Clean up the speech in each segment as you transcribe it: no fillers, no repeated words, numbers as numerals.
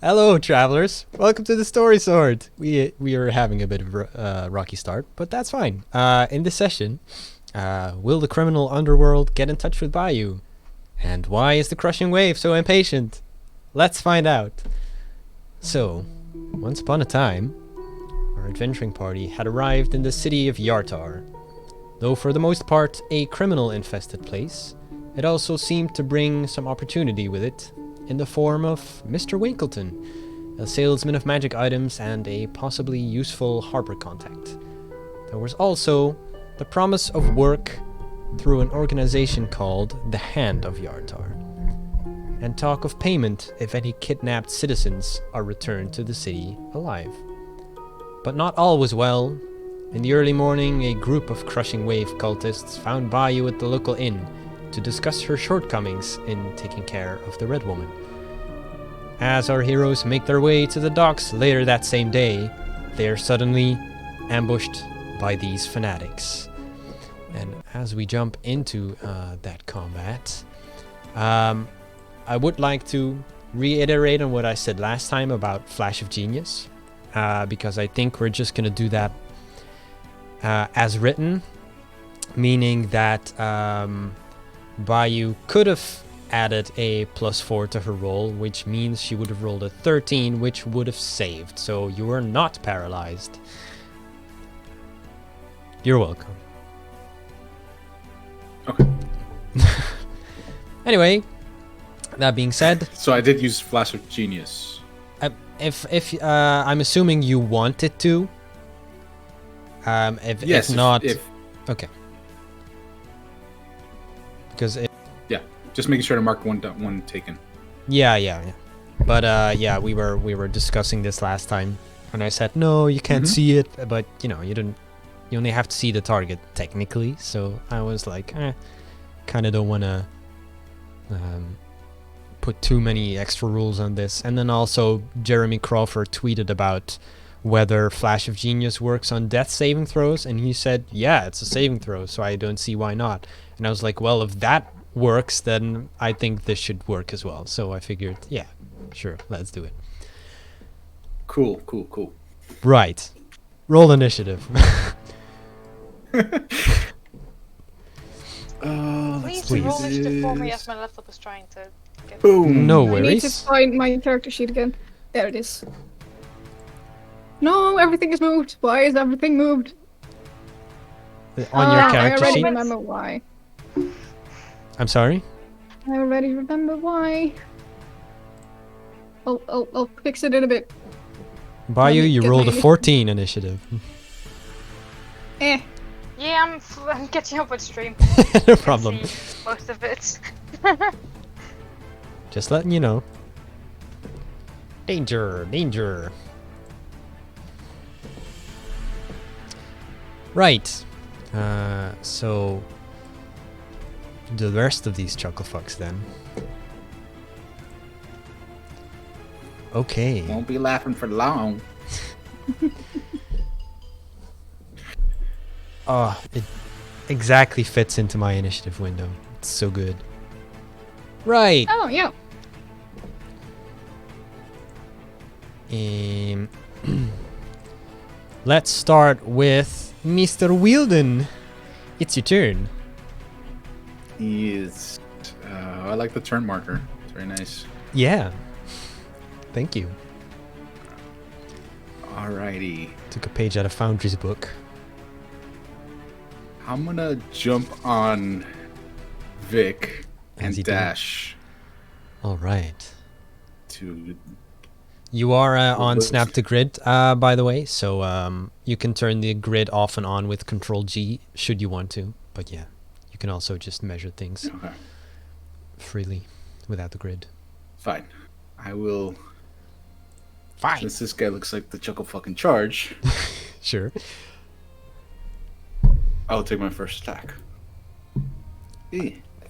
Hello, travelers. Welcome to the Story Sword. We are having a bit of a rocky start, but that's fine. In this session, will the criminal underworld get in touch with Bayou? And why is the crushing wave so impatient? Let's find out. So, once upon a time, our adventuring party had arrived in the city of Yartar. Though for the most part a criminal-infested place, it also seemed to bring some opportunity with it, in the form of Mr. Winkleton, a salesman of magic items and a possibly useful harbor contact. There was also the promise of work through an organization called the Hand of Yartar, and talk of payment if any kidnapped citizens are returned to the city alive. But not all was well. In the early morning, a group of Crushing Wave cultists found Bayou at the local inn to discuss her shortcomings in taking care of the Red Woman. As our heroes make their way to the docks later that same day, they are suddenly ambushed by these fanatics. And as we jump into that combat, I would like to reiterate on what I said last time about Flash of Genius, because I think we're just going to do that as written, meaning that Bayou could have added a +4 to her roll, which means she would have rolled a 13, which would have saved. So you are not paralyzed. You're welcome. Okay. Anyway, that being said, So I did use Flash of Genius. if I'm assuming you wanted to. Yes, if not, if okay. Because just making sure to mark one taken. yeah. But yeah, we were discussing this last time, and I said no, you can't see it, but you only have to see the target technically. So I was like, kind of don't want to put too many extra rules on this. And then also Jeremy Crawford tweeted about whether Flash of Genius works on death saving throws, and he said, yeah, it's a saving throw, so I don't see why not. And I was like, well, if that works, then I think this should work as well. So I figured, yeah, sure, let's do it. Cool. Right. Roll initiative. Please roll initiative for me as my laptop is trying to get... Boom. No I need to worries. find my character sheet again. There it is. No, everything is moved. Why is everything moved? On your I character already sheet? remember why. I'm sorry? I already remember why. I'll fix it in a bit. Bayou, me you get rolled a my 14 initiative. Yeah, I'm catching up with stream. No I problem. see most of it. Just letting you know. Danger. Right. So the rest of these chuckle fucks then. Okay. Won't be laughing for long. Oh, it exactly fits into my initiative window. It's so good. Right. Oh, yeah. Let's start with Mr. Wielden. It's your turn. Yes. I like the turn marker. It's very nice. Yeah. Thank you. Alrighty. Took a page out of Foundry's book. I'm gonna jump on Vic As and you do. dash All right. to. You are on Whoops. Snap to Grid, by the way, so you can turn the grid off and on with Control G should you want to. But yeah, you can also just measure things Okay. freely without the grid. Fine. I will. Fine. Since this guy looks like the chuckle fucking charge, Sure. I'll take my first attack.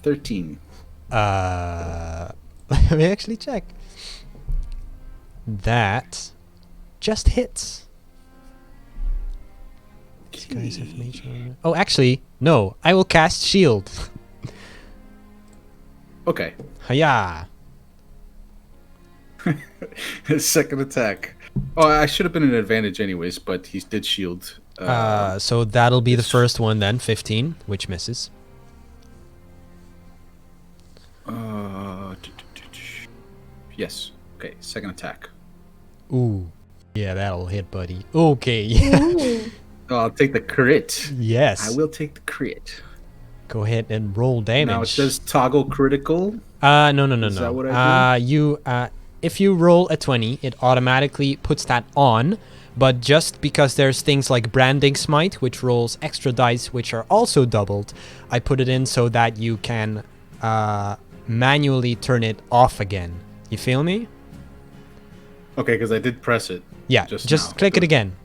13. Let me actually check. That just hits. These guys have nature. Oh, actually, no. I will cast Shield. Okay. Hiya! His second attack. Oh, I should have been an advantage anyways, but he did shield. So that'll be the first one then, 15, which misses. Yes. Okay, second attack. Ooh. Yeah, that'll hit, buddy. Okay. Ooh. Oh, I'll take the crit. Yes. I will take the crit. Go ahead and roll damage. Now it says toggle critical. No. Is that what I do? If you roll a 20, it automatically puts that on. But just because there's things like Branding Smite, which rolls extra dice, which are also doubled, I put it in so that you can manually turn it off again. You feel me? Okay, because I did press it. Yeah, Just just now. click it Good. again.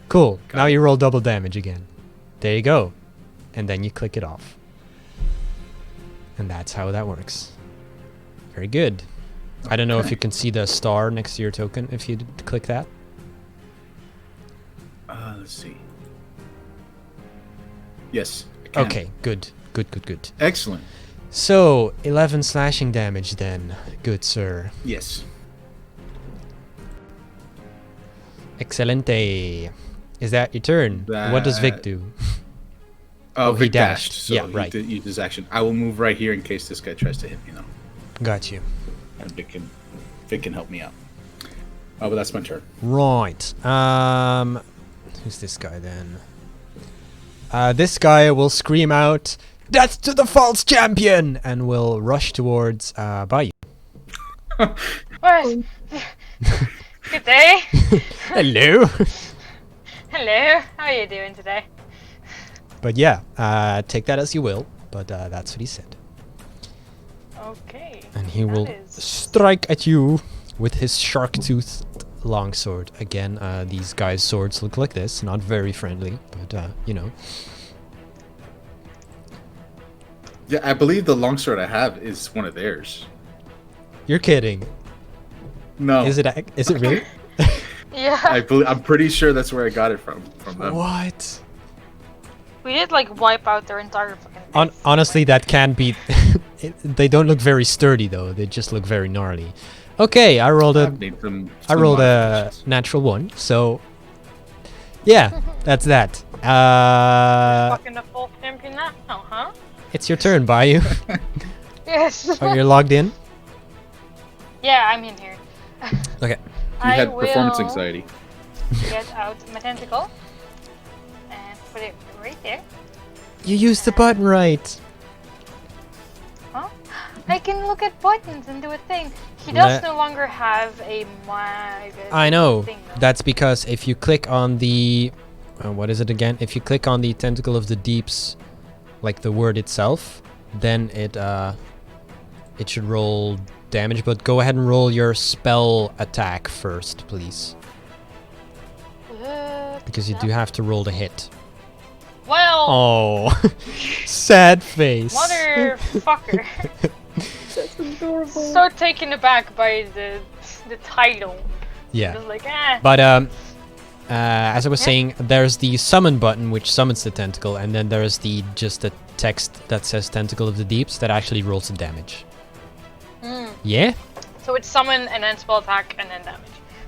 Cool. Got Now it. you roll double damage again. There you go. And then you click it off. And that's how that works. Very good. I don't know if Okay. you can see the star next to your token if you click that. Let's see. Yes. I can. Okay, good. Good. Excellent. So, 11 slashing damage then. Good, sir. Yes. Excelente. Is that your turn? What does Vic That- do? Oh, he he dashed. dashed. So Yeah, he right. did use his action. I will move right here in case this guy tries to hit me now. Got you. And Vic can help me out. Oh, but that's my turn. Right. Who's this guy then? This guy will scream out, "Death to the false champion!" and will rush towards Bayou. What? Good day. Hello. Hello. How are you doing today? But yeah, take that as you will. But that's what he said. Okay. And he that will is- strike at you with his shark-toothed longsword. Again, these guys' swords look like this. Not very friendly, but you know. Yeah, I believe the longsword I have is one of theirs. You're kidding. No. Is it really? Yeah. I'm pretty sure that's where I got it from them. What? We did like wipe out their entire fucking. base. Honestly, that can be. They don't look very sturdy though. They just look very gnarly. Okay, I rolled I've a made them I some rolled a modifications. natural 1. So yeah, that's that. Fucking the full champion now, huh? It's your turn, Bayou. Yes. Oh, you're logged in. Yeah, I'm in here. Okay. He had I performance will anxiety. Get out my tentacle and put it right there. You used the button right. Huh? I can look at buttons and do a thing. He does Le- no longer have a mag. I know. Thing, though. That's because if you click on the what is it again? If you click on the tentacle of the deeps, like the word itself, then it should roll damage. But go ahead and roll your spell attack first, please, because you do have to roll the hit. Well, Oh, sad face. motherfucker. That's adorable. So taken aback by the title. Yeah. Just like, eh. But as I was saying, there's the summon button which summons the tentacle, and then there's just the text that says Tentacle of the Deeps that actually rolls the damage. Mm. Yeah? So it's summon and then spell attack and then damage.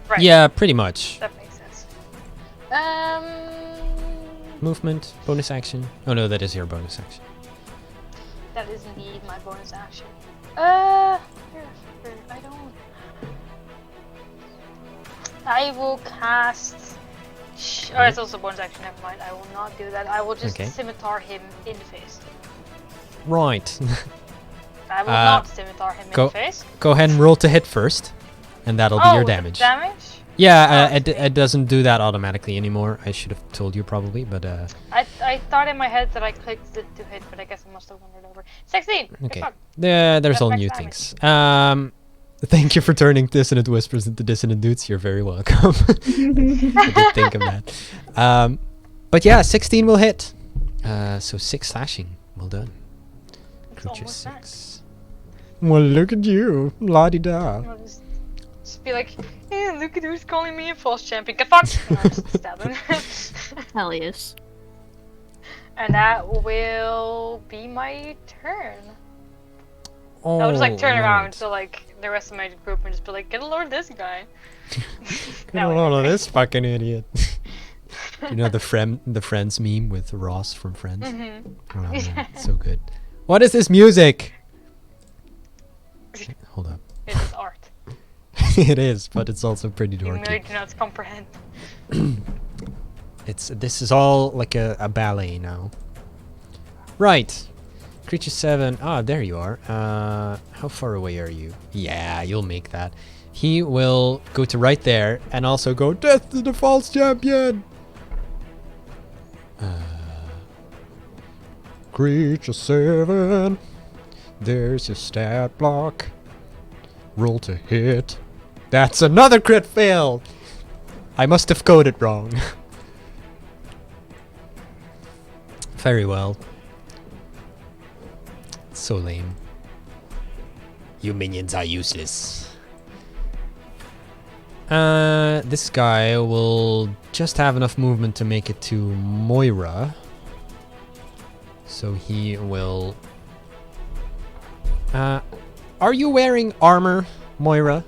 Right. Yeah, pretty much. That makes sense. Movement, bonus action. Oh no, that is your bonus action. That is indeed my bonus action. Here, I don't. I will cast. Oh, it's also bonus action. Never mind. I will not do that. I will just Okay. scimitar him in the face. Right. I will not scimitar him in go- the face. Go ahead and roll to hit first, and that'll be your the damage. Damage? Yeah, Oh, it doesn't do that automatically anymore. I should have told you probably, but I thought in my head that I clicked it to hit, but I guess I must have wandered over. 16! Good okay. fuck. There's That's all max new damage. things. Thank you for turning Dissonant Whispers into Dissonant Dudes. You're very welcome. I did think of that. But yeah, 16 will hit. So 6 slashing. Well done. It's Creature almost that. 6. Well, look at you. La-di-da. I'll just be like, hey, look at who's calling me a false champion. Get fucked! And I'll just stab him. Hell yes. And that will be my turn. I'll just like turn around Lord. to like the rest of my group and just be like, get a load of this guy. Get a load of this fucking idiot. You know the Friends meme with Ross from Friends? Mm-hmm. Oh man, it's so good. What is this music? Hold up. It is art. It is, but it's also pretty You dorky. may do not comprehend. This is all like a ballet now. Right. Creature 7. Ah, there you are. How far away are you? Yeah, you'll make that. He will go to right there and also go death to the false champion. Creature 7. There's your stat block. Roll to hit. That's another crit fail. I must have coded wrong. Very well. So lame. You minions are useless. This guy will just have enough movement to make it to Moira. So he will... are you wearing armor, Moira?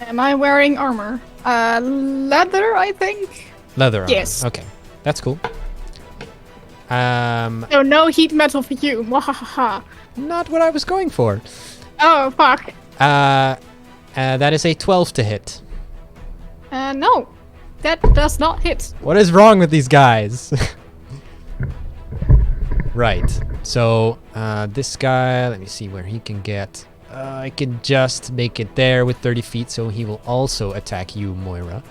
Am I wearing armor? Leather, I think. Leather armor. Yes. Okay, that's cool. Oh, no heat metal for you. Mwahaha. Not what I was going for. Oh, fuck. That is a 12 to hit. No. That does not hit. What is wrong with these guys? Right. So, this guy, let me see where he can get. I can just make it there with 30 feet, so he will also attack you, Moira.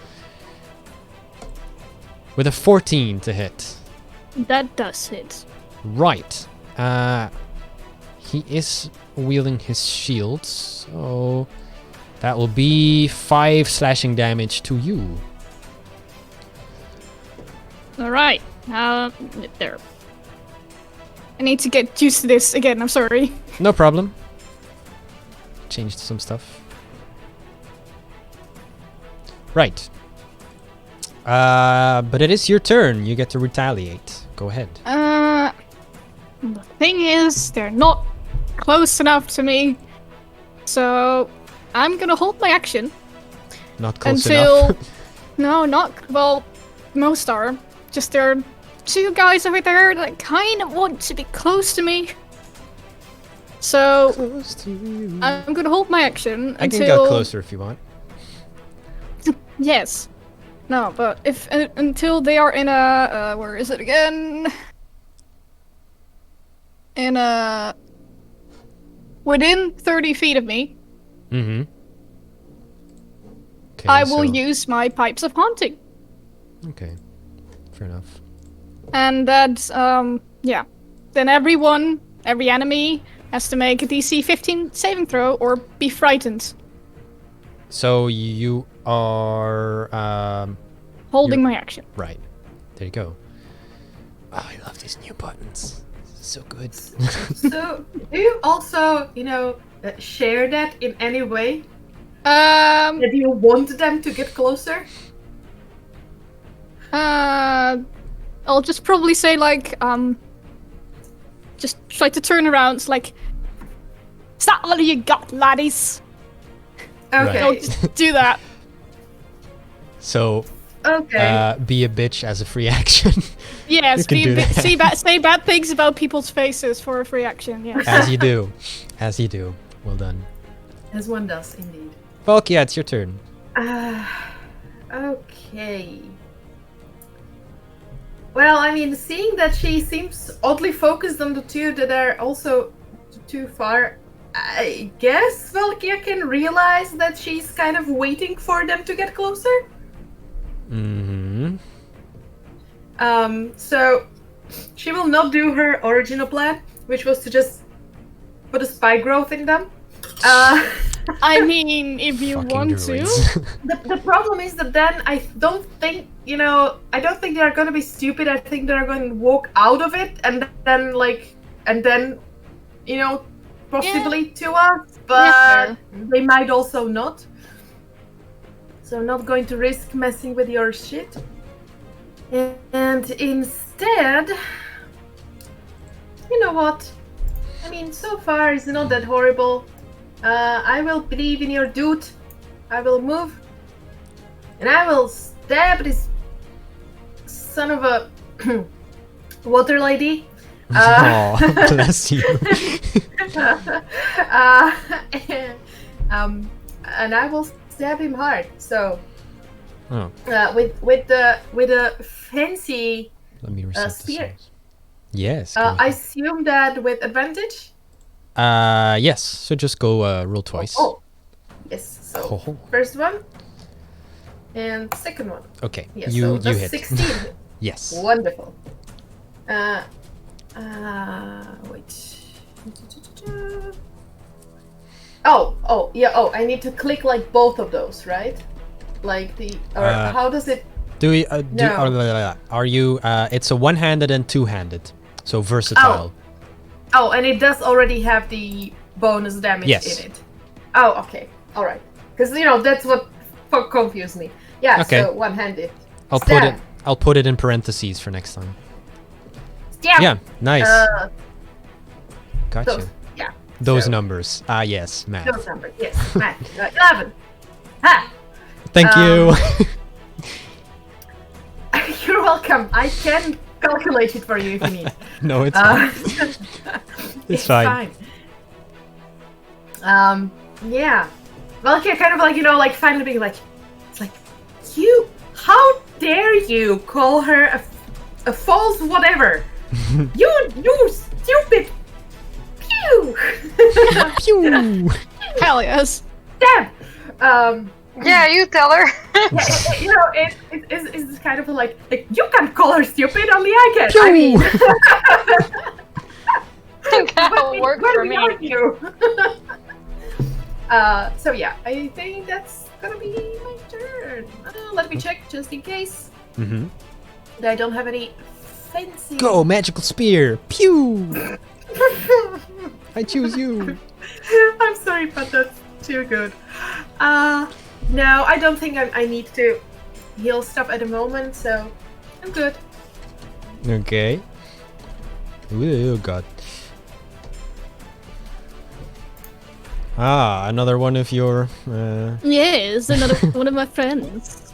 With a 14 to hit. That does hit. Right. He is wielding his shield, so that will be 5 slashing damage to you. Alright. There. I need to get used to this again, I'm sorry. No problem. Changed some stuff. Right. But it is your turn. You get to retaliate. Go ahead. The thing is, they're not close enough to me. So, I'm gonna hold my action Not close until... enough. No, not... Well, most are. Just there are 2 guys over there that kind of want to be close to me. So, Close to you. I'm gonna hold my action I until... can get closer if you want. Yes. No, but if until they are in a where is it again? In a within 30 feet of me, Mm-hmm. Okay, I will so- use my pipes of haunting, Okay. Fair enough. and that's yeah. Then every enemy has to make a DC 15 saving throw or be frightened. So you are Holding my action. right. There you go. Oh, I love these new buttons. This is so good. So, do you also, share that in any way? That you want them to get closer? I'll just probably say just try to turn around. It's like, is that all you got, laddies? Okay. I'll just do that. So Okay. be a bitch as a free action. Yes, can do that. say bad things about people's faces for a free action. Yes. As you do. As you do. Well done. As one does, indeed. Valkia, it's your turn. Okay. Well, I mean, seeing that she seems oddly focused on the 2 that are also too far, I guess Valkia can realize that she's kind of waiting for them to get closer. Mm-hmm. So she will not do her original plan, which was to just put a spy growth in them. I mean, if you Fucking want druids. to. The problem is that then I don't think they're gonna be stupid. I think they're going to walk out of it and then possibly to us, but Yeah. they might also not. So I'm not going to risk messing with your shit. And instead, you know what? I mean, so far it's not that horrible. I will believe in your dude. I will move. And I will stab this son of a water lady. Oh, bless you. uh, and I will stab him hard. So, Oh, with a fancy, let me reset the spear. sounds. Yes. go I ahead. assume that with advantage. Yes. So just go roll twice. Oh, yes. So Oh, first one and second one. okay. Yes. you so you that's hit. 16. Yes. Wonderful. Wait. Oh, yeah. Oh, I need to click like both of those, right? Like the or how does it? Do we? No. Are you? It's a one-handed and two-handed, so versatile. Oh, and it does already have the bonus damage Yes. in it. Oh, okay. All right. Because that's what confused me. Yeah. Okay. So one-handed. I'll Stab. put it in parentheses for next time. Stab. Yeah. Nice. Gotcha. Those, yeah. Those so- numbers. Ah, yes. Math. Those numbers. Yes. Math. 11. Ha. Thank you. You're welcome. I can calculate it for you if you need. No, it's fine. It's fine. Yeah. Valkyria kind of like finally being like, it's like, you, how dare you call her a false whatever? you stupid. Pew. Pew. Hell yes. Damn. Yeah, you tell her. It's kind of like you can call her stupid, only I can. I mean, That'll work for me. You. So yeah, I think that's gonna be my turn. Let me check just in case Mm-hmm. that I don't have any fancy. Go, magical spear. Pew. I choose you. I'm sorry, but that's too good. No, I don't think I need to heal stuff at the moment, so I'm good. Okay. Oh god. Ah, another one of your. Yes, another one of my friends.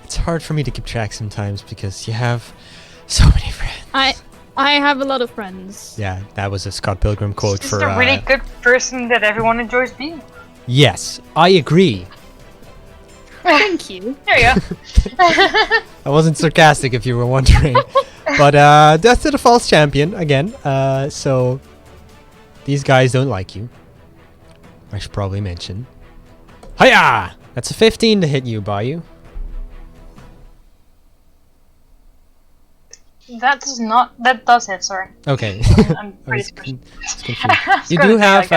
It's hard for me to keep track sometimes because you have so many friends. I have a lot of friends. Yeah, that was a Scott Pilgrim quote She's for. a really good person that everyone enjoys being. Yes, I agree. Thank you. There you go. I wasn't sarcastic if you were wondering. But death to the false champion again. So these guys don't like you. I should probably mention. Hiya! That's a 15 to hit you, Bayou. That does hit, sorry. Okay. I'm I pretty was sure. confused. You do have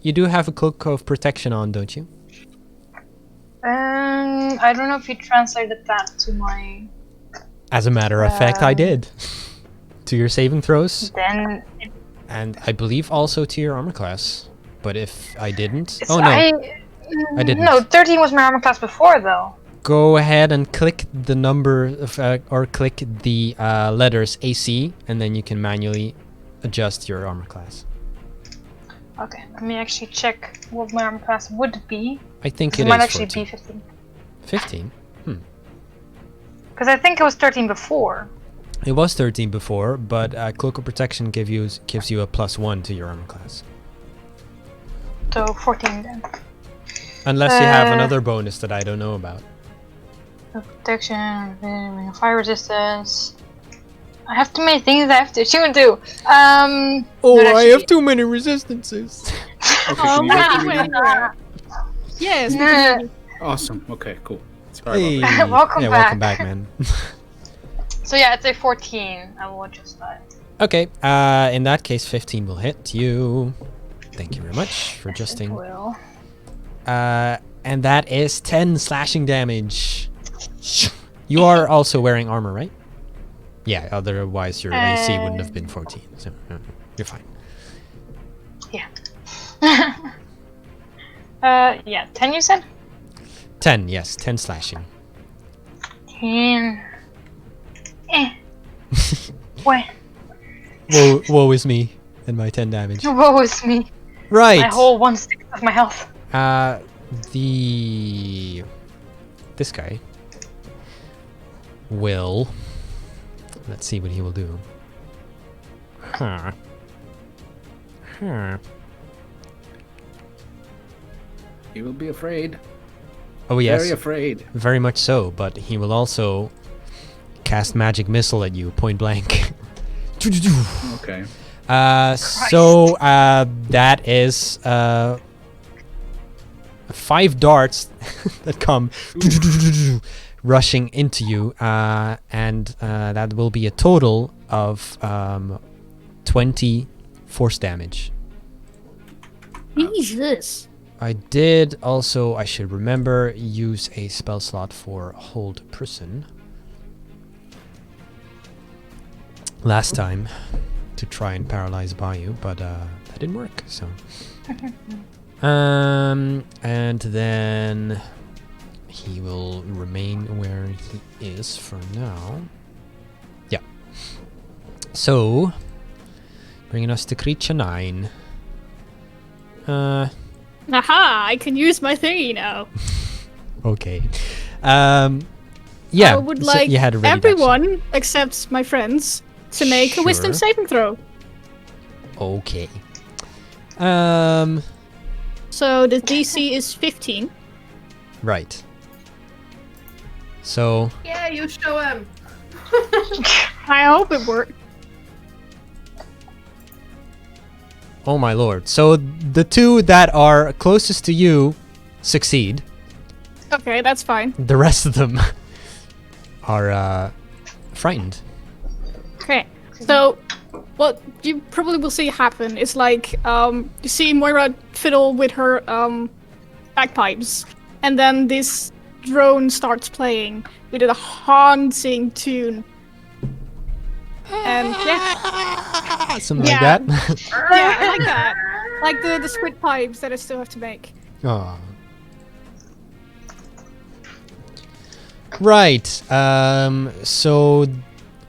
you do have a cloak of protection on, don't you? I don't know if you translated that to my. As a matter of fact, I did. To your saving throws, Then. and I believe also to your armor class. But if I didn't, It's, oh no, I didn't. No, 13 was my armor class before, though. Go ahead and click the number of, or click the letters AC, and then you can manually adjust your armor class. Okay, let me actually check what my armor class would be. I think It it might is actually 14. be 15. 15. Because I think it was 13 before. It was 13 before, but cloak of protection gives you a +1 to your armor class, So 14 then. unless you have Uh, another bonus that I don't know about. Protection, fire resistance. I have too many things I have to tune to. Oh, not I actually- have too many resistances. Okay, so you have to read it. Yes. Nah. Awesome. Okay, cool. Sorry Hey, about that. Welcome yeah, back. welcome back, man. So yeah, it's a 14. I will adjust that. Okay, in that case, 15 will hit you. Thank you very much for It adjusting. will. And that is 10 slashing damage. You are also wearing armor, right? Yeah, otherwise your AC wouldn't have been 14, so you're fine. Yeah, 10 you said? 10, yes, 10 slashing. 10. Wait. woe is me and my 10 damage. Woe is me. Right. My whole 1/6 of my health. This guy will. Let's see what he will do. Huh. He will be afraid. Oh yes, Very afraid. very much so. But he will also cast magic missile at you, point blank. Okay. So that is 5 darts that come rushing into you, and that will be a total of 20 force damage. Jesus. I did also, I should remember, use a spell slot for Hold Person last time to try and paralyze Bayou, but that didn't work, so. And then he will remain where he is for now. Yeah. So, bringing us to creature 9. Aha! I can use my thingy now. Okay. Yeah. I would so like you had a ready action. everyone except my friends to make a wisdom Sure. saving throw. Okay. So the DC is 15. Right. So, Yeah, you show him. I hope it worked. oh my lord. So the 2 that are closest to you succeed. Okay, that's fine. The rest of them are frightened. Okay, so what you probably will see happen is like you see Moira fiddle with her bagpipes, and then this drone starts playing with a haunting tune. And yeah, Something Yeah. like that. yeah, like that, like the squid pipes that I still have to make. Aw. Right. So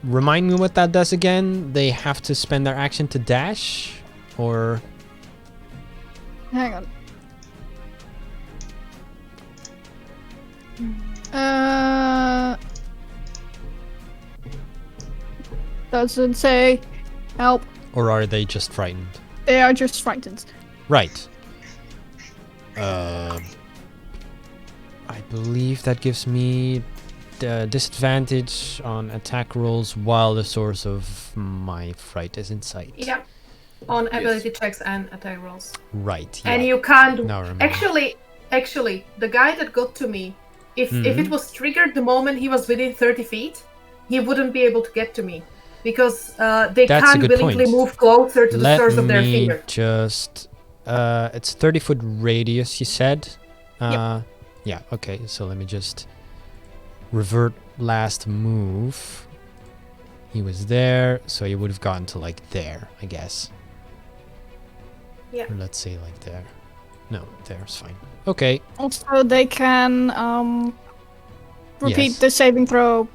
remind me what that does again. They have to spend their action to dash, or Hang on. Doesn't say. Help. are they just frightened? They are just frightened. Right. I believe that gives me the disadvantage on attack rolls while the source of my fright is in sight. Yeah. On ability checks and attack rolls. Right. And yeah. you can't. Now I remember. Actually, the guy that got to me, if it was triggered the moment he was within 30 feet, he wouldn't be able to get to me. Because they That's a can't good willingly point. move closer to the Let source of their me finger. just. It's 30-foot radius, you said? Yep. Yeah, okay, so let me just revert last move. He was there, so he would have gotten to like there, I guess. Yeah. Or let's say like there. No, there's fine. Okay. Also, they can repeat Yes. the saving throw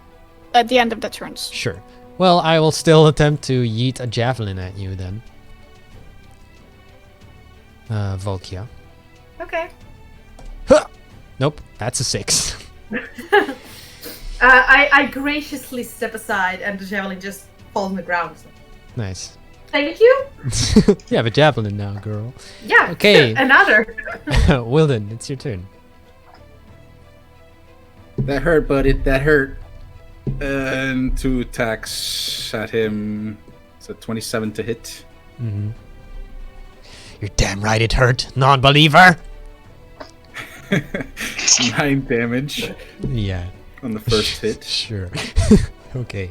at the end of their turns. Sure. Well, I will still attempt to yeet a javelin at you then. Volkia. Okay. Huh! Nope, that's a 6. I graciously step aside and the javelin just falls on the ground. Nice. Thank you. You have a javelin now, girl. Yeah. Okay. Another. Wilden, it's your turn. That hurt, buddy. That hurt. And 2 attacks at him. So 27 to hit. Mm-hmm. You're damn right it hurt, non-believer! 9 damage Yeah. on the first hit. Sure. Okay.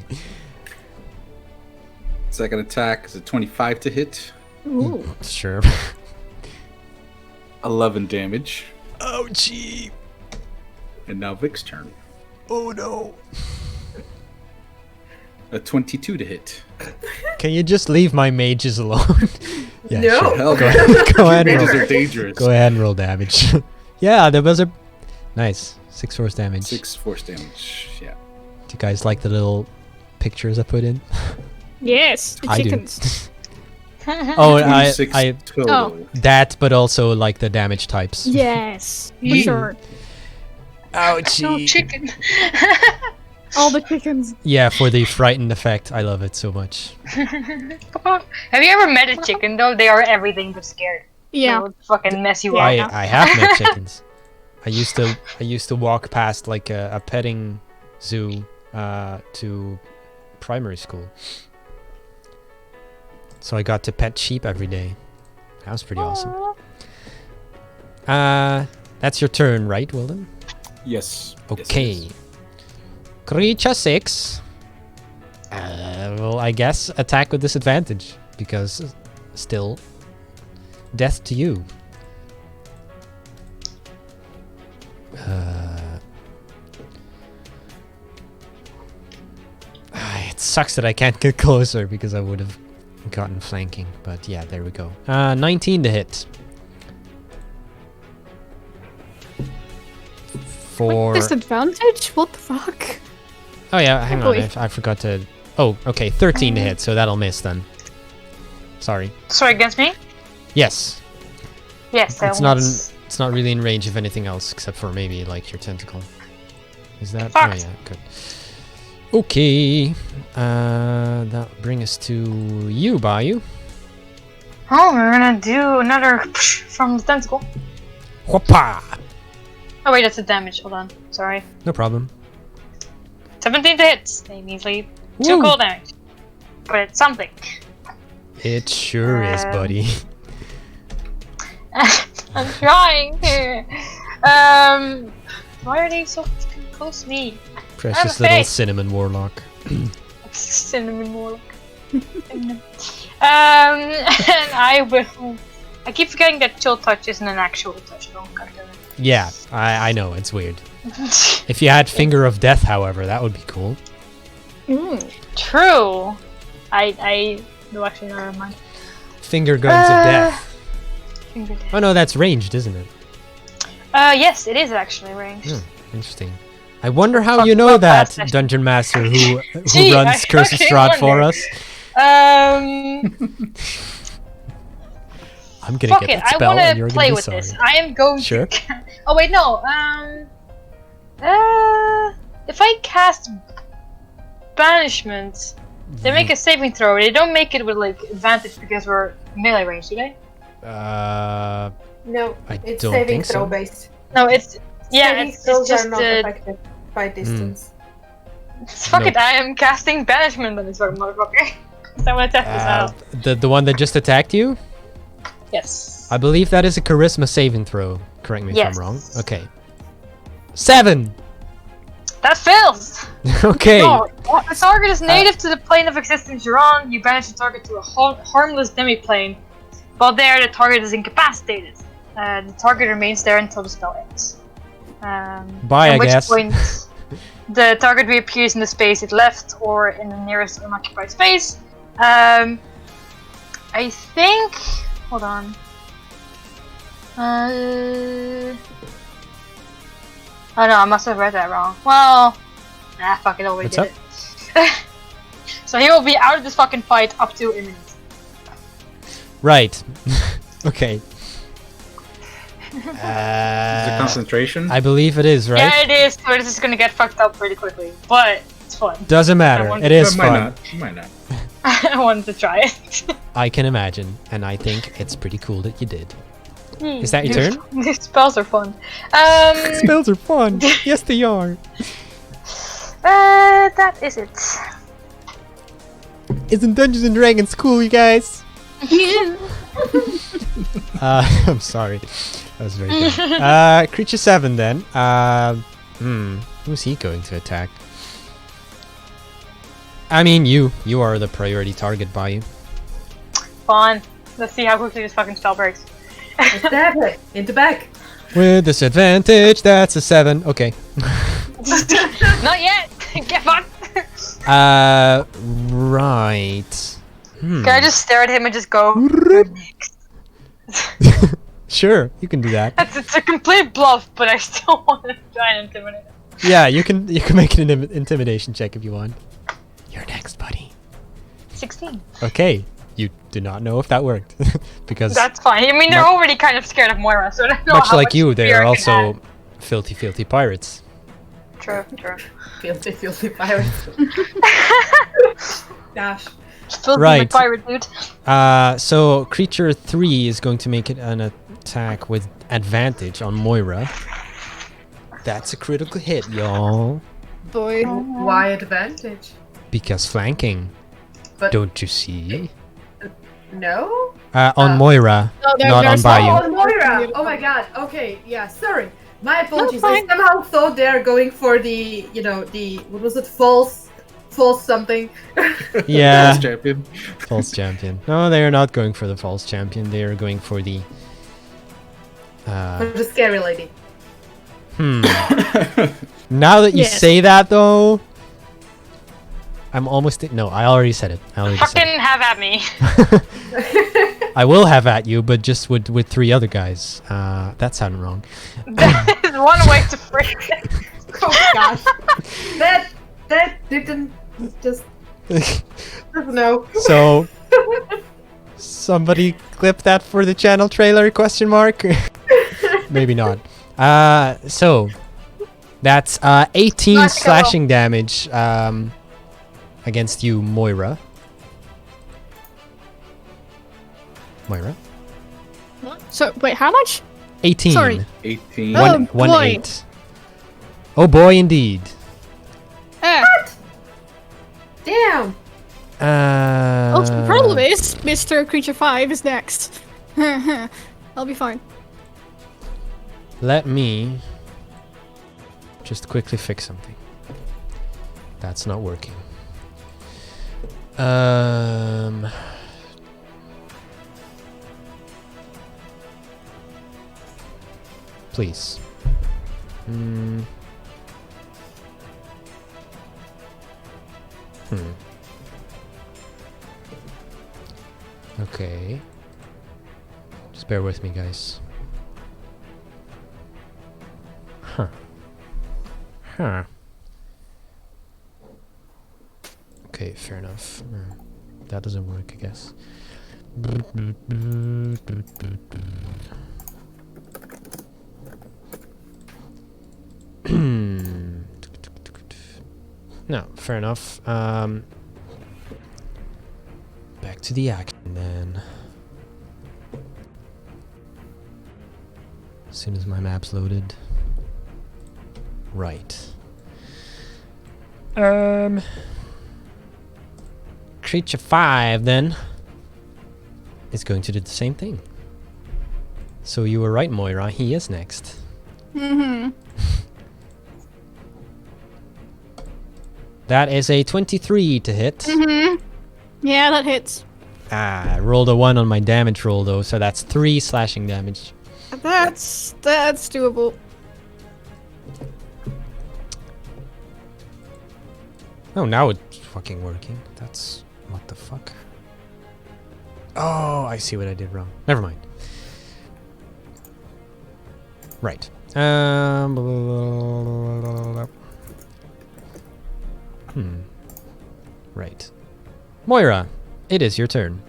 Second attack is a 25 to hit. Ooh. Sure. 11 damage. Oh, gee. And now Vic's turn. Oh, no. A 22 to hit. Can you just leave my mages alone? Yeah, No. sure. Hell Go no. ahead, go ahead and Mages roll. are dangerous. Go ahead and roll damage. Yeah, that was a nice 6 force damage. 6 force damage. Yeah. Do you guys like the little pictures I put in? Yes, the I do. chickens. Oh, I 26 total. that, but also like the damage types. Yes, for Yeah. sure. No Ouchie. chicken. All the chickens. Yeah, for the frightened effect, I love it so much. Come on. Have you ever met a chicken though? They are everything but scared. Yeah. They'll fucking mess you I up. I have met chickens. I used to walk past like a petting zoo to primary school. So I got to pet sheep every day. That was pretty awesome. That's your turn, right, Wilden? Yes. Okay. Creature 6. Well, I guess attack with disadvantage because still death to you. It sucks that I can't get closer because I would have gotten flanking, but yeah, there we go. 19 to hit. For Disadvantage? What the fuck? oh yeah, hang on, boy. I forgot to. Oh, okay, 13 to hit, so that'll miss then. Sorry. Sorry, against me? Yes, Yes, that it's not in, one's- it's not really in range of anything else except for maybe like your tentacle. Is that? Fuck. Oh yeah, good. Okay, that brings us to you, Bayou. Oh, we're gonna do another from the tentacle. Whoppa! Oh wait, that's the damage. Hold on. Sorry. No problem. 17 to hit. They measly 2 Woo. cold damage. But it's something. It sure is, buddy. I'm trying here. Why are they so fucking close to me? Precious I'm a little face. cinnamon warlock. Cinnamon warlock. And I will. I keep forgetting that chill touch isn't an actual touch. Oh, God damn Yeah, I know it's weird. it. If you had Finger of Death, however, that would be cool. True. No, actually, no, never mind. Finger Guns of Death. Finger death. Oh no, that's ranged, isn't it? Yes, it is actually ranged. Hmm, interesting. I wonder how Fuck, you know fuck that, that session. Dungeon Master who Gee, I runs Curse of fucking Strahd for wonder. us. I'm gonna Fuck get it. that I spell want and you're to gonna play be with sorry. this. I am going Sure. to. Oh wait, no. If I cast banishment, they make a saving throw. They don't make it with like advantage because we're melee range, do they? No, I it's don't saving think so. throw based. No, it's yeah. Saving It's throws just are not affected by distance. fuck No. it. I am casting banishment on this fucking motherfucker. So I want to test this out. the one that just attacked you? Yes. I believe that is a charisma saving throw. Correct me if Yes. I'm wrong. Okay. 7! That fails. Okay. No, the target is native to the plane of existence you're on. You banish the target to a harmless demi-plane. While there, the target is incapacitated. The target remains there until the spell ends. Bye, at I which guess. point, the target reappears in the space it left or in the nearest unoccupied space. I think... Hold on. Oh no, I must have read that wrong. Well... fuck it, already What's did it. So he will be out of this fucking fight up to imminent. Right. Okay. Is it concentration? I believe it is, right? Yeah, it is, so this is gonna get fucked up pretty quickly. But, it's fun. Doesn't matter. wonder- It is might fun. not. Might not. I wanted to try it. I can imagine, and I think it's pretty cool that you did. Is that your turn? These spells are fun. Spells are fun. Yes, they are. That is it. Isn't Dungeons and Dragons cool, you guys? Yeah. I'm sorry. That was very good. Creature 7 then. Who's he going to attack? I mean, you. You are the priority target, Bayou. Fun. Let's see how quickly this fucking spell breaks. Stab it in the back. With disadvantage, that's a 7. Okay. Not yet! Get fucked! Right. Can I just stare at him and just go? Sure, you can do that. It's a complete bluff, but I still want to try and intimidate him. Yeah, you can make an intimidation check if you want. You're next, buddy. 16. Okay, you do not know if that worked because That's fine. I mean, they're Mu- already kind of scared of Moira, so I don't know much how like you, they fear are I can also filthy, filthy pirates. add. True. Filthy pirates. Gosh. Filthy Right. pirate dude. So creature 3 is going to make it an attack with advantage on Moira. That's a critical hit, y'all. Boy. Why advantage? Because flanking. But Don't you see? no? On Moira, No, not on there's Bayou. Oh, Moira! Oh my god. Okay, yeah, sorry. My apologies. I fine. somehow thought they're going for the, what was it, false something. Yeah, False champion. false champion. No, they are not going for the false champion. They are going for the. For the scary lady. Now that you Yes. say that, though, I'm almost. No, I already said it. Fucking have at me. I will have at you, but just with 3 other guys. That sounded wrong. That is one way to phrase it. Oh gosh. that didn't just no. So, somebody clip that for the channel trailer? Question mark. Maybe not. So that's 18 Let's go. slashing damage against you, Moira. Moira. So wait, how much? 18. Sorry. 18. Oh, One boy. 8. Oh boy, indeed. Damn. Well, the problem is, Mr. Creature 5 is next. I'll be fine. Let me just quickly fix something. That's not working. Please. Okay. Just bear with me, guys. Huh. Okay, fair enough. That doesn't work, I guess. No, fair enough. Back to the action then. As soon as my map's loaded. Right. Creature 5 then is going to do the same thing. So you were right, Moira. He is next. That is a 23 to hit. Yeah, that hits. I rolled a 1 on my damage roll though, so that's 3 slashing damage. That's doable. Oh, now it's fucking working. That's... what the fuck? Oh, I see what I did wrong. Never mind. Right. Right. Moira, it is your turn.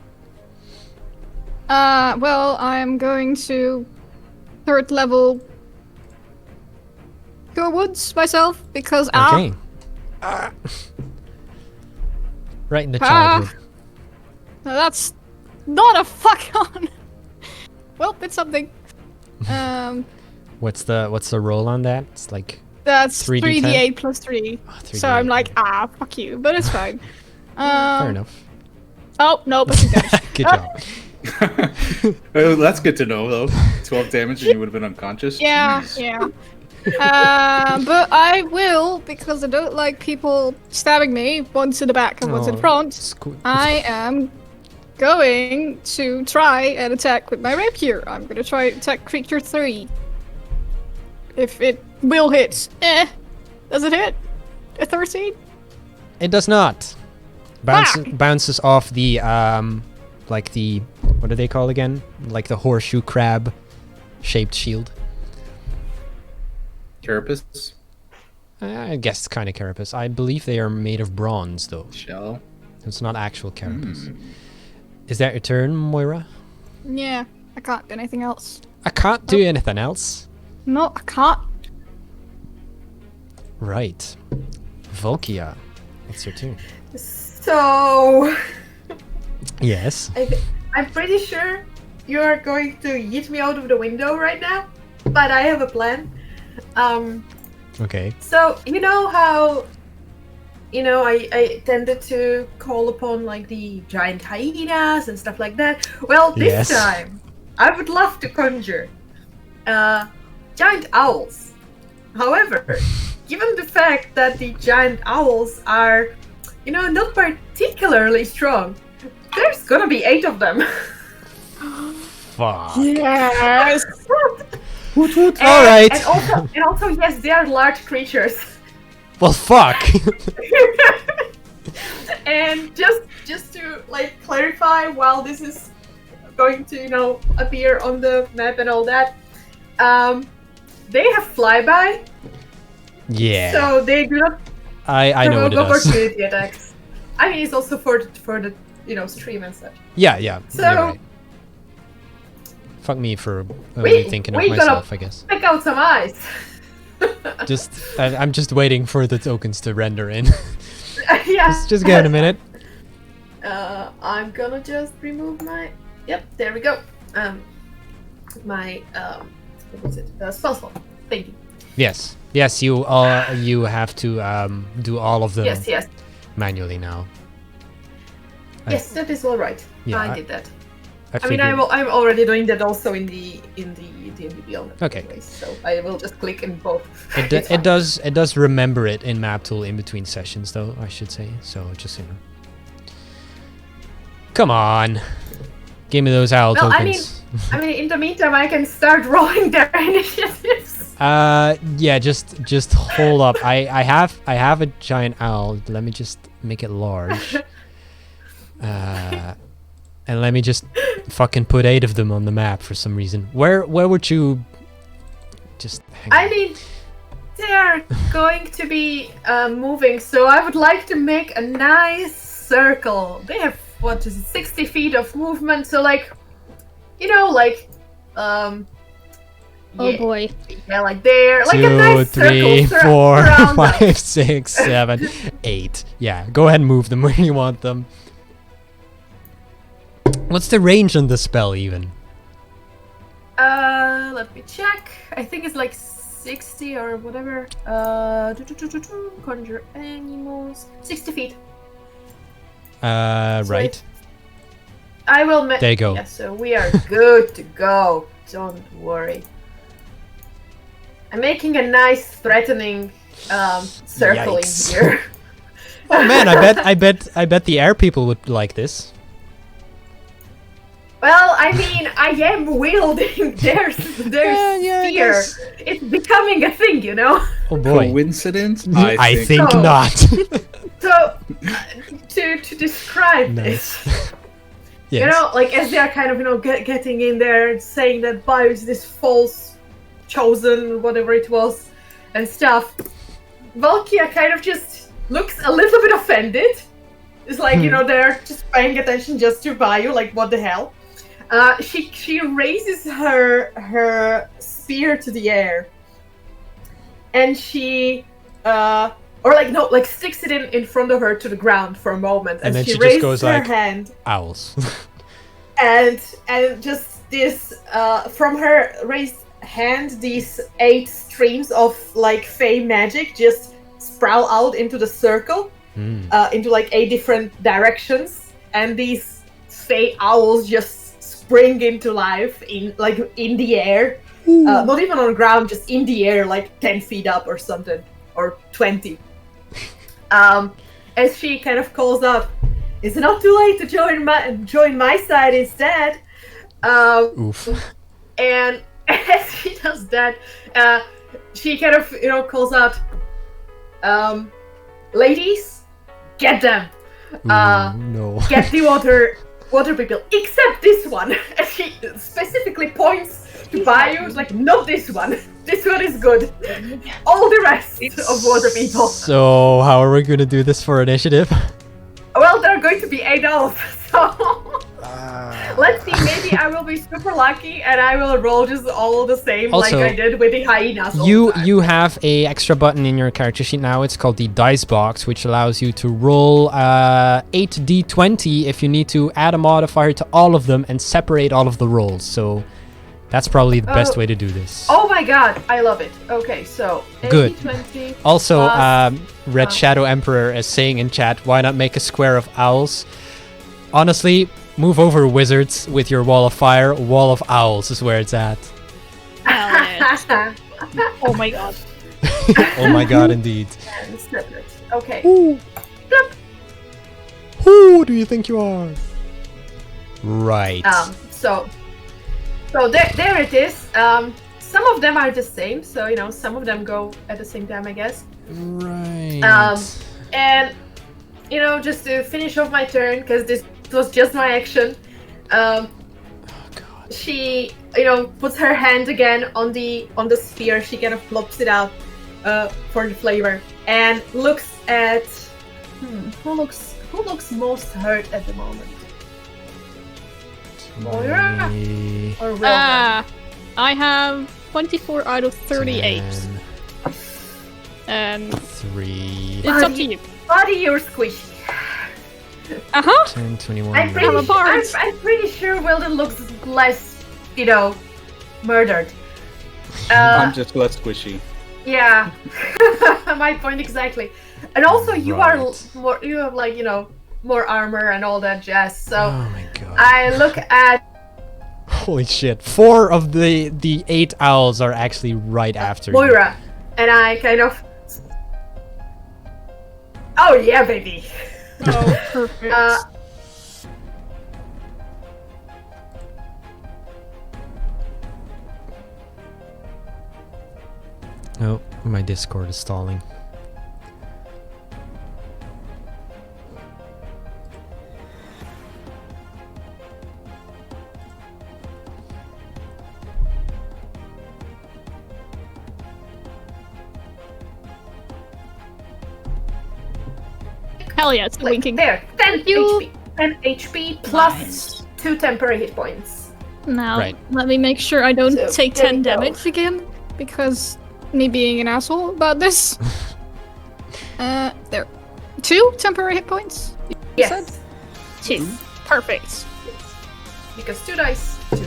Well, I'm going to 3rd level Cure Woods myself because Okay. Right in the childhood. no, that's not a fuck on. Well, it's something. What's the roll on that? It's like That's 3d10? 3d8 plus 3. So I'm like, fuck you, but it's fine. fair enough. Oh, no, but you guys. Good job. Oh, that's good to know, though. 12 damage and you would have been unconscious. Yeah, Jeez. yeah. But I will, because I don't like people stabbing me, once in the back and once in Oh, front. I am going to try and attack with my rapier. I'm going to try to attack creature 3. If it will hit. Does it hit? A 13? It does not. Bounces off the like the, what are they called again? Like the horseshoe crab shaped shield. Carapace? I guess it's kind of carapace. I believe they are made of bronze though. Shell? It's not actual carapace. Is that your turn, Moira? Yeah, I can't do anything else. I can't do anything else. No, I can't. Right. Volkia, it's your turn. So, Yes. I'm pretty sure you're going to yeet me out of the window right now, but I have a plan. Okay. So, you know how, I tended to call upon like the giant hyenas and stuff like that? Well, this Yes. time, I would love to conjure giant owls. However, given the fact that the giant owls are, not particularly strong, there's gonna be 8 of them. Fuck. Yes. All right. And also, yes, they are large creatures. Well, fuck. And just to like clarify, while this is going to appear on the map and all that, they have flyby, Yeah. so they do not I know what provoke it does. opportunity attacks. I mean, it's also for the stream and such. Yeah. So- You're right. Fuck me for only We- thinking we of gotta- myself, I guess. Pick out some eyes. I'm just waiting for the tokens to render in. Yeah. just give it a minute. I'm gonna just remove my. Yep, there we go. My what was it? Spell slot. Thank you. Yes. You have to do all of them Yes. manually now. Yes, that is all right. Yeah, I did that. I mean, figured- I'm already doing that also in the D&D Beyond. Okay. anyways, so I will just click in both. It, It's it fine. does remember it in map tool in between sessions though, I should say. So just come on, give me those owl Well, tokens. I mean, in the meantime, I can start rolling their initiatives. Yeah, just hold up. I have a giant owl. Let me just make it large. And let me just fucking put 8 of them on the map for some reason. Where would you just hang I on. mean, they are going to be moving, so I would like to make a nice circle. They have, 60 feet of movement, so Oh boy. yeah, like there, like a 2, nice 3, circle 4, around us. 5, 6, 7, 8. Yeah, go ahead and move them where you want them. What's the range on the spell even? Let me check. I think it's like 60 or whatever. Conjure animals. 60 feet. Right. I will There you go. Yeah, so we are good to go. Don't worry. I'm making a nice threatening circle Yikes. in here. Oh man, I bet the air people would like this. Well, I mean, I am wielding their I spear. guess. It's becoming a thing, you know? Oh boy. Coincidence? I think so. not. So, to describe Nice. this, Yes. like as they are kind of, getting in there and saying that Bio is this false chosen, whatever it was, and stuff, Valkia kind of just looks a little bit offended. It's like, they're just paying attention just to Bio, like, what the hell? She raises her spear to the air, and she sticks it in front of her to the ground for a moment, And then she she just raises goes her like- hand, Owls. and just this from her raised hand, these 8 streams of like fey magic just sprout out into the circle, into like 8 different directions, and these fey owls just spring into life in the air, not even on the ground, just in the air, like 10 feet up or something, or 20. As she kind of calls out, "It's not too late to join my side instead." Oof. And as she does that, she kind of calls out, "Ladies, get them! No. Get the water people, except this one." And she specifically points to Bayou, like, "Not this one. This one is good. All the rest of water people." So how are we gonna do this for initiative? Well, they're going to be 8 owls. So let's see. Maybe I will be super lucky and I will roll just all the same, Also, like I did with the hyenas. all You the time. you have a extra button in your character sheet now. It's called the dice box, which allows you to roll 8d20 if you need to add a modifier to all of them and separate all of the rolls. So that's probably the best Oh. way to do this. Oh my god, I love it. Okay, so Good. 20. Also, plus- Red Shadow Emperor is saying in chat, why not make a square of owls? Honestly, move over wizards with your wall of fire. Wall of owls is where it's at. Hell yes. Oh my god. Oh my god, indeed. And separate. Okay. Who? Who do you think you are? Right. So there it is. Some of them are the same, so you know, some of them go at the same time, I guess. Right. And you know, just to finish off my turn, because this was just my action. Oh god. She, you know, puts her hand again on the sphere. She kind of plops it out for the flavor and looks at who looks most hurt at the moment. Moira Twenty, or Wilma? I have 24 out of 38. 10, And 3, it's up to you. Buddy, you're squishy. Uh-huh. 10, 21. I'm pretty, I'm a bard. I'm pretty sure Wilden looks less, you know, murdered. I'm just less squishy. Yeah, my point exactly. And also, you are Right. more, you have like, you know, more armor and all that jazz. So Oh my god. I look at Holy shit. 4 of the 8 owls are actually right after you. Moira, and I kind of, oh yeah, baby. Oh, perfect. Oh, my Discord is stalling. Hell yeah, it's Like, winking. there, 10 You- HP, 10 HP plus 2 temporary hit points. Now, Right. let me make sure I don't So, take there 10 we go. damage again, because me being an asshole about this. There. 2 temporary hit points? Yes, 2. Perfect. because 2 dice. 2.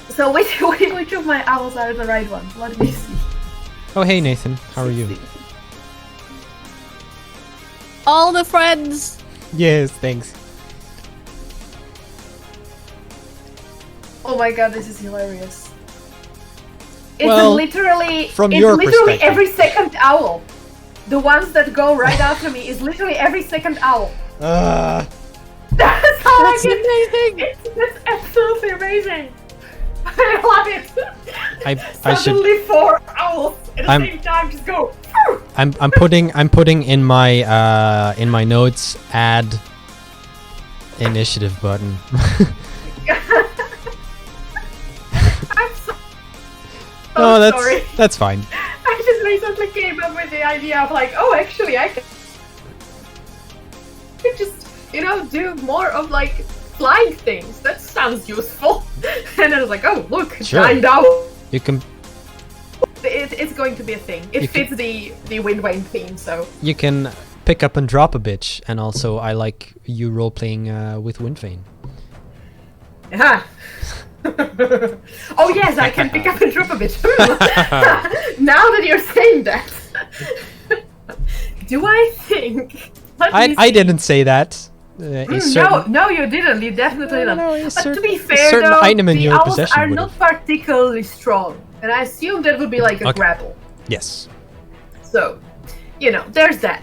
So which of my owls are the right ones? Let me see. Oh, hey Nathan. How are you? All the friends! Yes, thanks. Oh my god, this is hilarious. It's Well, literally from it's your literally perspective. every second owl. The ones that go right after me is literally every second owl. That's how That's I get amazing! It's absolutely amazing. I love it. I should. Suddenly 4 owls at the I'm- same time just go. I'm putting in my notes add initiative button. I'm so No, sorry. that's fine. I just recently came up with the idea of like, oh, actually, I could just, you know, do more of like flying things. That sounds useful. And I was like, oh, look, Sure. giant owl. You can It's going to be a thing. You It can- fits the Wind Wayne theme, so. pick up and drop a bitch, and also I like you role playing with Windvane. Yeah. Oh yes, I can pick up and drop a bit. Now that you're saying that, do I think? Let me I see. didn't say that. A certain, No, you didn't. You definitely didn't. no, a But to certain- be a fair, certain though, item in the your owls possession are would not have- particularly strong, and I assume that would be like a Okay. grapple. Yes. So, you know, there's that.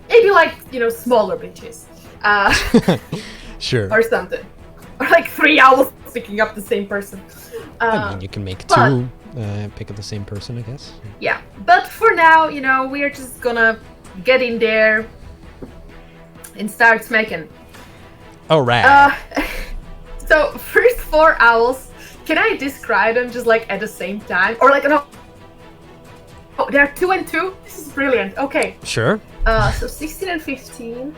Maybe like, you know, smaller bitches, Sure. or something, or like 3 owls picking up the same person. I mean, you can make but- 2 pick up the same person, I guess. Yeah, but for now, you know, we're just gonna get in there and start smacking. Alright. So first 4 owls, can I describe them just like at the same time, or like no? Oh, they're 2 and 2. This is brilliant. Okay, Sure. So 16 and 15.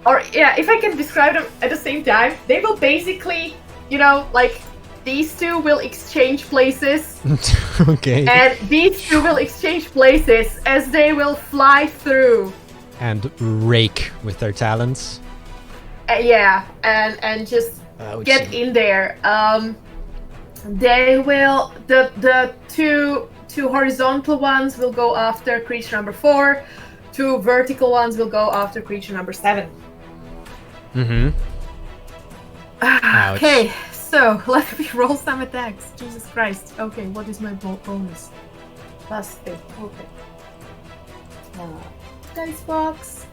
Or, yeah, if I can describe them at the same time, they will basically, you know, like, these two will exchange places, Okay. and these two will exchange places as they will fly through. And rake with their talons. Yeah, and just Ouch. get in there. They will, the two horizontal ones will go after creature number 4. 2 vertical ones will go after creature number 7. Mm-hmm. Ouch. Okay, so let me roll some attacks. Jesus Christ. Okay, what is my bonus? +3. Okay. Dice box.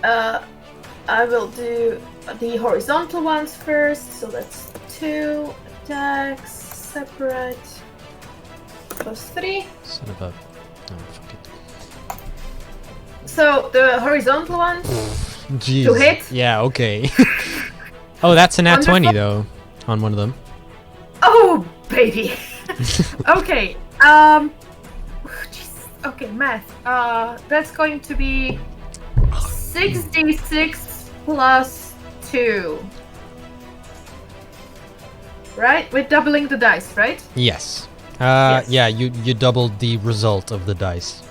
I will do the horizontal ones first. So that's 2 attacks separate. +3. Son of a... Oh, fuck it. So the horizontal ones. Jeez. To hit? Yeah, okay. Oh, that's a nat 20 Wonderful. though, on one of them. Oh, baby. Okay. Jesus. Okay, math. That's going to be 6d6 plus 2. Right? We're doubling the dice, right? Yes. Yes. Yeah, you doubled the result of the dice.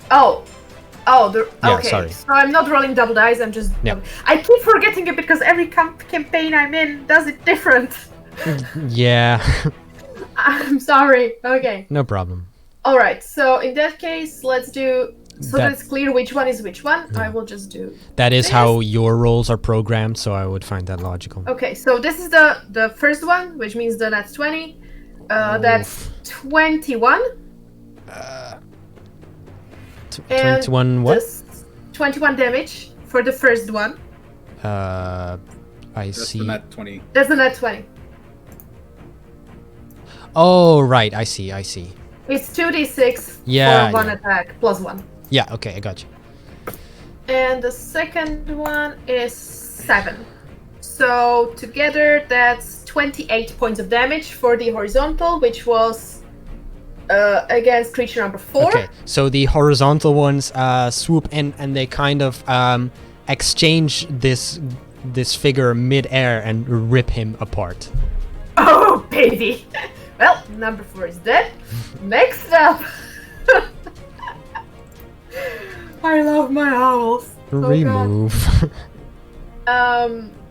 Oh, okay. Yeah, sorry. So I'm not rolling double dice. I'm just. Yeah. I keep forgetting it because every campaign I'm in does it different. Yeah, I'm sorry. Okay. no problem. All right. So in that case, let's do. So That- that's clear which one is which one. I will just do. That is This- how your rolls are programmed, so I would find that logical. Okay. So this is the first one, which means that that's 20. That's 21. And 21 what? this 21 damage for the first one. I That's see. the net 20. That's a net 20. Oh, right, I see. It's 2d6 Yeah, for one yeah. attack plus 1. Yeah, okay, I got you. And the second one is 7. So together that's 28 points of damage for the horizontal, which was against creature number 4. Okay, so the horizontal ones swoop in and they kind of exchange this figure mid-air and rip him apart. Oh, baby! Well, number 4 is dead. Next up! I love my owls. Oh, God. Remove.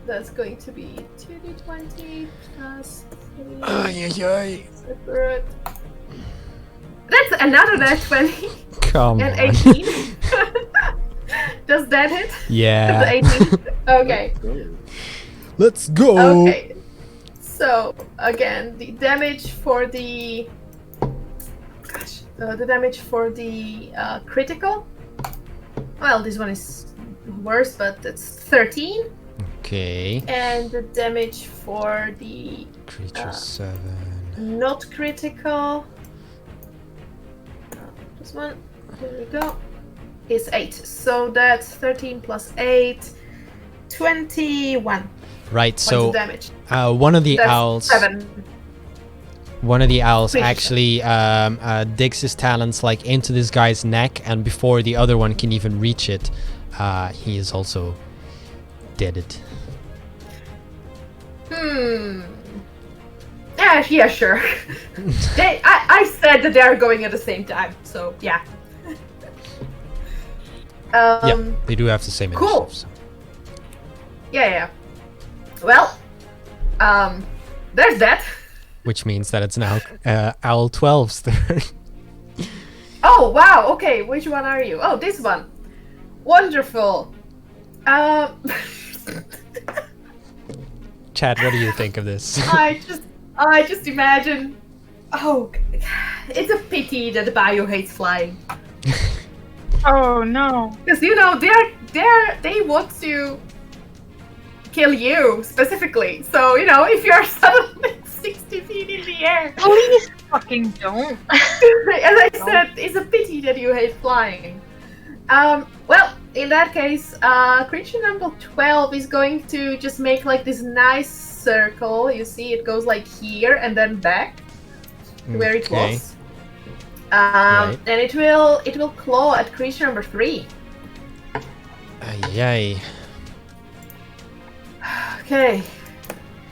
That's going to be 2d20 plus 3 Ay. separate. That's another net 20 Come and on. 18. Does that hit? Yeah. The 18. Okay. Let's go. Okay. So again, the damage for the critical. Well, this one is worse, but it's 13, Okay. and the damage for the Creature 7. not critical. This one. Here we go. Is 8. So that's 13 plus 8. 21 Right, points so of damage. one of the That's owls. 7. One of the owls Pretty actually digs his talons like into this guy's neck, and before the other one can even reach it, he is also deaded. Yeah, sure. I said that they are going at the same time, so yeah. Yeah, they do have the same cool. initiative. So. Yeah. Well, there's that. Which means that it's now Owl 12's turn. Oh, wow, okay, which one are you? Oh, this one. Wonderful. Chad, what do you think of this? I just imagine. Oh, it's a pity that the Bio hates flying. Oh no. Because they want to kill you specifically. So if you're suddenly 60 feet in the air, Please fucking don't. as I said, it's a pity that you hate flying. Well, in that case, creature number 12 is going to just make like this nice circle. You see, it goes like here and then back to where it Okay. was. Right. And it will claw at creature number 3. Yay. Okay.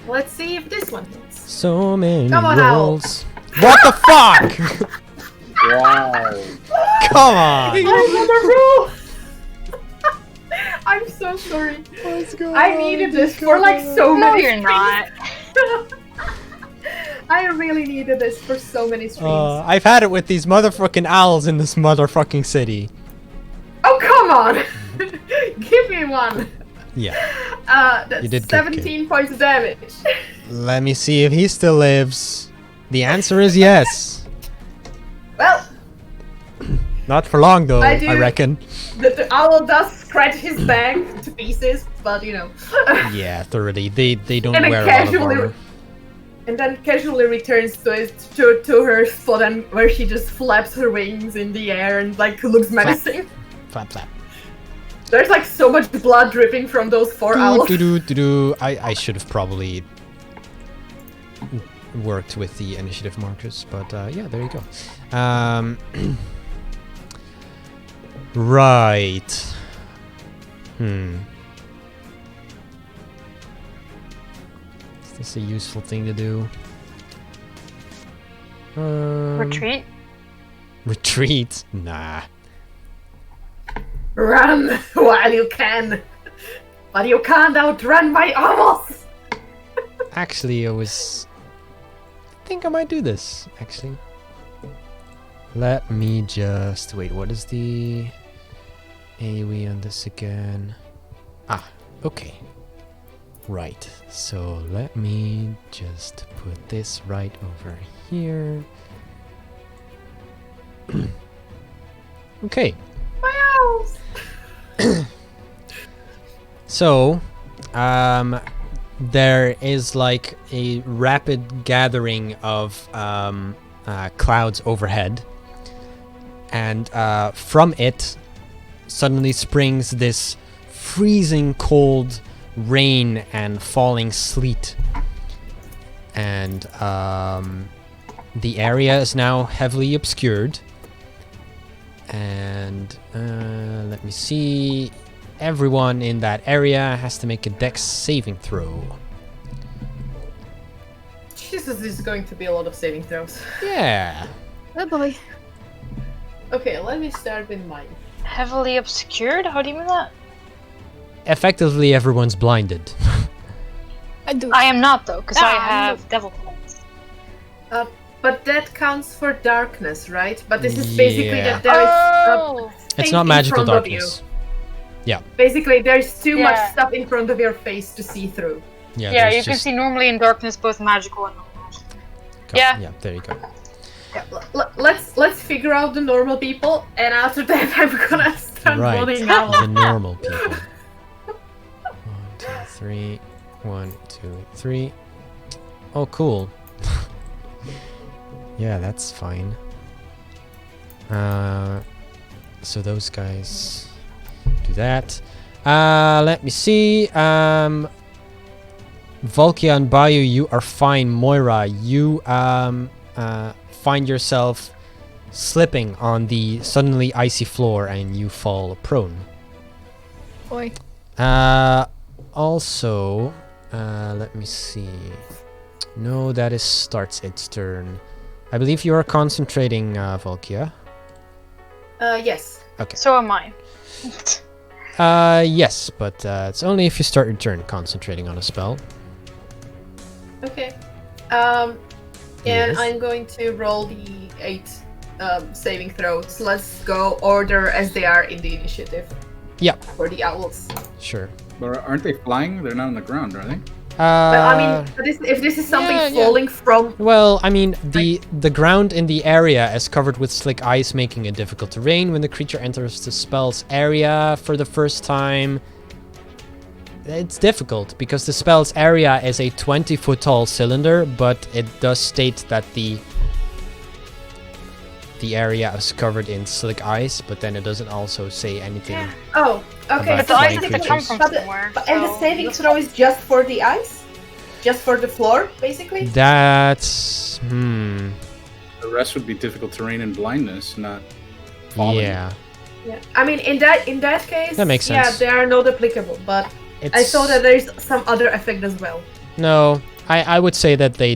Let's see if this one hits. So many Come on, Owl. rolls. What the fuck? Wow. Come on. Another roll! I'm so sorry. I needed this for like so No, many you're not. I really needed this for so many streams. I've had it with these motherfucking owls in this motherfucking city. Oh, come on! Give me one! Yeah. That's You did good, 17 points of damage. Let me see if he still lives. The answer is yes. Well, Not for long though, I do. I reckon. the owl does scratch his back to pieces, but you know. Yeah, thoroughly. They don't And then wear a lot of casually- armor. And then casually returns to her spot and where she just flaps her wings in the air and like looks menacing. Flap flap. There's like so much blood dripping from those 4 owls. I should have probably worked with the initiative markers, but yeah, there you go. Right. Is this a useful thing to do? Retreat. Retreat? Nah. Run while you can, but you can't outrun my owls. Actually, I think I might do this, actually. Let me just... Wait, what is the AoE on this again? Ah, okay. Right, so let me just put this right over here. Okay. My owls. So, there is like a rapid gathering of clouds overhead, and from it suddenly springs this freezing cold rain and falling sleet, and the area is now heavily obscured. And let me see. Everyone in that area has to make a dex saving throw. Jesus, this is going to be a lot of saving throws. Yeah. Oh boy. Okay, let me start with mine. Heavily obscured? How do you mean that? Effectively, everyone's blinded. I do. I am not though, because I Ah, have devil points. But that counts for darkness, right? But this is basically Yeah. that there is Oh! It's thing not in magical front of you. darkness. Basically, there's too much Yeah. stuff in front of your face to see through. Yeah, Yeah, there's you can just- see normally in darkness both magical and non-magical. Yeah, Yeah. there you go. Yeah, let's figure out the normal people, and after that, I'm gonna start Right, voting out. the normal people. 1, 2, 3. 1, 2, 3. Oh, cool. Yeah, that's fine. So those guys do that. Let me see. Volkia and Bayou, you are fine. Moira, you find yourself slipping on the suddenly icy floor and you fall prone. Boy. Also, let me see. No, that starts its turn. I believe you are concentrating, Volkia. Yes. So am I. Yes, but it's only if you start your turn concentrating on a spell. Okay. And Yes. I'm going to roll the 8 saving throws. Let's go order as they are in the initiative. Yeah. For the owls. Sure. But aren't they flying? They're not on the ground, are they? But I mean, if this is something yeah, yeah. falling from, Well, I mean, the ground in the area is covered with slick ice, making it difficult terrain. When the creature enters the spell's area for the first time, it's difficult because the spell's area is a 20-foot tall cylinder, but it does state that the area is covered in slick ice, but then it doesn't also say anything. Yeah. oh, okay. About But the ice flying has to come creatures. from But the- somewhere. And the so saving that's throw is just for the ice, just for the floor, basically. That's The rest would be difficult terrain and blindness, not falling. Yeah, Yeah. I mean, in that case, That makes Yeah, sense. they are not applicable, but it's, I saw that there's some other effect as well. No, I would say that they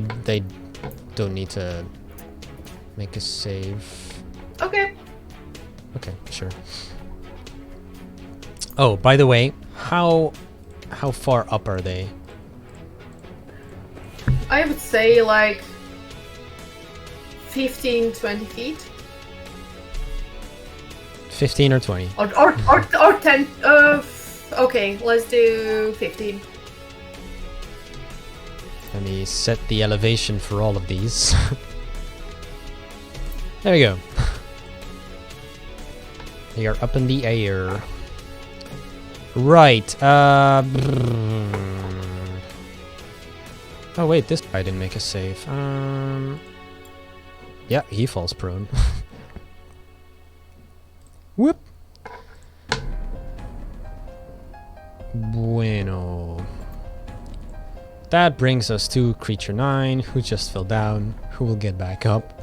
don't need to make a save. Okay. Okay, sure. Oh, by the way, how far up are they? I would say like 15, 20 feet. 15 or 20? Or 10. Okay, let's do 15. Let me set the elevation for all of these. There we go. They are up in the air. Right. Oh wait, this guy didn't make a save. Yeah, he falls prone. Whoop. Bueno. That brings us to creature 9, who just fell down, who will get back up.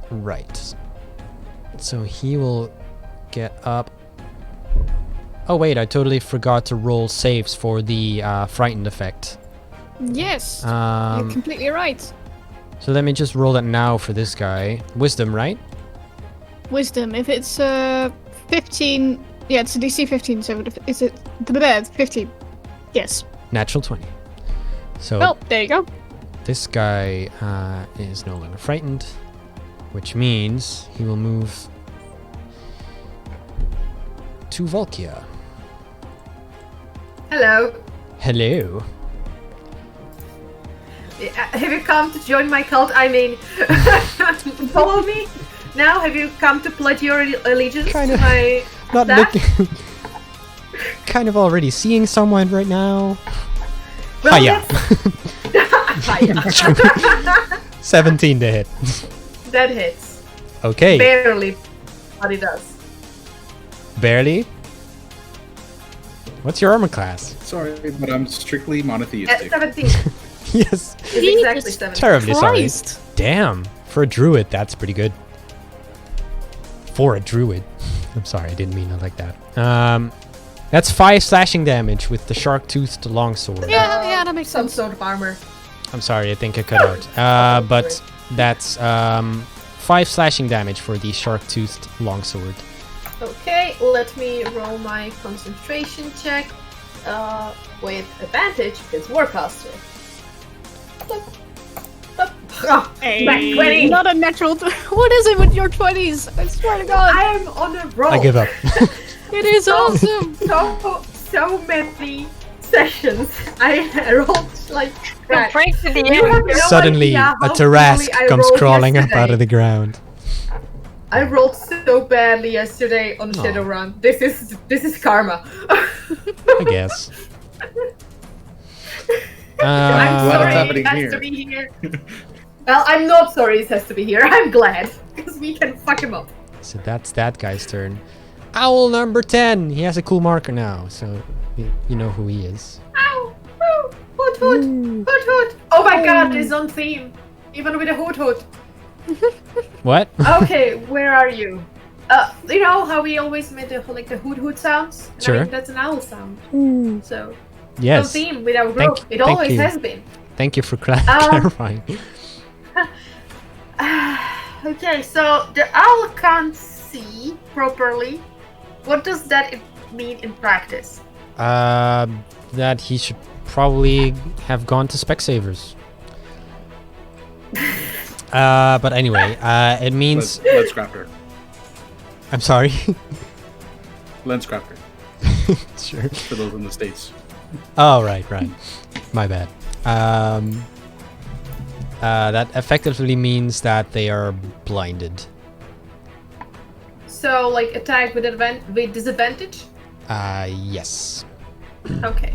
Right. So he will get up. Oh wait, I totally forgot to roll saves for the frightened effect. Yes, you're So completely right. let me just roll that now for this guy. Wisdom, right? Wisdom, if it's 15, yeah, it's a DC 15, so is it 15? Yes. Natural 20. So Well, there you go. this guy is no longer frightened, which means he will move to Volkia. Hello. Hello. Have you come to join my cult? I mean, follow me? Now, have you come to pledge your allegiance Kinda. to my Not staff? looking. Kind of already seeing someone right now. Well, Hiya. Hiya. 17 to hit. That hits. Okay. Barely, but it does. Barely. What's your armor class? Sorry, but I'm strictly monotheistic. 17 Yes. is exactly 17. Terribly sorry. Christ. Damn. For a druid, that's pretty good. For a druid. I'm sorry, I didn't mean it like that. That's 5 slashing damage with the shark-toothed longsword. Yeah, that makes Some sense. sort of armor. I'm sorry, I think I cut out. But that's 5 slashing damage for the shark-toothed longsword. Okay, let me roll my concentration check with advantage because Warcaster. Hey, Back 20. not a natural. What is it with your 20s? I swear to God. I am on a roll. I give up. It is awesome. So many sessions. I rolled like crap. Break to the You air. have no Suddenly, idea a how Tarask poorly I comes rolled crawling up out yesterday. of the ground. I rolled so badly yesterday on Aw. Shadowrun. This is karma. I guess. I'm What is sorry happening it has here? to be here. Well, I'm not sorry it has to be here. I'm glad because we can fuck him up. So that's that guy's turn. Owl number 10. He has a cool marker now, so you know who he is. Ow! Woo! Hoot hoot! Hoot hoot! Oh my god, it's on theme. Even with a hoot hoot. What? Okay, where are you? You know how we always made the hoot hoot sounds? And Sure. I mean, that's an owl sound. So, on Yes. theme with our Thank- group. It thank always you. has been. Thank you for clarifying. Okay, so the owl can't see properly. What does that mean in practice? That he should probably have gone to Specsavers. But anyway, it means. Lenscrafter. I'm sorry. Lenscrafter. Sure. For those in the States. Oh, right. My bad. That effectively means that they are blinded. So, like, attack with disadvantage? Yes. Okay.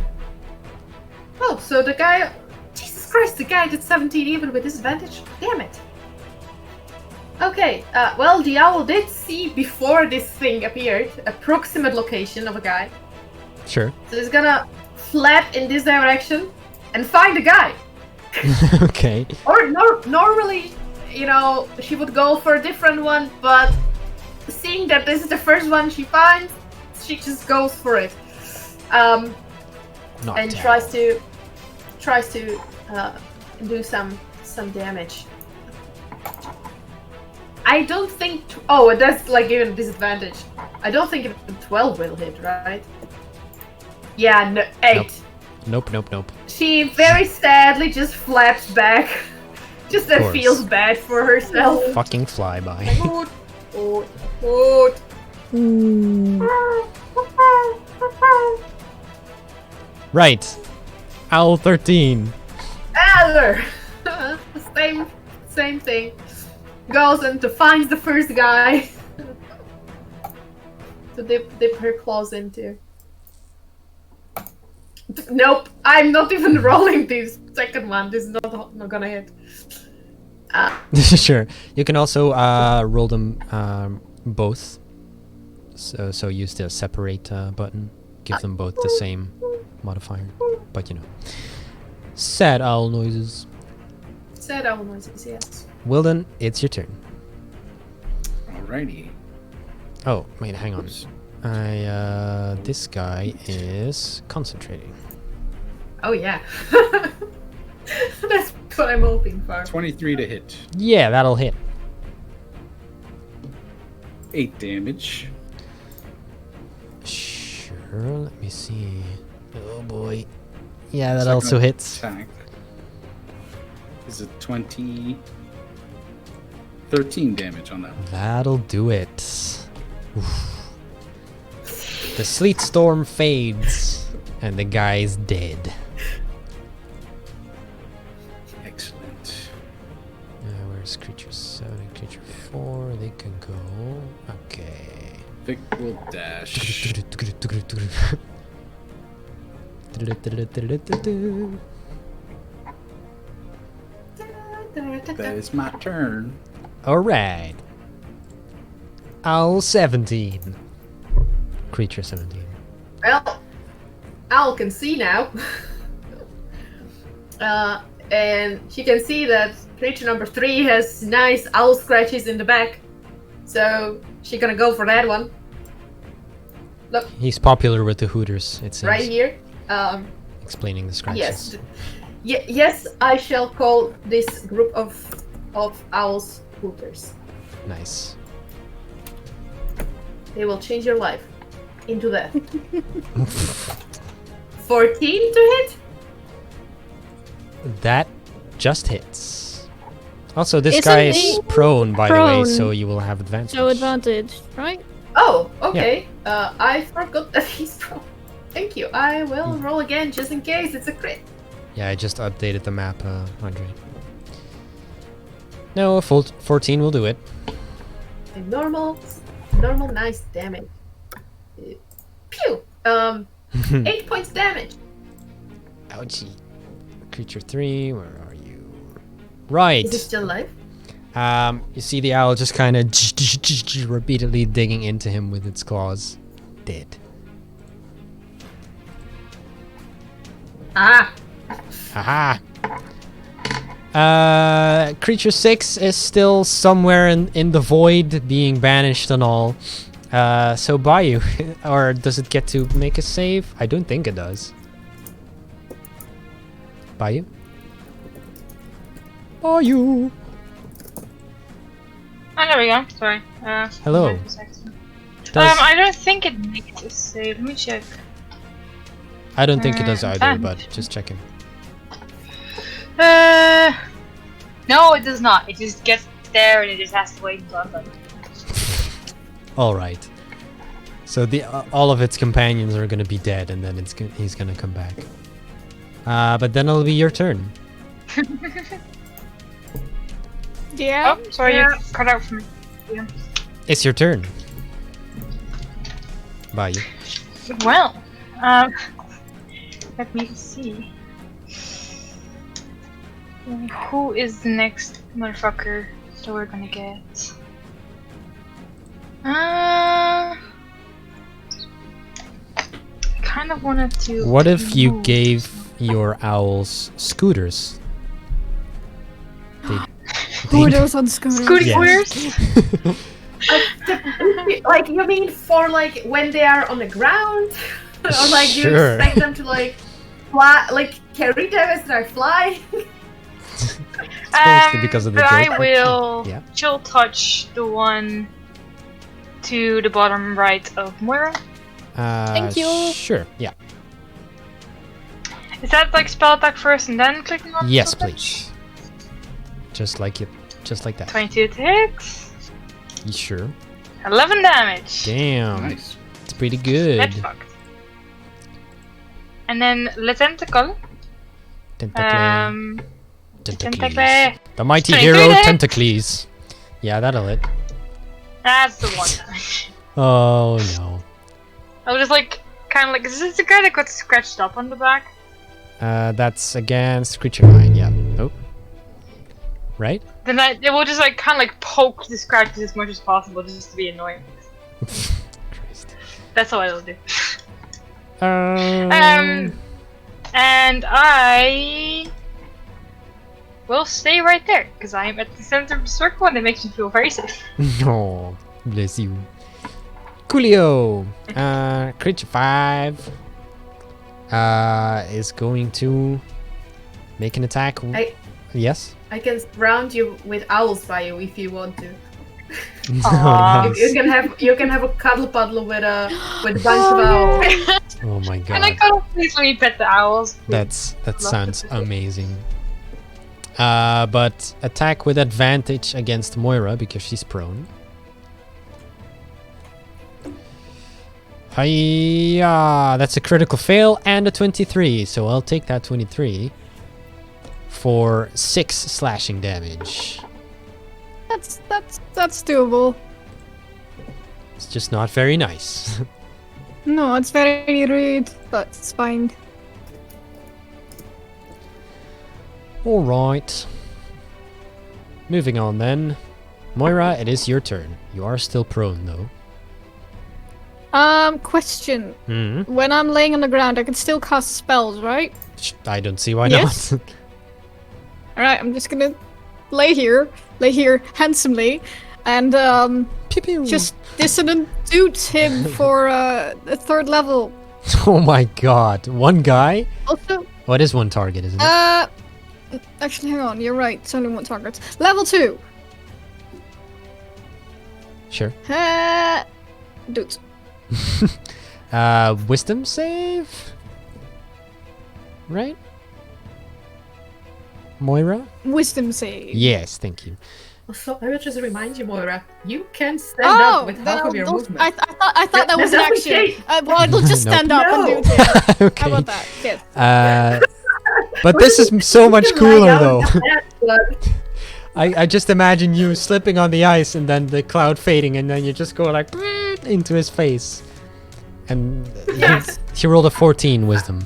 Oh, so the guy... Jesus Christ, the guy did 17 even with disadvantage? Damn it. Okay, well, the owl did see before this thing appeared a proximate location of a guy. Sure. So he's gonna flap in this direction and find the guy. Okay. Or normally, you know, she would go for a different one, but seeing that this is the first one she finds, she just goes for it. Not And terrible. tries to do some damage. I don't think. Oh, that's like even disadvantage. I don't think 12 will hit, right? Yeah, no, 8. Nope. She very sadly just flaps back. Just that course. feels bad for herself. Fucking flyby. Oot. Right. Owl 13. Adder. Same thing. Goes and finds the first guy to dip her claws into. Nope, I'm not even rolling this second one. This is not gonna hit. Sure. You can also roll them both. So use the separate button. Give them both the same modifier. But you know. Sad owl noises. Sad owl noises, yes. Wilden, it's your turn. Alrighty. Oh, wait, hang on. This guy is concentrating. Oh yeah. That's what I'm hoping for. 23 to hit. Yeah, that'll hit. 8 damage. Sure, let me see. Oh boy. Yeah, that Second also hits. Attack is a 13 damage on that one. That'll do it. Oof. The sleet storm fades, and the guy's dead. Excellent. Where's creature 7 and creature 4? They can go. Okay. Vic will dash. That is my turn. Alright. Owl 17. Creature 17. Well, Owl can see now. And she can see that creature number 3 has nice owl scratches in the back. So she's gonna go for that one. Look, He's popular with the Hooters, it seems. right here. Explaining the scratches. Yes. Yes, I shall call this group of owls hooters. Nice. They will change your life into that. 14 to hit? That just hits. Also, this Isn't guy is he prone, by the way, prone? so you will have advantage. So advantage, right? Oh, okay. I forgot that he's pro. Thank you. I will Hmm. roll again just in case it's a crit. Yeah, I just updated the map, Andre. No, a full 14 will do it. A normal, nice damage. Pew! 8 points damage. Ouchie. Creature 3, where are you? Right. Is it still alive? You see the owl just kind of repeatedly digging into him with its claws. Dead. Ah! Haha. Creature 6 is still somewhere in the void, being banished and all. So Bayou, or does it get to make a save? I don't think it does. Bayou? Bayou! Oh, there we go. Sorry. Hello. wait a second. Does, I don't think it makes a save. Let me check. I don't think it does either, fine. but just checking. No, it does not. It just gets there and it just has to wait until I'm done. Alright. So the all of its companions are gonna be dead, and then he's gonna come back. But then it'll be your turn. Yeah. Oh, sorry, Yeah. you cut out for me. Yeah. It's your turn. Bayou. Well, let me see. Who is the next motherfucker that we're gonna get? Kind kind of wanted to. What if you move. gave your owls scooters? Borders on scooters. Scooty Yes. scooters? Like, you mean for like when they are on the ground? Or like do you Sure. expect them to like fly, like carry them as they're flying? Mostly because of the but I joke. will Yeah. chill touch the one to the bottom right of Moira. Thank you. Sure. Yeah. Is that like spell attack first and then clicking on Yes, chill touch? please. Just like it. Just like that. 22 to hit. You sure? 11 damage. Damn. Nice. It's pretty good. Get fucked. And then Le Tentacle. Tentacle. Tentacle. The mighty 23 hero hit. Tentacles. Yeah, that'll hit. That's the one damage. Oh no. I was just like, kind of like, is this the guy that got scratched up on the back? That's against creature line. Yeah. Oh. Right? Then it will just like kind of like poke the scratches as much as possible just to be annoying. Christ. That's all I'll do. Um. And I will stay right there because I am at the center of the circle and it makes me feel very safe. Oh, bless you. Coolio. Creature 5. Is going to make an attack. Yes. I can surround you with owls by you if you want to. Aw. Nice. You can have a cuddle puddle with a bunch of owls. Oh my Can I god. go please let me pet the owls? That sounds amazing. But attack with advantage against Moira because she's prone. Hiya! That's a critical fail and a 23, so I'll take that 23 for 6 slashing damage. That's doable. It's just not very nice. No, it's very rude, but it's fine. Alright. Moving on then. Moira, it is your turn. You are still prone though. Question. Hmm. When I'm laying on the ground, I can still cast spells, right? I don't see why Yes? not. Alright, I'm just gonna lay here handsomely, and Pew pew. just dissonant doot him for the 3rd level. Oh my god. One guy? Also, What is one target, isn't it? actually, hang on, you're right, it's only 1 target. Level 2. Sure. Doot. Wisdom save? Right? Moira? Wisdom save. Yes, thank you. So I will just remind you, Moira, you can stand up with half of your movement. I thought that was an That's action. okay. Well, I'll just Nope. stand up and No. do it. Okay. How about that? Yes. But this is so much You can cooler lie down though. on that, but- I just imagine you slipping on the ice and then the cloud fading and then you just go like into his face. And Yes. he rolled a 14 wisdom.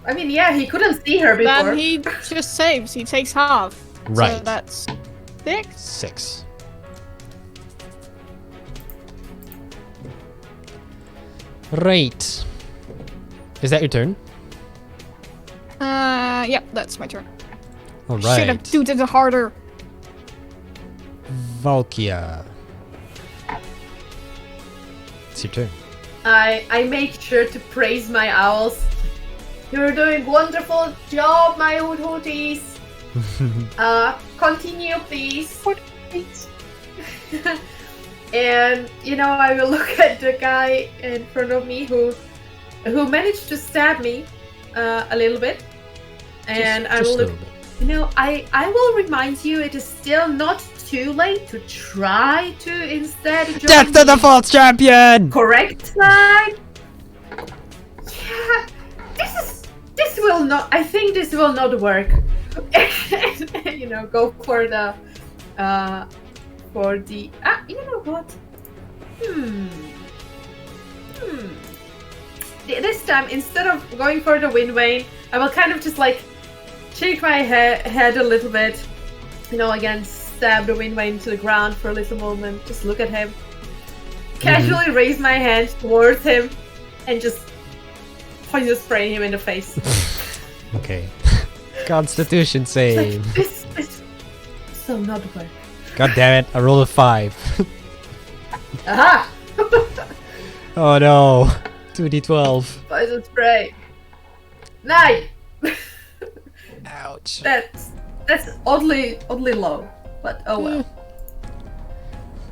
I mean, yeah, he couldn't see her before. Then he just saves. He takes half. So Right. that's 6. 6. Right. Is that your turn? Yep, that's my turn. All Should have right. dooted it harder. Valkia. It's your turn. I make sure to praise my owls. You're doing wonderful job, my old hooties. Continue, please. And I will look at the guy in front of me who managed to stab me a little bit, and I Just will a look. little bit. I will remind you, it is still not too late to try to instead join Death to the false champion! correct side. Yeah, this will not. I think this will not work. Go for the you know what? This time, instead of going for the wind vane, I will kind of just like shake my head a little bit. Again, stab the wind vane to the ground for a little moment. Just look at him. Casually raise my hand towards him and just poison spray him in the face. Okay. Constitution save. This so not work. God damn it! I rolled a 5. Aha! Oh no. 2d12. Poison spray. 9. Ouch. That's oddly low, but oh well.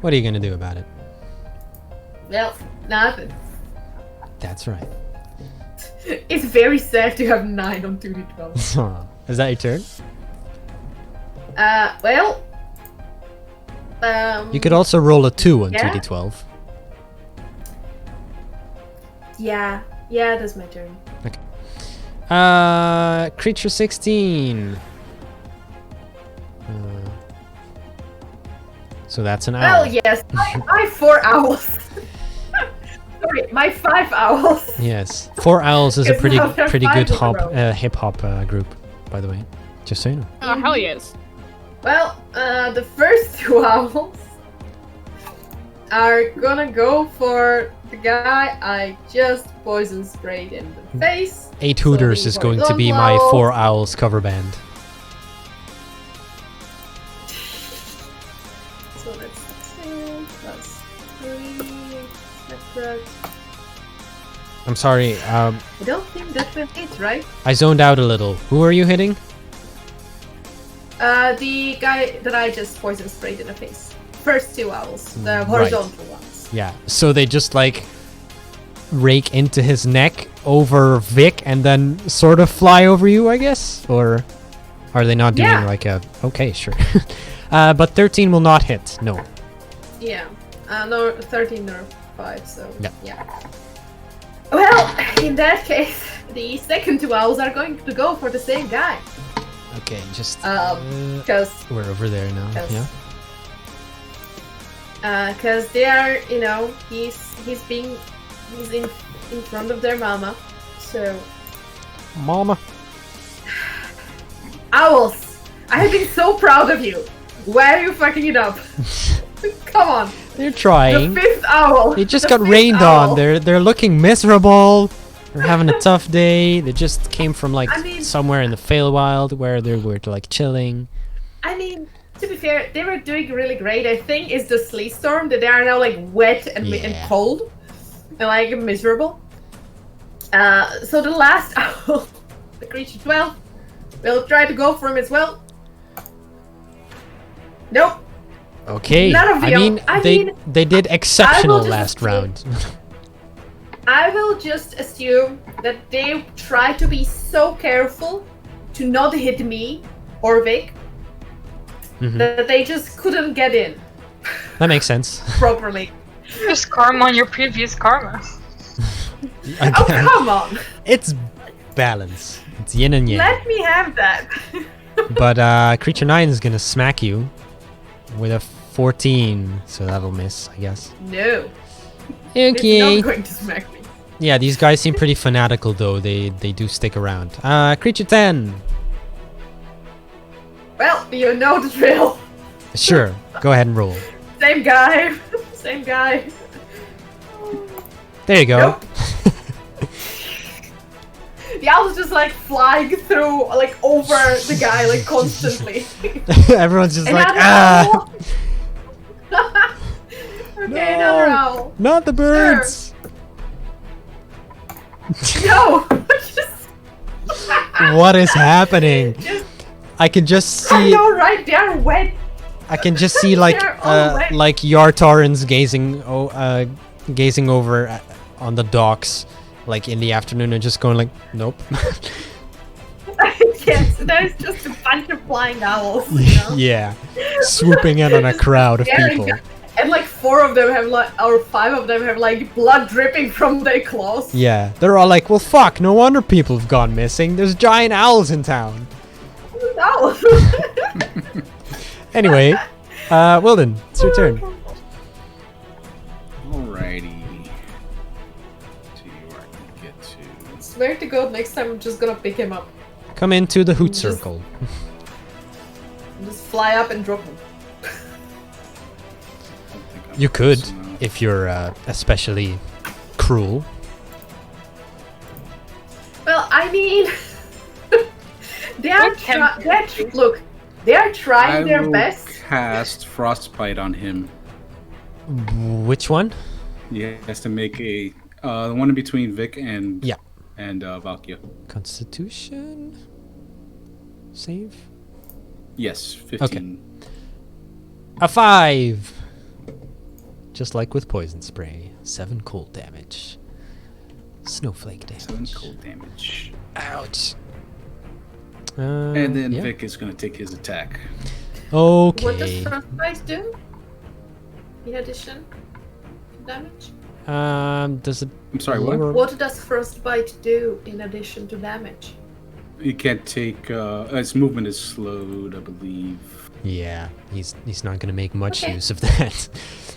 What are you gonna do about it? Well, nothing. That's right. It's very sad to have 9 on 2d12. Is that your turn? Well. You could also roll a 2 on Yeah. 2d12. Yeah, that's my turn. Creature 16. So that's an owl. Well, yes, my 4 owls. Sorry, my 5 owls. Yes. 4 owls is a Because pretty now they're pretty 5 good in a row. hip hop group, by the way. Just so you know. Oh, hell yes. Well, the first 2 owls are gonna go for the guy I just poison sprayed in the face. 8 Hooters the is going to be my horizontal 4 owls cover band. So that's 2 plus 3. That's correct. I'm sorry. I don't think that will hit, right? I zoned out a little. Who are you hitting? The guy that I just poison sprayed in the face. First 2 owls, the Right. horizontal ones. Yeah. So they just like rake into his neck over Vic and then sort of fly over you, I guess? Or are they not doing Yeah. like a... Okay, sure. But 13 will not hit. No. Yeah. No, 13 or 5, so Yeah. Well, in that case, the second 2 owls are going to go for the same guy. Okay, just... Because we're over there now. Yes. Yeah. Because they are, you know, he's in front of their mama. So Mama. owls, I have been so proud of you. Why are you fucking it up? Come on, They're trying. the 5th owl. They just the got 5th rained owl. on. They're looking miserable. They're having a tough day. They just came from like I mean- somewhere in the Feywild where they were like chilling. I mean, to be fair, they were doing really great. I think it's the sleet storm that they are now like wet and Yeah. cold and like miserable. So the last owl, the creature 12, will try to go for him as well. Nope. Okay. None of I the- mean, I they mean, they did exceptional just last assume- round. I will just assume that they try to be so careful to not hit me or Vic Mhm. that they just couldn't get in That makes sense. properly. Just karma on your previous karma. Oh, Again, come on. it's balance. It's yin and yang. Let me have that. But creature 9 is gonna smack you with a 14, so that'll miss, I guess. No. Okay. It's not going to smack me. Yeah, these guys seem pretty fanatical though. They do stick around. Creature 10. Well, you know the drill. Sure. Go ahead and roll. Same guy. Same guy. There you go. Nope. The owl's just like flying through, like over the guy, like constantly. Everyone's just like, Another ah, owl. Okay, No. another owl. not the birds. No. Just. What is happening? Just, I can just I see. know, right? They are wet. I can just see like They're all wet. like Yartarans gazing over on the docks, like in the afternoon, and just going like, nope. Yes, there's just a bunch of flying owls. You know? Yeah, swooping in on a crowd of Staring people. at- And like 4 of them have like, or 5 of them have like blood dripping from their claws. Yeah, they're all like, well, fuck, no wonder people have gone missing. There's giant owls in town. Owls. Anyway, Wilden, it's your turn. Alrighty. See where I can get to. Swear to God, next time I'm just gonna pick him up. Come into the hoot circle. Just fly up and drop him. I think I'm You could, close enough. if you're especially cruel. I mean, they are What temperature? look. They are trying I their will best. cast Frostbite on him. Which one? He has to make a the one in between Vic and Yeah. Valkia. Constitution save. Yes, 15. A 5. Just like with poison spray. 7 cold damage. Snowflake 7 damage. cold damage. Ouch. And then yeah. Vic is going to take his attack. What does Okay. frostbite do? In addition to damage? Does it? I'm sorry, what? lower- What does frostbite do in addition to damage? He can't take. His movement is slowed, I believe. Yeah, he's not gonna make much Okay. use of that.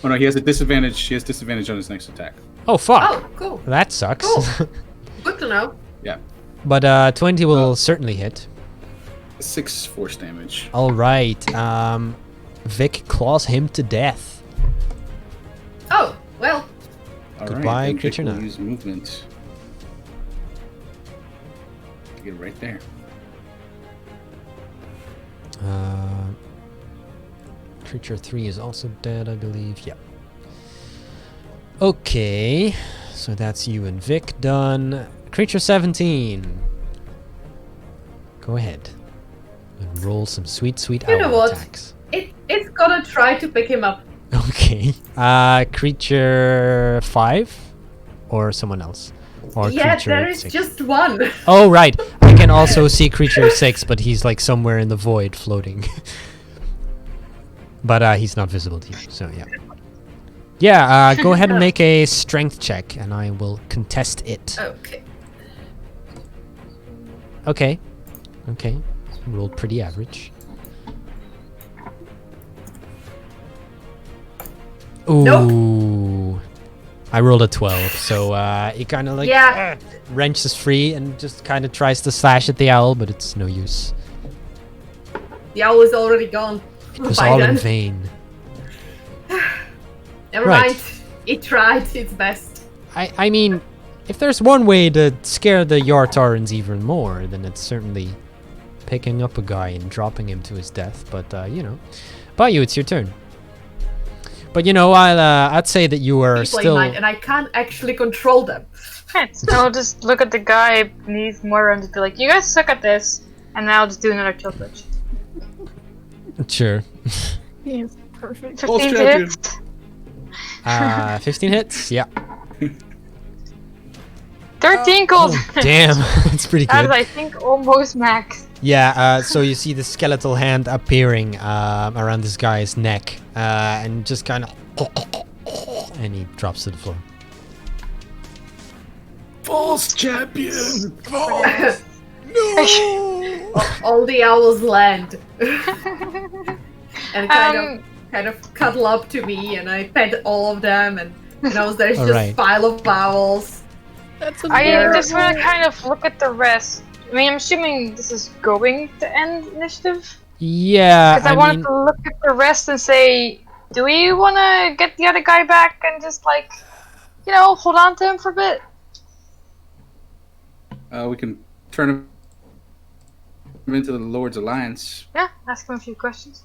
Oh no, he has a disadvantage. He has disadvantage on his next attack. Oh fuck! Oh, cool. That sucks. Cool. Good to know. Yeah, But 20 will certainly hit. 6 force damage. All right. Vic claws him to death. Oh, well. All Goodbye, then Vic creature will now. use movement. Get right there. Creature 3 is also dead, I believe. Yep. Okay, so that's you and Vic done. Creature 17. Go ahead and roll some sweet, sweet You know owl what? attacks. It's gonna try to pick him up. Okay. Creature 5 or someone else, or Yeah, creature there is 6. just one. Oh right, I can also see creature 6, but he's like somewhere in the void floating. But he's not visible to you, so yeah. Yeah, go ahead and make a strength check, and I will contest it. Okay. Okay. Okay. Rolled pretty average. Ooh. Nope. I rolled a 12, so he kind of like Yeah. wrenches free and just kind of tries to slash at the owl, but it's no use. The owl is already gone. It was By all then. in vain. Never Right. mind. It tried its best. I mean, if there's one way to scare the Yartarans even more, then it's certainly picking up a guy and dropping him to his death. But you know, Bayu, it's your turn. But you know, I'd say that you are People in still. mind, and I can't actually control them. Right, so I'll just look at the guy beneath Moira and just be like, you guys suck at this, and then I'll just do another kill switch. Sure. Yes, perfect. 15 to champion. hit. 15 hits. Yeah. 13 cold. Damn, it's pretty That is, good. I think, almost max. Yeah. So you see the skeletal hand appearing around this guy's neck, and just kind of, and he drops to the floor. False champion. All the owls land. And kind of cuddle up to me, and I pet all of them, and there's just Alright. a pile of owls. That's I adorable. just want to kind of look at the rest. I mean, I'm assuming this is going to end initiative. Yeah. Because I wanted to look at the rest and say, do we want to get the other guy back and just, like, you know, hold on to him for a bit? We can turn him into the Lord's Alliance. Yeah, ask him a few questions.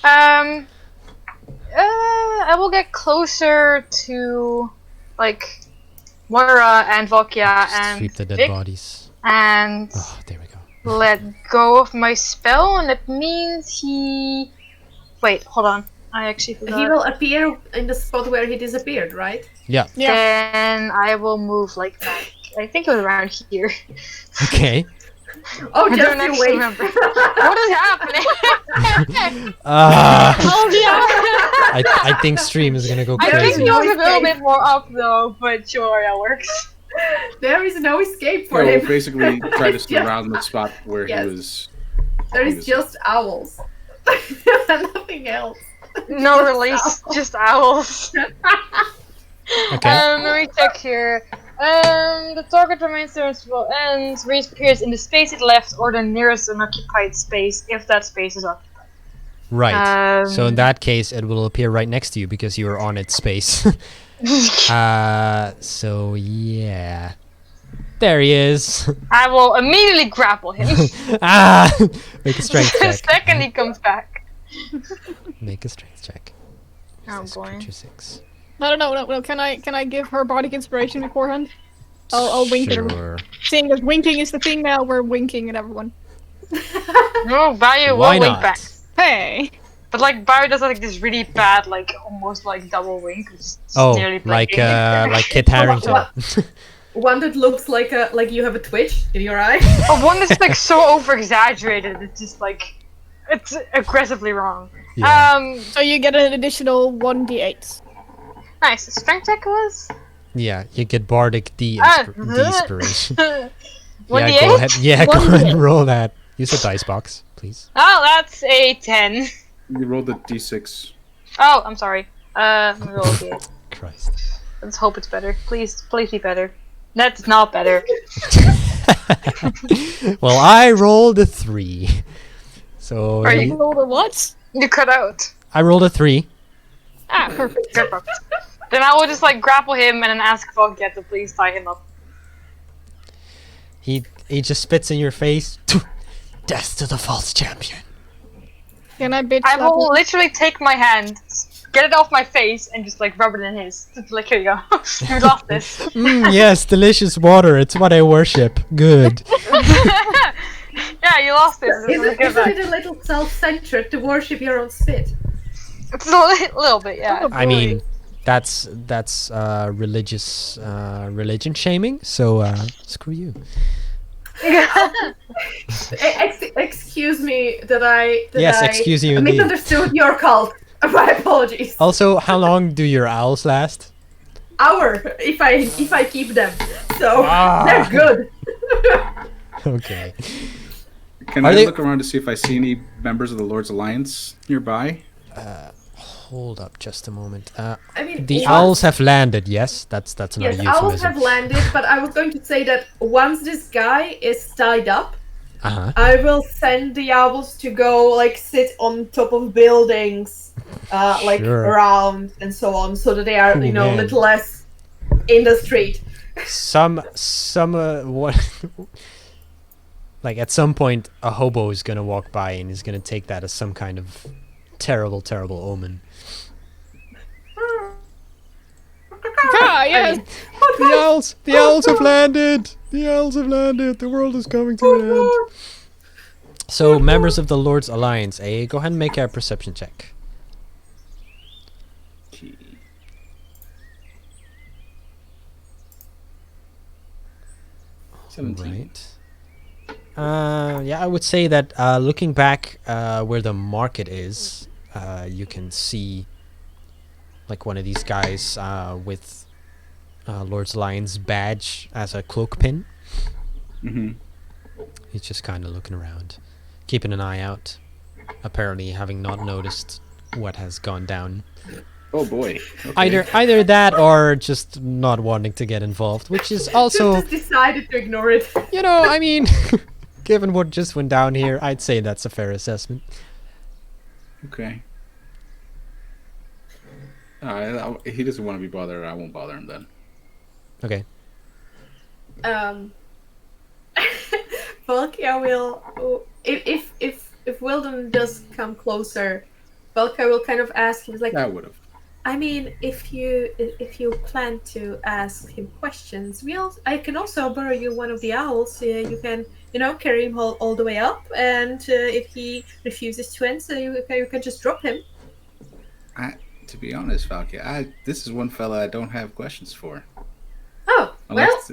I will get closer to, like, Moira and Valkia and Sweep the dead Vic, bodies. and Oh, there we go. let go of my spell, and it means he... Wait, hold on. I actually forgot. He will appear in the spot where he disappeared, right? Yeah. Then I will move, like, back. I think it was around here. Okay. Oh, I just don't you actually wait. remember. What is happening? I think stream is gonna go I crazy. think he was a little bit more up, though, but sure, that works. There is no escape for We'll him. basically try to It's just- surround the spot where Yes. he was. There is just owls. Nothing else. No release, just owls. Okay. Let me check here. The target remains there until and reappears in the space it left or the nearest unoccupied space if that space is occupied. Right. So in Um, that case, it will appear right next to you because you are on its space. So yeah. There he is. I will immediately grapple him. Ah! Make a strength The check. second he comes back. Make a strength check. Oh This boy. creature 6. No. Can I give her bardic inspiration beforehand? I'll wink at her. Sure. Seeing as winking is the thing now, we're winking at everyone. No, Bayo Why will wink not? back. Hey. But like Bayo does like this really bad, like almost like double wink. Which is Oh, nearly like blinking. Kit Harington. One that looks like you have a twitch in your eye. But one that's like so over exaggerated, it's just like it's aggressively wrong. Yeah. So you get an additional 1d8. Nice. The strength check was Yeah, you get bardic inspiration. 1d8. Yeah, go ahead. Yeah, go ahead 1d8. and roll that. Use a dice box, please. Oh, that's a 10. You rolled a d6. Oh, I'm sorry. Let me roll a d8. Christ. Let's hope it's better. Please be better. That's not better. Well, I rolled a 3. So Are You you- rolled a what? You cut out. I rolled a 3. Ah, perfect. Perfect. Then I will just like grapple him and then ask Volkia to please tie him up. He just spits in your face. Death to the false champion. Can I bitch I slap will him? literally take my hand, get it off my face, and just like rub it in his. Like, here you go. You lost this. Yes, delicious water. It's what I worship. Good. Yeah, you lost this. Isn't it a little self-centered to worship your own spit? It's a little bit, yeah. I mean, that's religious religion shaming. So screw you. Excuse me that I Yes, excuse you indeed. misunderstood your cult. My apologies. Also, how long do your owls last? Hour if I keep them, so Ah. they're good. Okay. Can Are I they- look around to see if I see any members of the Lord's Alliance nearby? Hold up, just a moment. I mean, The once- owls have landed. Yes, that's another Yes, owls euphemism. have landed, but I was going to say that once this guy is tied up, Uh-huh. I will send the owls to go like sit on top of buildings, like Sure. around and so on, so that they are Oh, a man. little less in the street. Some what? Like at some point, a hobo is gonna walk by and is gonna take that as some kind of terrible, terrible omen. Ah, yes. The owls have landed. The owls have landed. The world is coming to an end. So, members of the Lord's Alliance, go ahead and make a perception check. Right. Yeah, I would say that looking back where the market is, you can see like one of these guys with Lord's Alliance badge as a cloak pin. Mm-hmm. He's just kind of looking around, keeping an eye out, apparently having not noticed what has gone down. Oh boy. Okay. Either that or just not wanting to get involved, which is also, Just decided to ignore it. you know, I mean, given what just went down here, I'd say that's a fair assessment. Okay. He doesn't want to be bothered. I won't bother him then. Okay. Valkia will, if Wilden does come closer, Valkia will kind of ask him like, I would have. I mean, if you plan to ask him questions, I can also borrow you one of the owls. You can, carry him all the way up, and if he refuses to answer, you can just drop him. To be honest, Valkia, this is one fella I don't have questions for. Oh, Unless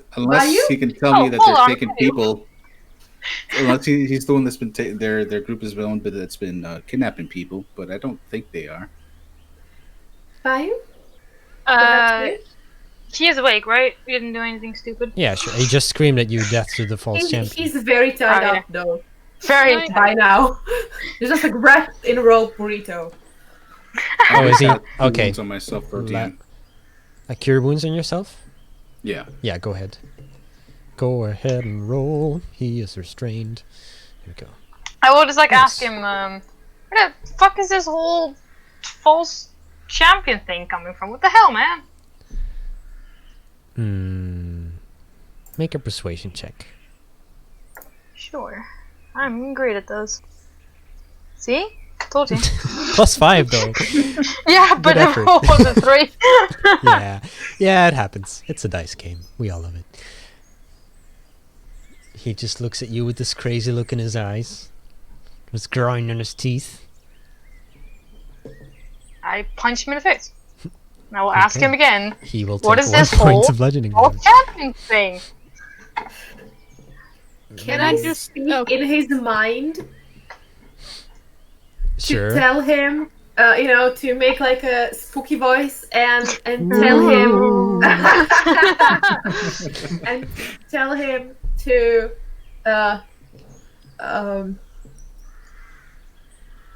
you? he can tell me Oh, that hold they're on, taking wait. people. Unless he's the one that's been their group is the one that's been kidnapping people, but I don't think they are. Bayou? He is awake, right? We didn't do anything stupid. Yeah, sure. He just screamed at you, "Death to the false champion." He's very tied Oh, yeah. up though. Very Right. By now, he's just like wrapped in a rope burrito. Oh, is he? I got Okay. wounds on myself for La- DM. Cure wounds on yourself? Yeah. Yeah, go ahead. Go ahead and roll. He is restrained. Here we go. I will just like ask Yes. him, where the fuck is this whole false champion thing coming from? What the hell, man? Make a persuasion check. Sure. I'm great at those. See? Told you. +5 though. Yeah, but the effort. roll was a 3. Yeah, it happens. It's a dice game. We all love it. He just looks at you with this crazy look in his eyes. His grind on his teeth. I punch him in the face. And I will ask Okay. him again. He will What take is 1 this point whole of bludgeoning whole damage. champion thing? Can I I just- speak oh. in his mind Sure. to tell him, to make like a spooky voice and tell him and tell him to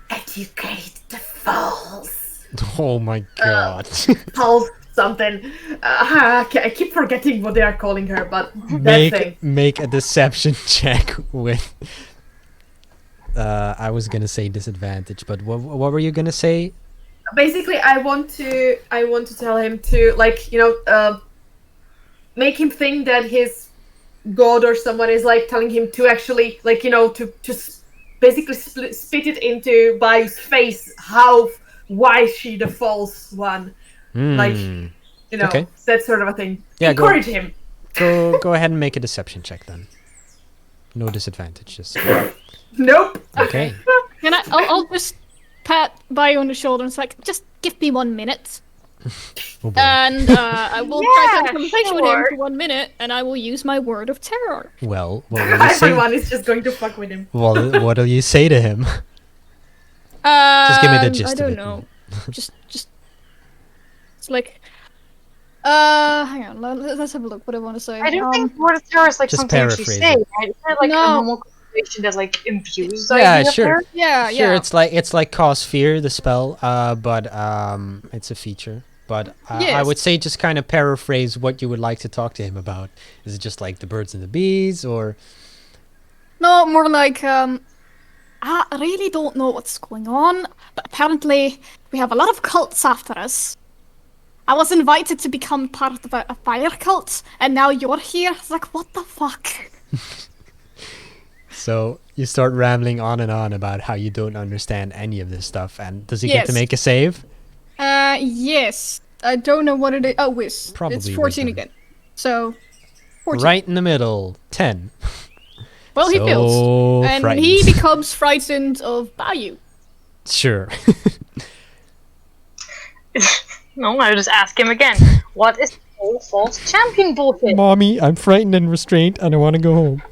educate the false. Oh my god. False something. I keep forgetting what they are calling her, but that thing. make a deception check with. I was gonna say disadvantage, but what were you gonna say? Basically, I want to tell him to make him think that his god or someone is like telling him to actually basically spit it into Bayu's face why she the false one, like Hmm. Okay. that sort of a thing. Yeah, go- Encourage him. Go ahead and make a deception check then. No disadvantage, just Nope. okay. And I'll just pat Bayo on the shoulder and it's like, just give me 1 minute. Oh boy. And I will try to have a Yeah, conversation with him sure. for 1 minute and I will use my word of terror. Well, what will you say? Everyone is just going to fuck with him. Well, what will you say to him? Just give me the gist I of don't it. know. just it's like hang on, let's have a look what I want to say. I don't think word of terror is like Just something you paraphrase say. it. Right? It's not like No. a normal conversation that's like infused. Yeah, idea of sure. terror. Yeah, Sure, yeah. it's like cause fear, the spell, but it's a feature. But I Yes. would say just kind of paraphrase what you would like to talk to him about. Is it just like the birds and the bees, or No, more like I really don't know what's going on, but apparently we have a lot of cults after us. I was invited to become part of a fire cult, and now you're here. It's like, what the fuck? so? You start rambling on and on about how you don't understand any of this stuff. And does he get to Yes. make a save? Yes. I don't know what it is. Oh, whiz. Probably It's 14 wisdom. again. So, 14. Right in the middle, 10. Well, he So fails. And frightened. he becomes frightened of Bayou. Sure. No, I just ask him again. What is the whole false champion bullshit? Mommy, I'm frightened and restrained, and I want to go home.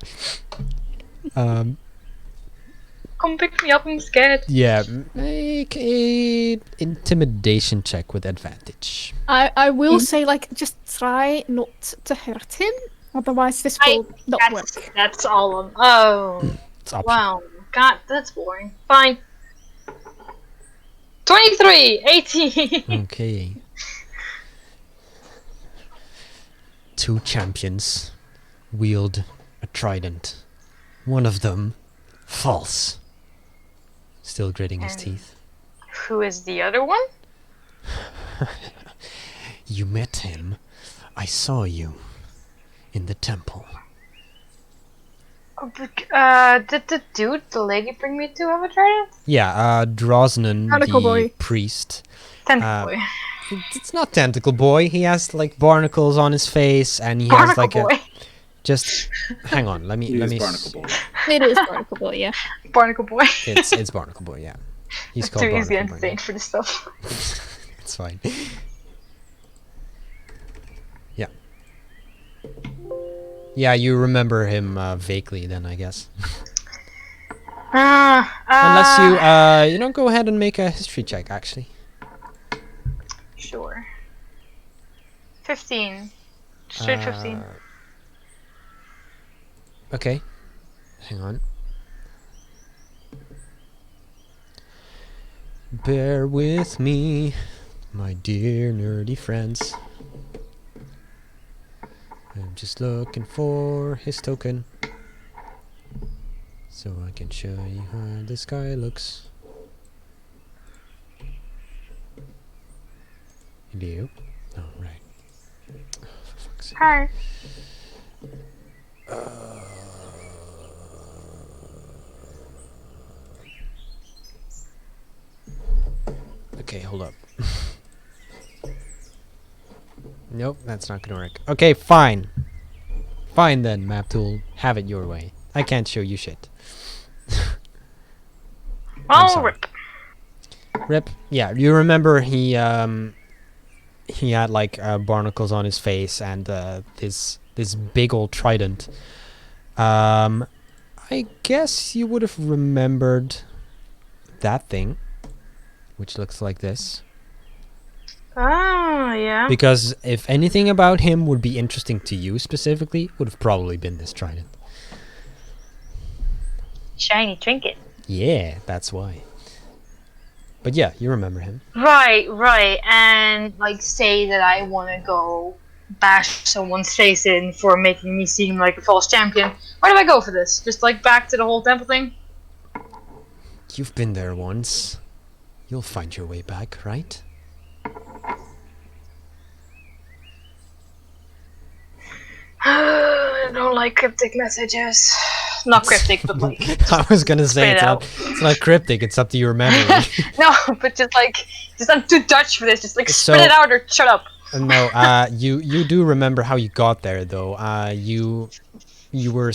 Come pick me up, I'm scared. Yeah, make a intimidation check with advantage. I will say, like, just try not to hurt him. Otherwise, this will not work. That's all of Oh, It's optional. wow. God, that's boring. Fine. 23! 18! Okay. 2 champions wield a trident. One of them false. Still gritting his And- teeth. Who is the other one? You met him. I saw you in the temple. Did the lady bring me to have a trident? Yeah, Drosnan, Barnacle the boy. priest. Tentacle boy. It's not tentacle boy. He has like barnacles on his face, and he has Barnacle like boy. a. Just hang on. Let me. It let is me. Barnacle Boy. It is Barnacle Boy, yeah. Barnacle boy. It's barnacle boy. Yeah, he's It's called too easy barnacle and boy. insane for this stuff. It's fine. Yeah. Yeah, you remember him vaguely then, I guess. Unless you go ahead and make a history check, actually. Sure. 15. Straight 15. Okay. Hang on. Bear with me, my dear nerdy friends. I'm just looking for his token, so I can show you how this guy looks. Hello? Oh, right. Oh, for fuck's sake. Hi. Okay, hold up. Nope, that's not gonna work. Okay, fine. Fine then, map tool. Have it your way. I can't show you shit. I'm Oh, sorry. rip. Rip. Yeah, you remember he had like barnacles on his face and this big old trident. I guess you would have remembered that thing, which looks like this. Oh, yeah. Because if anything about him would be interesting to you specifically, would have probably been this trident. Shiny trinket. Yeah, that's why. But yeah, you remember him. Right. And, like, say that I want to go bash someone's face in for making me seem like a false champion. Where do I go for this? Just, like, back to the whole temple thing? You've been there once. You'll find your way back, right? I don't like cryptic messages. Not cryptic, but like... I was gonna say Spit it out. it's not cryptic, it's up to your memory. No, but just like... Just I'm too Dutch for this. Just like So- spit it out or shut up. No, you do remember how you got there though. You were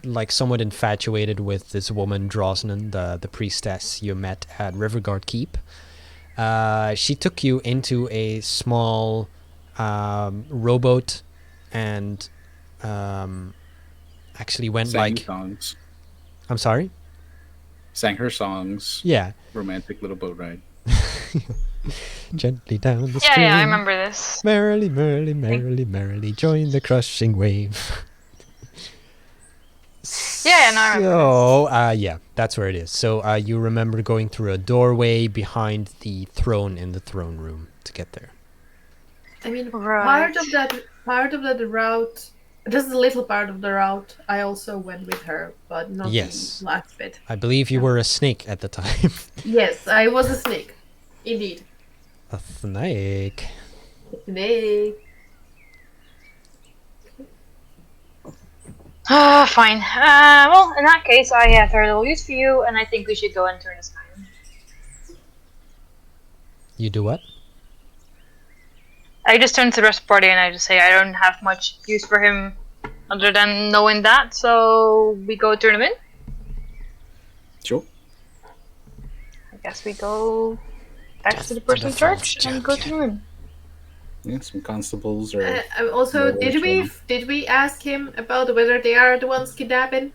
like somewhat infatuated with this woman Drosnan, the priestess you met at Riverguard Keep. She took you into a small rowboat and actually went Sang like songs. I'm sorry? Sang her songs. Yeah. Romantic little boat ride. Gently down the stream. Yeah, I remember this. Merrily, merrily, merrily, merrily, join the crushing wave. Yeah, no, I remember So, yeah, that's where it is. So, you remember going through a doorway behind the throne in the throne room to get there. I mean, Right. part of that route, just a little part of the route, I also went with her, but not Yes. the last bit. I believe you were a snake at the time. Yes, I was a snake. Indeed. A snake. Snake. Fine. Well, in that case, I have very little use for you, and I think we should go and turn this guy in. You do what? I just turn to the rest of the party and I just say I don't have much use for him other than knowing that, so we go turn him in. Sure. I guess we go back Death to the to person the in charge false and go turn him in. Yeah, some constables or Also, No, did we ask him about whether they are the ones kidnapping?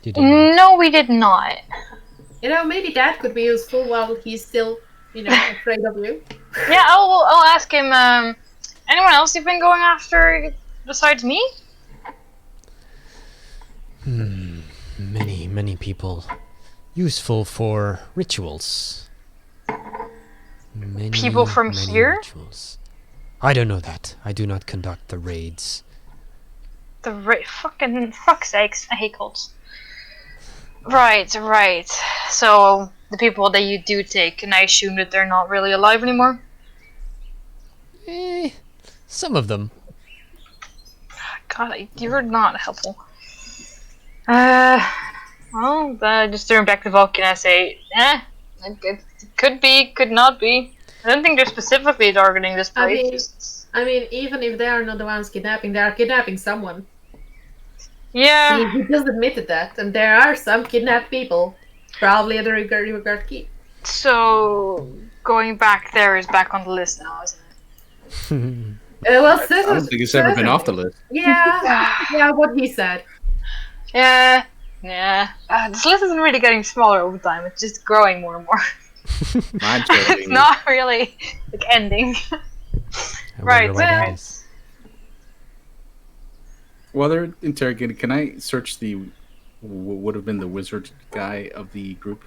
You did not. No, we did not. You know, maybe that could be useful while he's still, afraid of you. Yeah, I'll ask him. Anyone else you've been going after besides me? Many, many people. Useful for rituals. Many, People from many here? Rituals. I don't know that. I do not conduct the raids. Fucking fuck's sakes, I hate cults. Right. So the people that you do take, and I assume that they're not really alive anymore. Some of them. God, you're not helpful. Well, just turn back to Vulcan and I say, it could be, could not be. I don't think they're specifically targeting this I place. mean- just- I mean, even if they are not the ones kidnapping, they are kidnapping someone. Yeah. He just admitted that, and there are some kidnapped people, probably at the Riverguard Keep. So going back there is back on the list now, isn't it? Well, I don't think it's ever been off the list. Yeah, what he said. Yeah. This list isn't really getting smaller over time. It's just growing more and more. Mine's It's already- not really like ending. I Right, wonder why that well- is. While they're interrogating, can I search the what would have been the wizard guy of the group?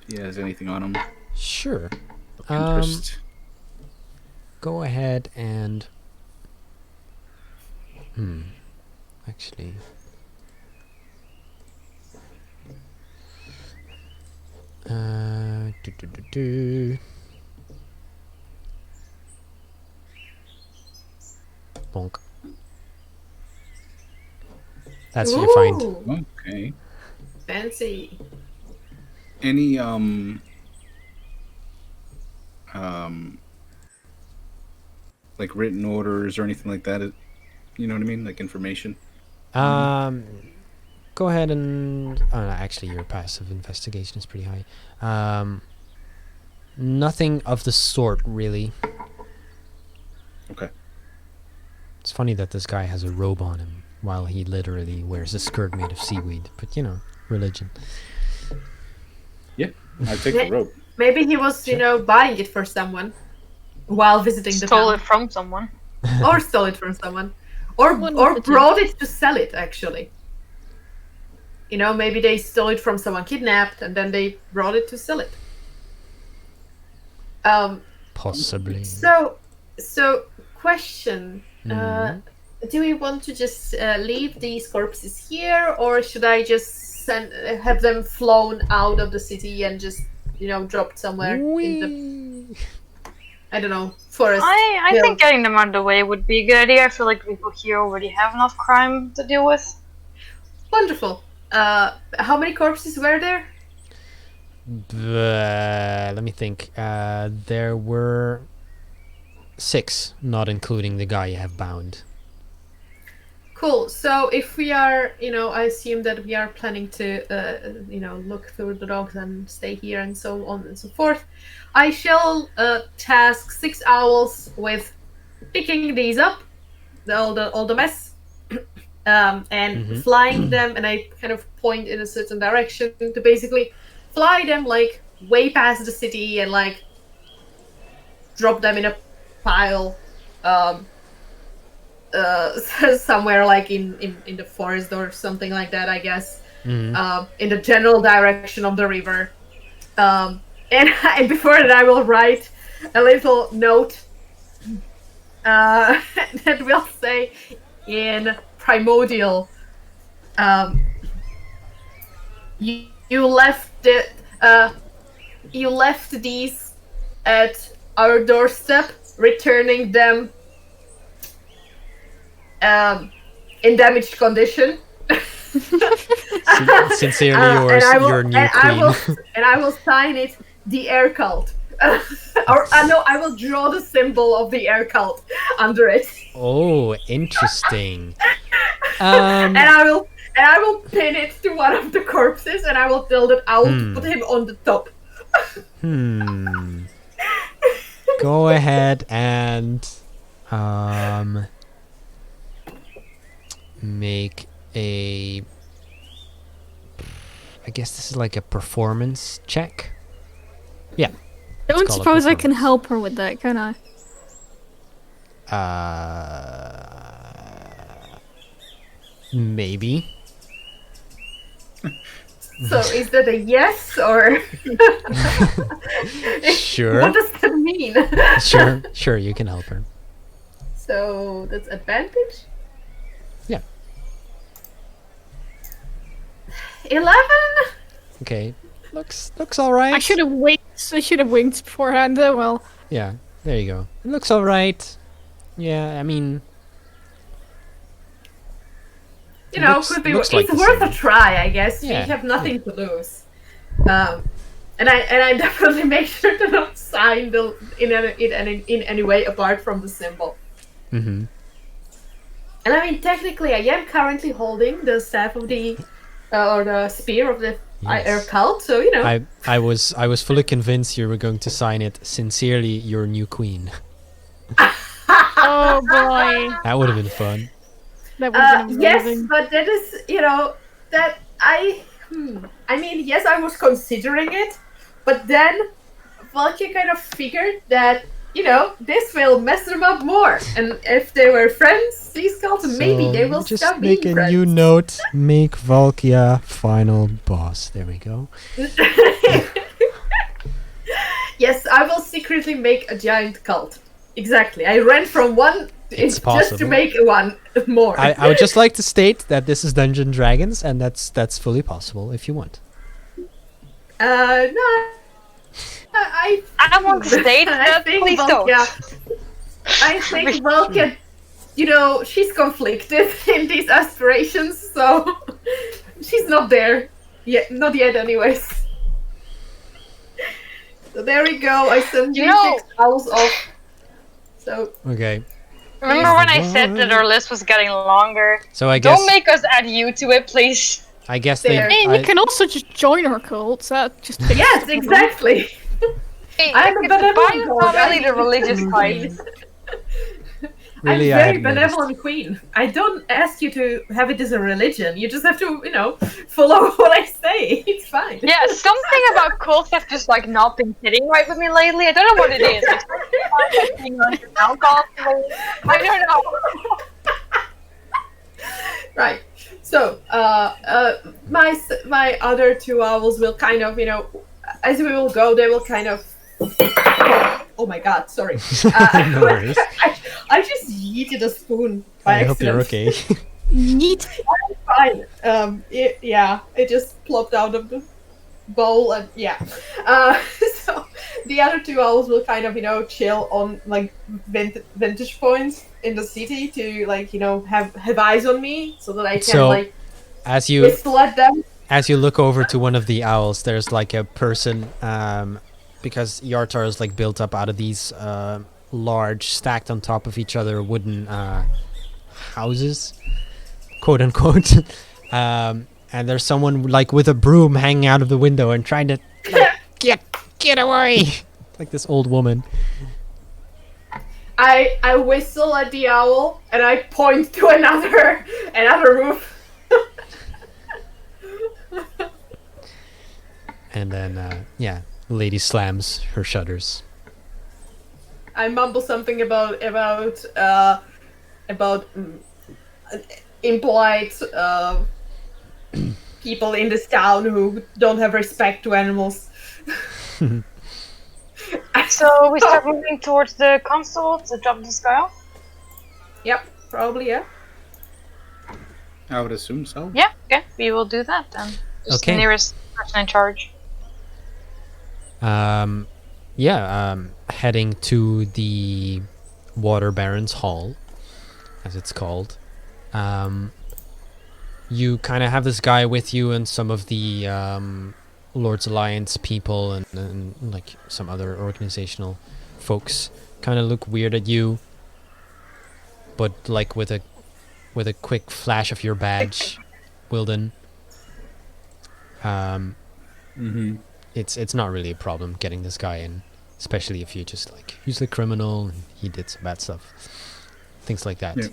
If he has anything on him of Sure. interest. Go ahead and. Actually. Do. Bonk. That's what you find. Ooh, Okay. fancy. Any like written orders or anything like that? You know what I mean? Like information. Go ahead and actually your passive investigation is pretty high. Nothing of the sort really. Okay. It's funny that this guy has a robe on him while he literally wears a skirt made of seaweed. But you know, religion. Yeah, I take the rope. Maybe he was, buying it for someone while visiting the Stole town. it from someone. Or stole it from someone. Or One of or the two. brought it to sell it, actually. Maybe they stole it from someone kidnapped and then they brought it to sell it. Possibly. So question. Mhm. Do we want to just leave these corpses here, or should I just have them flown out of the city and just, dropped somewhere in the, I don't know, forest? I hill? think getting them out of the way would be a good idea. I feel like people here already have enough crime to deal with. Wonderful. How many corpses were there? Let me think. There were 6, not including the guy you have bound. Cool. So if we are, I assume that we are planning to, look through the dogs and stay here and so on and so forth. I shall task 6 owls with picking these up, all the mess, and flying them. And I kind of point in a certain direction to basically fly them like way past the city and like drop them in a pile. Somewhere like in the forest or something like that, I guess. In the general direction of the river. And before that, I will write a little note that will say in primordial, you left these at our doorstep, returning them in damaged condition. Sincerely yours, your new queen. And I will sign it the air cult. No, I will draw the symbol of the air cult under it. Oh, interesting. And I will pin it to one of the corpses, and I will tell that I will put him on the top. Go ahead and make a, I guess this is like a performance check. Yeah. Don't call it suppose I can performance. help her with that, can I? Maybe. So is that a yes or? Sure. What does that mean? Sure, you can help her. So that's advantage. Yeah. 11. Okay. Looks all right. I should have winked beforehand. Well, Yeah, there you go. It looks all right. Yeah, I mean, Could be. looks It's like the worth same. a try, I guess. Yeah, We have nothing to lose. And I definitely make sure to not sign in any way apart from the symbol. Mm-hmm. And I mean, technically, I am currently holding the staff of the or the spear of the air cult. So I was fully convinced you were going to sign it. Sincerely, your new queen. oh boy, That would have been fun. that would have been yes, amazing. but that is that I mean, yes, I was considering it, but then Valky kind of figured that this will mess them up more, and if they were friends, these cults, maybe they will just stop make being a friends. new note. Make Valkia final boss. There we go. Yes, I will secretly make a giant cult. Exactly. I ran from one It's just to possible. make one more. I would just like to state that this is Dungeons and Dragons, and that's fully possible if you want. No. I I want to state I that. think Please don't. Valkia. I think Valkia she's conflicted in these aspirations, so she's not there yet. Not yet, anyways. So there we go. I sent you 6 owls off. So Okay. Remember when I said that our list was getting longer? So I guess Don't make us add you to it, please. I guess There. they. And you can also just join our cult. That just takes yes, exactly. Hey, I'm a it's benevolent not god. really the religious type. Really, I I'm very hadn't noticed. benevolent queen. I don't ask you to have it as a religion. You just have to, follow what I say. It's fine. Yeah, something about cults have just like not been sitting right with me lately. I don't know what it is. Like, being on alcohol. I don't know. Right. So, my other 2 owls will kind of, as we will go, they will kind of. Oh my god! Sorry. No worries. I just yeeted a spoon by I hope you're accident. okay. neat. Fine. It just plopped out of the bowl, and yeah. So the other 2 owls will kind of, chill on like vantage points in the city to have eyes on me, so that I can So, As you whistle at them. as you look over to one of the owls, there's like a person, because Yartar is like built up out of these large, stacked on top of each other wooden houses, quote unquote. And there's someone like with a broom hanging out of the window and trying to like, get away, like this old woman. I whistle at the owl and I point to another room. And then yeah, the lady slams her shutters. I mumble something about impolite people in this town who don't have respect to animals. So we start moving towards the console to drop the sky off? Yep, probably, yeah. I would assume so. Yeah, okay, we will do that then. Just Okay. the nearest person in charge. Heading to the Water Baron's Hall, as it's called. You kind of have this guy with you and some of the Lord's Alliance people and like some other organizational folks kind of look weird at you, but like with a quick flash of your badge, Wilden. It's not really a problem getting this guy in, especially if you just like he's the criminal and he did some bad stuff, things like that. Yeah.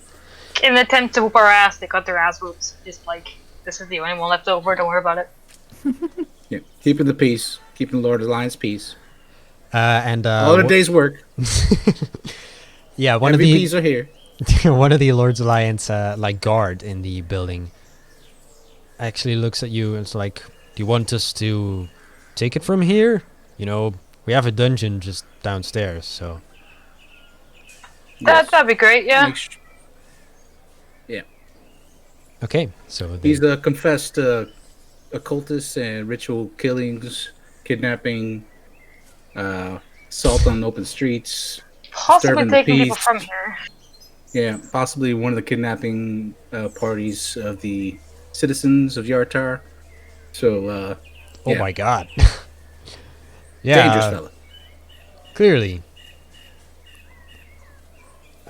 In an attempt to whoop our ass, they got their ass whooped. Just like, this is the only one left over, don't worry about it. Yeah, keeping the peace, keeping the Lord Alliance peace. And All a day's work. yeah, one of the MVPs are here. one of the Lord's Alliance like guard in the building actually looks at you and it's like, do you want us to take it from here? You know, we have a dungeon just downstairs, so That'd be great, yeah. Make sh- okay. So He's a confessed occultist and ritual killings, kidnapping, assault on open streets. Possibly disturbing the taking people peace. from here. Yeah, possibly one of the kidnapping parties of the citizens of Yartar. So, oh yeah. my god. Yeah, dangerous fella. clearly.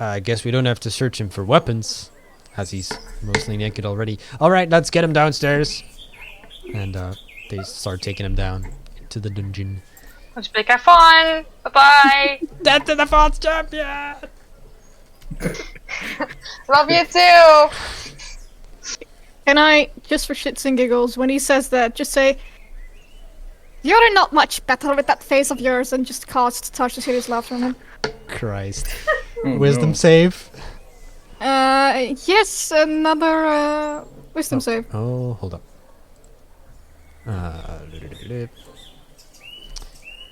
I guess we don't have to search him for weapons, as he's mostly naked already. All right, let's get him downstairs. And they start taking him down into the dungeon. Let's make have fun. Bye-bye. Death to the false champion! Love you too. Can I, just for shits and giggles, when he says that, just say, "You're not much better with that face of yours," and just cast Touch the Serious Laugh from him. Christ. Oh, Wisdom no. save. Yes, another wisdom save. Oh, hold up.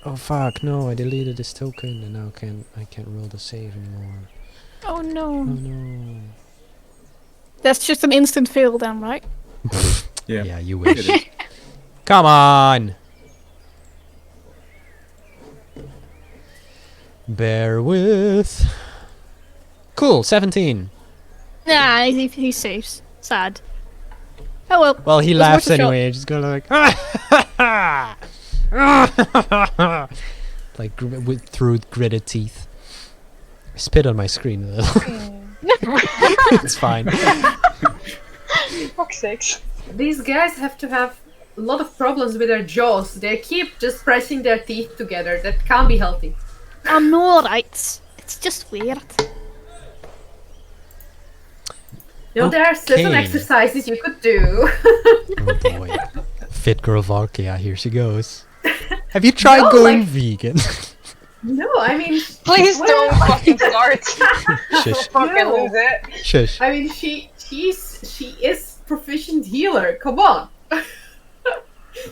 Oh fuck! No, I deleted this token, and now I can't roll the save anymore. Oh Oh no. no! That's just an instant fail then, right? Yeah. Yeah, you It wish. is. Come on! Bear with. Cool, 17. Nah, he saves. Sad. Oh well. Well, he it was laughs worth a shot. anyway. Just go like, like through gritted teeth. I spit on my screen a little. It's fine. Fuck's sakes. These guys have to have a lot of problems with their jaws. They keep just pressing their teeth together. That can't be healthy. I know, right? It's just weird. You know, there are certain Okay. exercises you could do. Oh boy. Fit girl Valkia, here she goes. Have you tried No, going like- vegan? No, I mean, Please well, don't fucking start. Shush. Fucking No. lose it. Shush. I mean, she is proficient healer. Come on.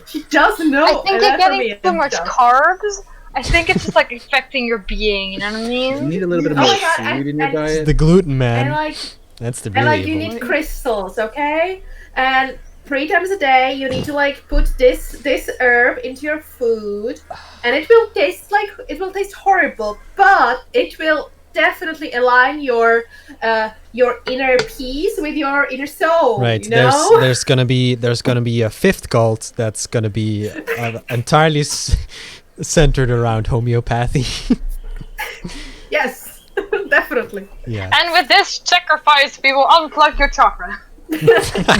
She does know. I think you're anatomy getting and too much stuff. carbs. I think it's just like affecting your being, you know what I You mean? need a little bit of Oh more my God, food in your and- diet. The gluten And man. like, That's the and really like, you evil need one. crystals, okay? And 3 times a day, you need to like put this herb into your food, and it will taste horrible, but it will definitely align your inner peace with your inner soul. Right. You know? There's gonna be a fifth cult that's gonna be entirely centered around homeopathy. Yes, definitely. Yeah. And with this sacrifice, we will unplug your chakra.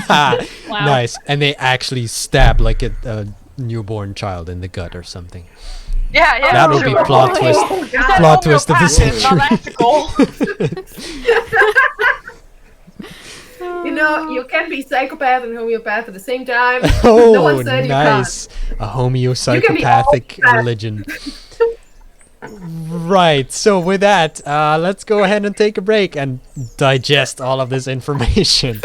Wow. Nice. And they actually stab like a newborn child in the gut or something. Yeah, yeah. That would be true. plot twist. Oh, God. Plot twist of the Homeopathy, not century. ethical. You know, you can be psychopath and homeopath at the same time. Oh, No one said you nice. A homeopsychopathic all bad. religion. Right. So with that, let's go ahead and take a break and digest all of this information.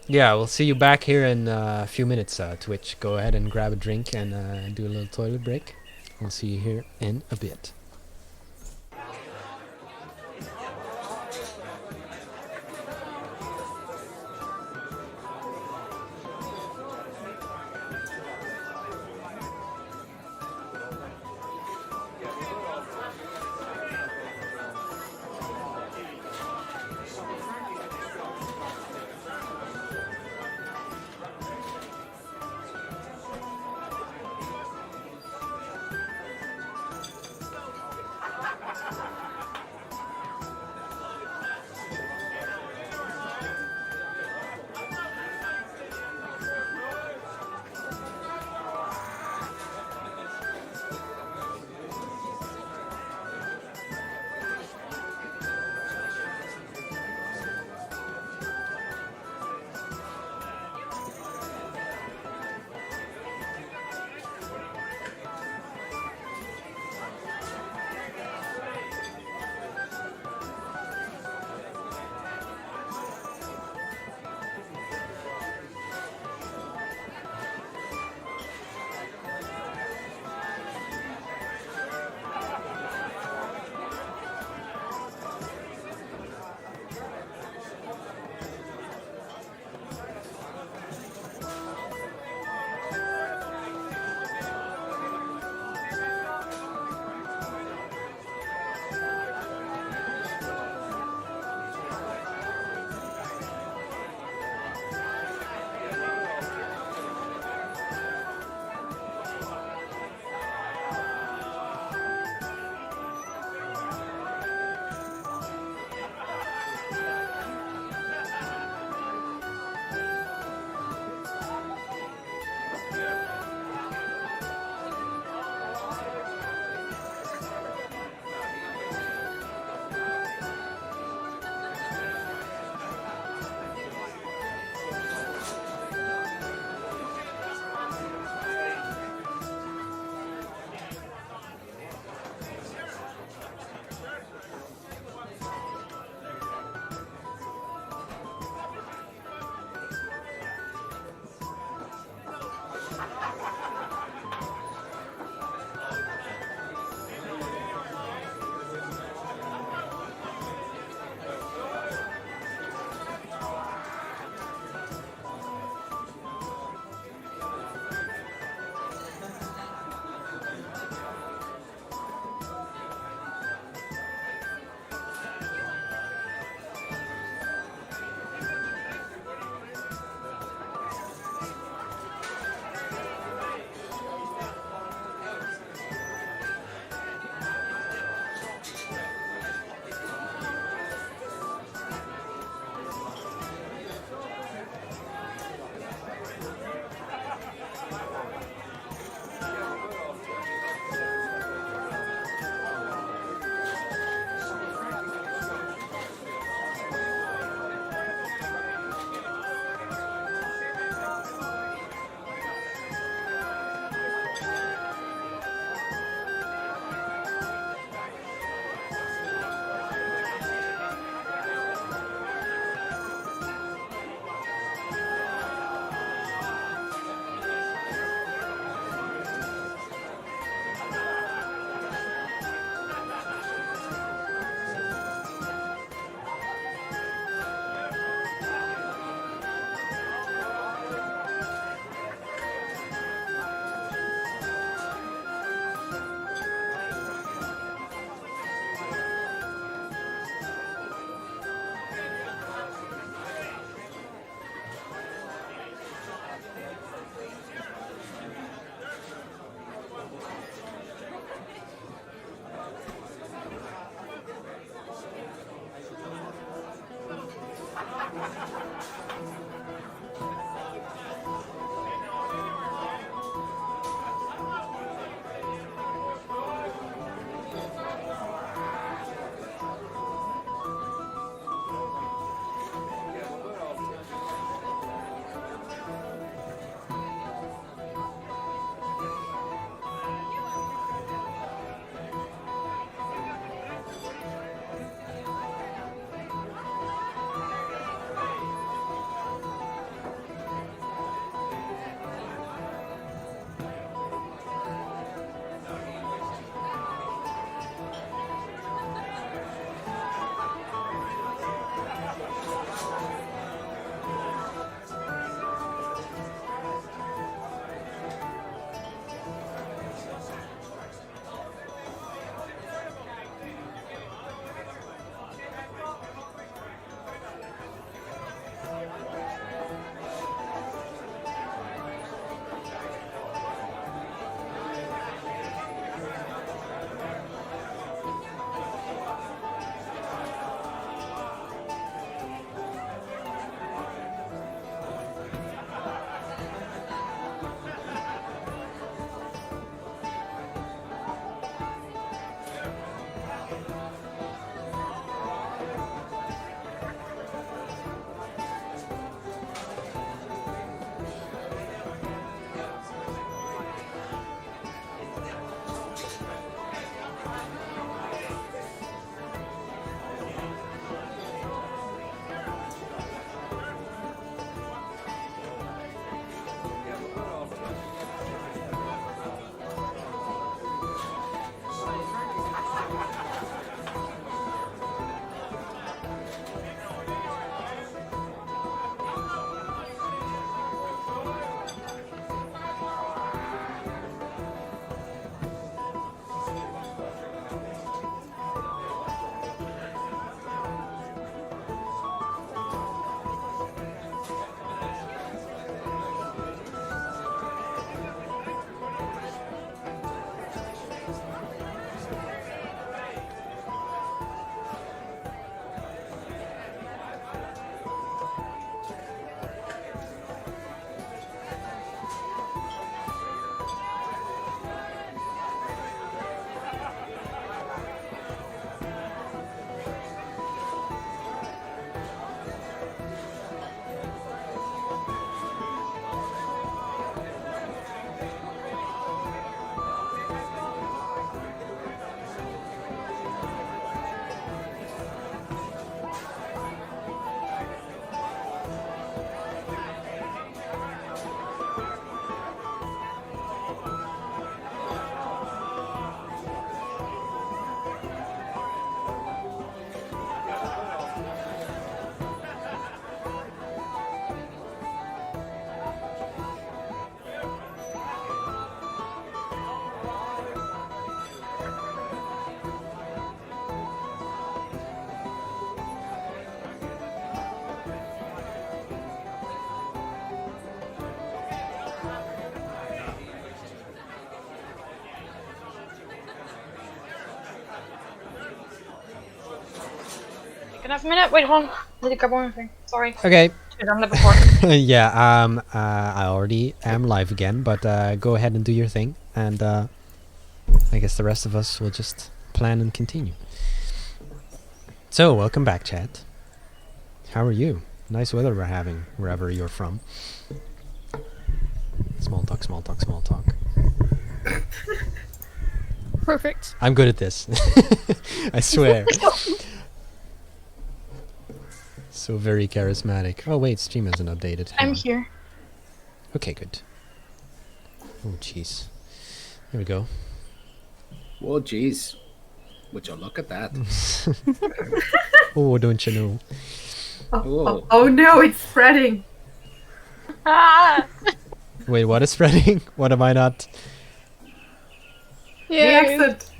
Yeah, we'll see you back here in a few minutes. Twitch, go ahead and grab a drink and do a little toilet break. We'll see you here in a bit. Can I have a minute? Wait, hold on. I need to grab one more thing. Sorry. Okay. Should've done that before. Yeah. I already am live again, but go ahead and do your thing, and I guess the rest of us will just plan and continue. So, welcome back, chat. How are you? Nice weather we're having wherever you're from. Small talk, small talk, small talk. Perfect. I'm good at this. I swear. So very charismatic. Oh wait, stream hasn't updated. Hang I'm on. here. Okay, good. Oh jeez. Here we go. Well, jeez. Would you look at that? Oh, don't you know? Oh no, it's spreading. Ah! Wait, what is spreading? What am I not? The Yeah. accent.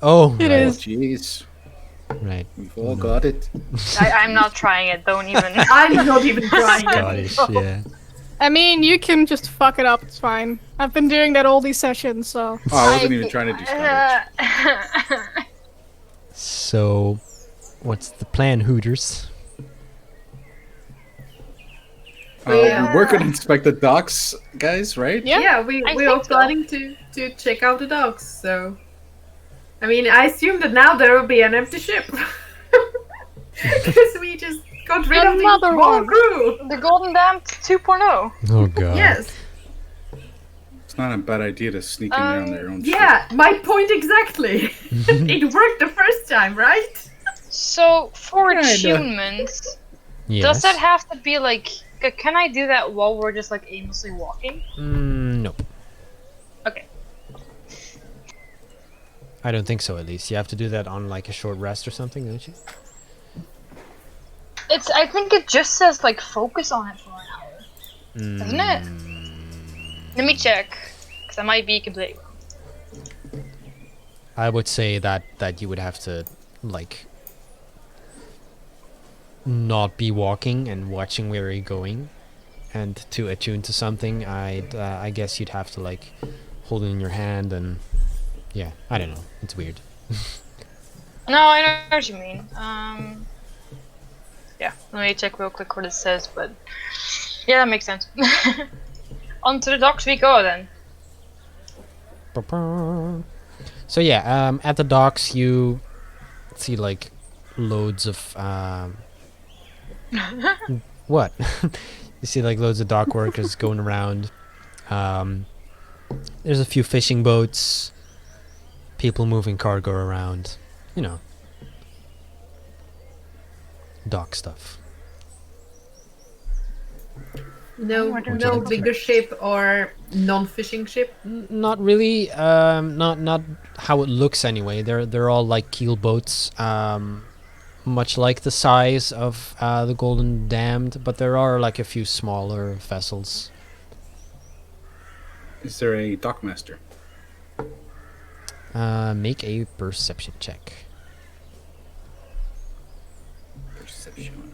Oh, It right. Oh, is. jeez. Right. We've all got it. I'm not trying it. Don't even. I'm not even trying. Scottish, yeah. I mean, you can just fuck it up. It's fine. I've been doing that all these sessions, so. Oh, I wasn't even trying to do Scottish. So, what's the plan, Hooters? We, We were gonna inspect the docks, guys, right? Yeah. Yeah, we I we are think so. planning to check out the docks. So, I mean, I assume that now there will be an empty ship because we just got rid of the Another whole one. crew. The Golden Dam 2.0. Oh god. Yes. It's not a bad idea to sneak in there on their own. Yeah, my point exactly. It worked the first time, right? So for Kinda. attunements, Yes. does that have to be like? Can I do that while we're just like aimlessly walking? No. Okay. I don't think so, at least. You have to do that on like a short rest or something, don't you? I think it just says like focus on it for an hour. Doesn't it? Let me check, because I might be completely wrong. I would say that you would have to like not be walking and watching where you're going, and to attune to something, I guess you'd have to like hold it in your hand and yeah, I don't know. It's weird. No, I know what you mean. Yeah, let me check real quick what it says, but yeah, that makes sense. Onto the docks we go then. Ba-ba. So yeah, at the docks you see like loads of what? You see like loads of dock workers going around. There's a few fishing boats, people moving cargo around, you know, dock stuff. No, I don't no know. bigger ship or non-fishing ship. Not really. Not how it looks anyway. They're all like keel boats. Much like the size of the Golden Damned, but there are like a few smaller vessels. Is there a dockmaster? Make a perception check. Perception.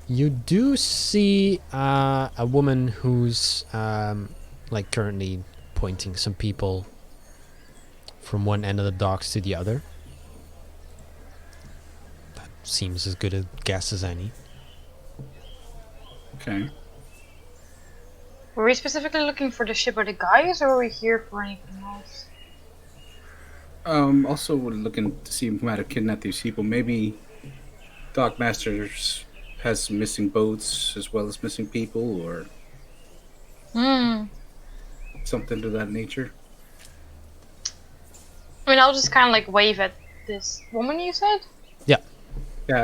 You do see a woman who's like currently pointing some people from one end of the docks to the other. That seems as good a guess as any. Okay. Were we specifically looking for the ship or the guys, or were we here for anything else? Also, we're looking to see if we might have kidnapped these people. Maybe Dockmasters has some missing boats as well as missing people, or something to that nature. I mean, I'll just kind of like wave at this woman you said? Yeah,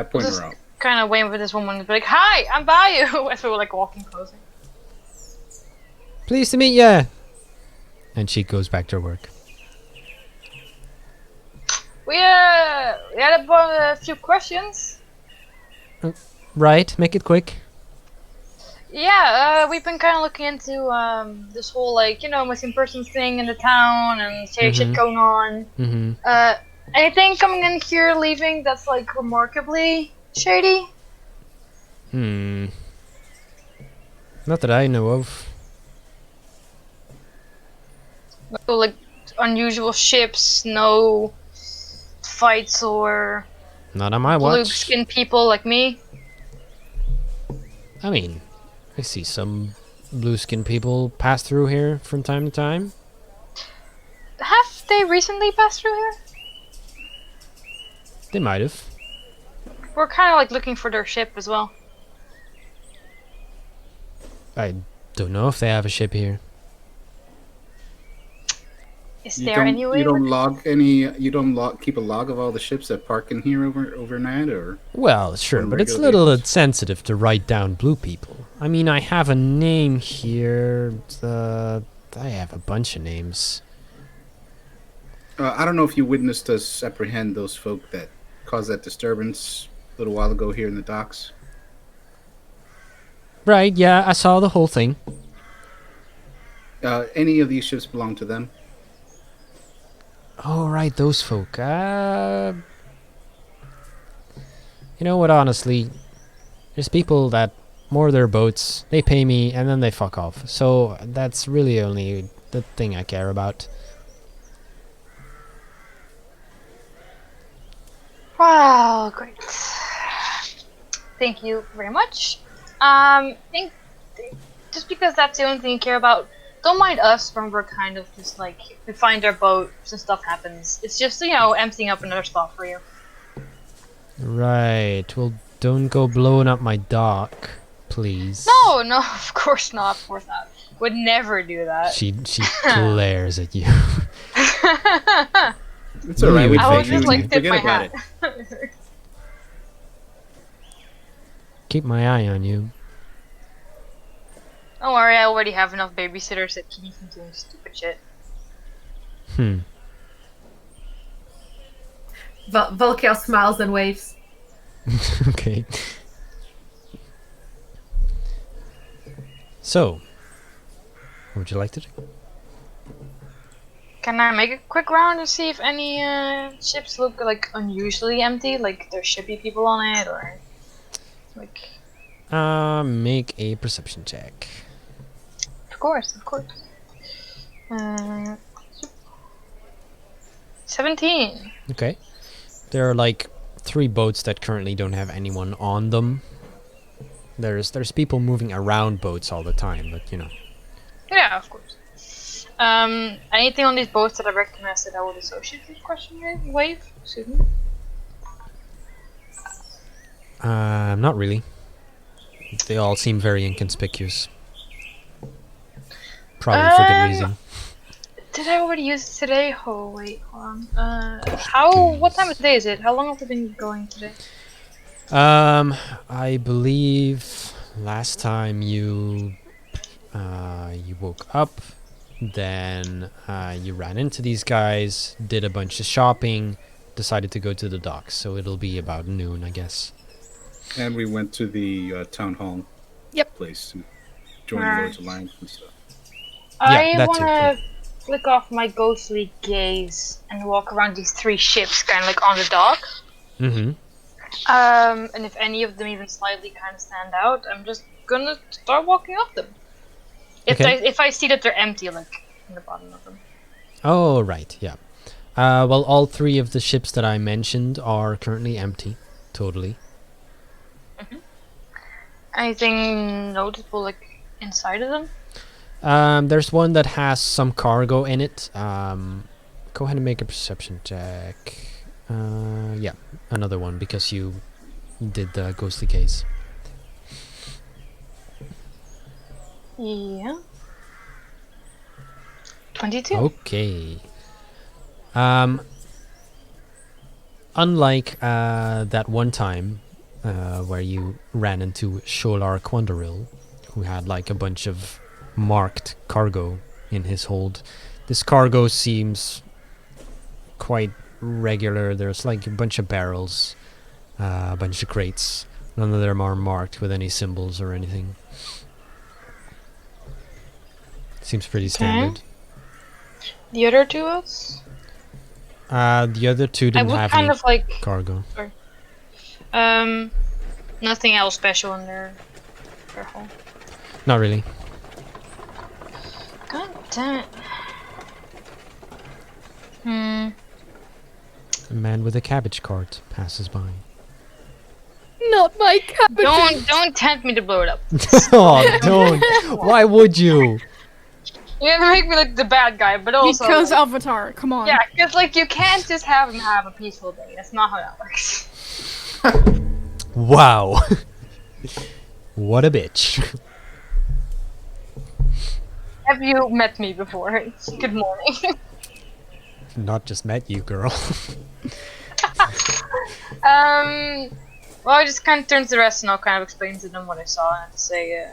point Just- her out. Kind of wave at this woman and be like, "Hi, I'm Bayou," as we were like walking closer. Pleased to meet ya. And she goes back to her work. We had a few questions. Right, make it quick. Yeah, we've been kind of looking into this whole like missing persons thing in the town and shady shit Mhm. going on. Mm-hmm. Anything coming in here, leaving that's like remarkably shady? Not that I know of. No, like unusual ships, no fights or Not on my blue watch. skin people like me. I mean, I see some blue skin people pass through here from time to time. Have they recently passed through here? They might have. We're kind of like looking for their ship as well. I don't know if they have a ship here. Is You there don't, any way? you don't log any. You don't keep a log of all the ships that park in here overnight, or Well, sure, On but it's a regular little basis. sensitive to write down blue people. I mean, I have a name here. I have a bunch of names. I don't know if you witnessed us apprehend those folk that caused that disturbance a little while ago here in the docks. Right, yeah, I saw the whole thing. Any of these ships belong to them? Oh, right, those folk. You know what, honestly, there's people that moor their boats, they pay me, and then they fuck off. So that's really only the thing I care about. Wow, great. Thank you very much. Think just because that's the only thing you care about, don't mind us when we're kind of just like we find our boats and stuff happens. It's just emptying up another spot for you. Right, well, don't go blowing up my dock, please. No, no, of course not. Of course not. Would never do that. She glares at you. It's alright. You We would I would think just you like would. tip forget my about hat. it. Keep my eye on you. Don't worry, I already have enough babysitters that keep me from doing stupid shit. Valkia smiles and waves. Okay. So, what would you like to do? Can I make a quick round to see if any ships look like unusually empty, like there should be people on it, or like? Make a perception check. Of course, of course. 17. Okay. There are like 3 boats that currently don't have anyone on them. There's people moving around boats all the time, but you know. Yeah, of course. Anything on these boats that I recognize that I would associate with question wave? Excuse me. Not really. They all seem very inconspicuous. Probably for good reason. Did I already use it today? Oh wait, hold on. What time of day is it? How long have we been going today? I believe last time you woke up, then you ran into these guys, did a bunch of shopping, decided to go to the docks. So it'll be about noon, I guess. And we went to the town hall Yep. place to join the Alright. Lord's Alliance and stuff. I that too, wanna flick off my ghostly gaze and walk around these 3 ships, kind of like on the dock. Mm-hmm. And if any of them even slightly kind of stand out, I'm just gonna start walking off them. Okay. If I see that they're empty, like in the bottom of them. Oh, right, yeah. Well, all 3 of the ships that I mentioned are currently empty, totally. Anything noticeable, like inside of them? There's one that has some cargo in it. Go ahead and make a perception check. Yeah, another one because you did the ghostly case. Yeah. 22. Okay. Unlike that one time where you ran into Sholar Quandaril, who had like a bunch of marked cargo in his hold, this cargo seems quite regular. There's like a bunch of barrels, a bunch of crates. None of them are marked with any symbols or anything. Seems pretty standard. The other 2 boats? The other 2 I didn't would have kind any of like cargo. nothing else special in their hull. Not really. God damn it. Hmm. A man with a cabbage cart passes by. Not my cabbage. Don't tempt me to blow it up. Oh, don't. Why would you? You're gonna make me look the bad guy, but also Because like, Avatar, come on. yeah, because like you can't just have him have a peaceful day. That's not how that works. Wow. What a bitch. Have you met me before? Good morning. Not just met you, girl. Well, I just kind of turn to the rest and I'll kind of explain to them what I saw and say,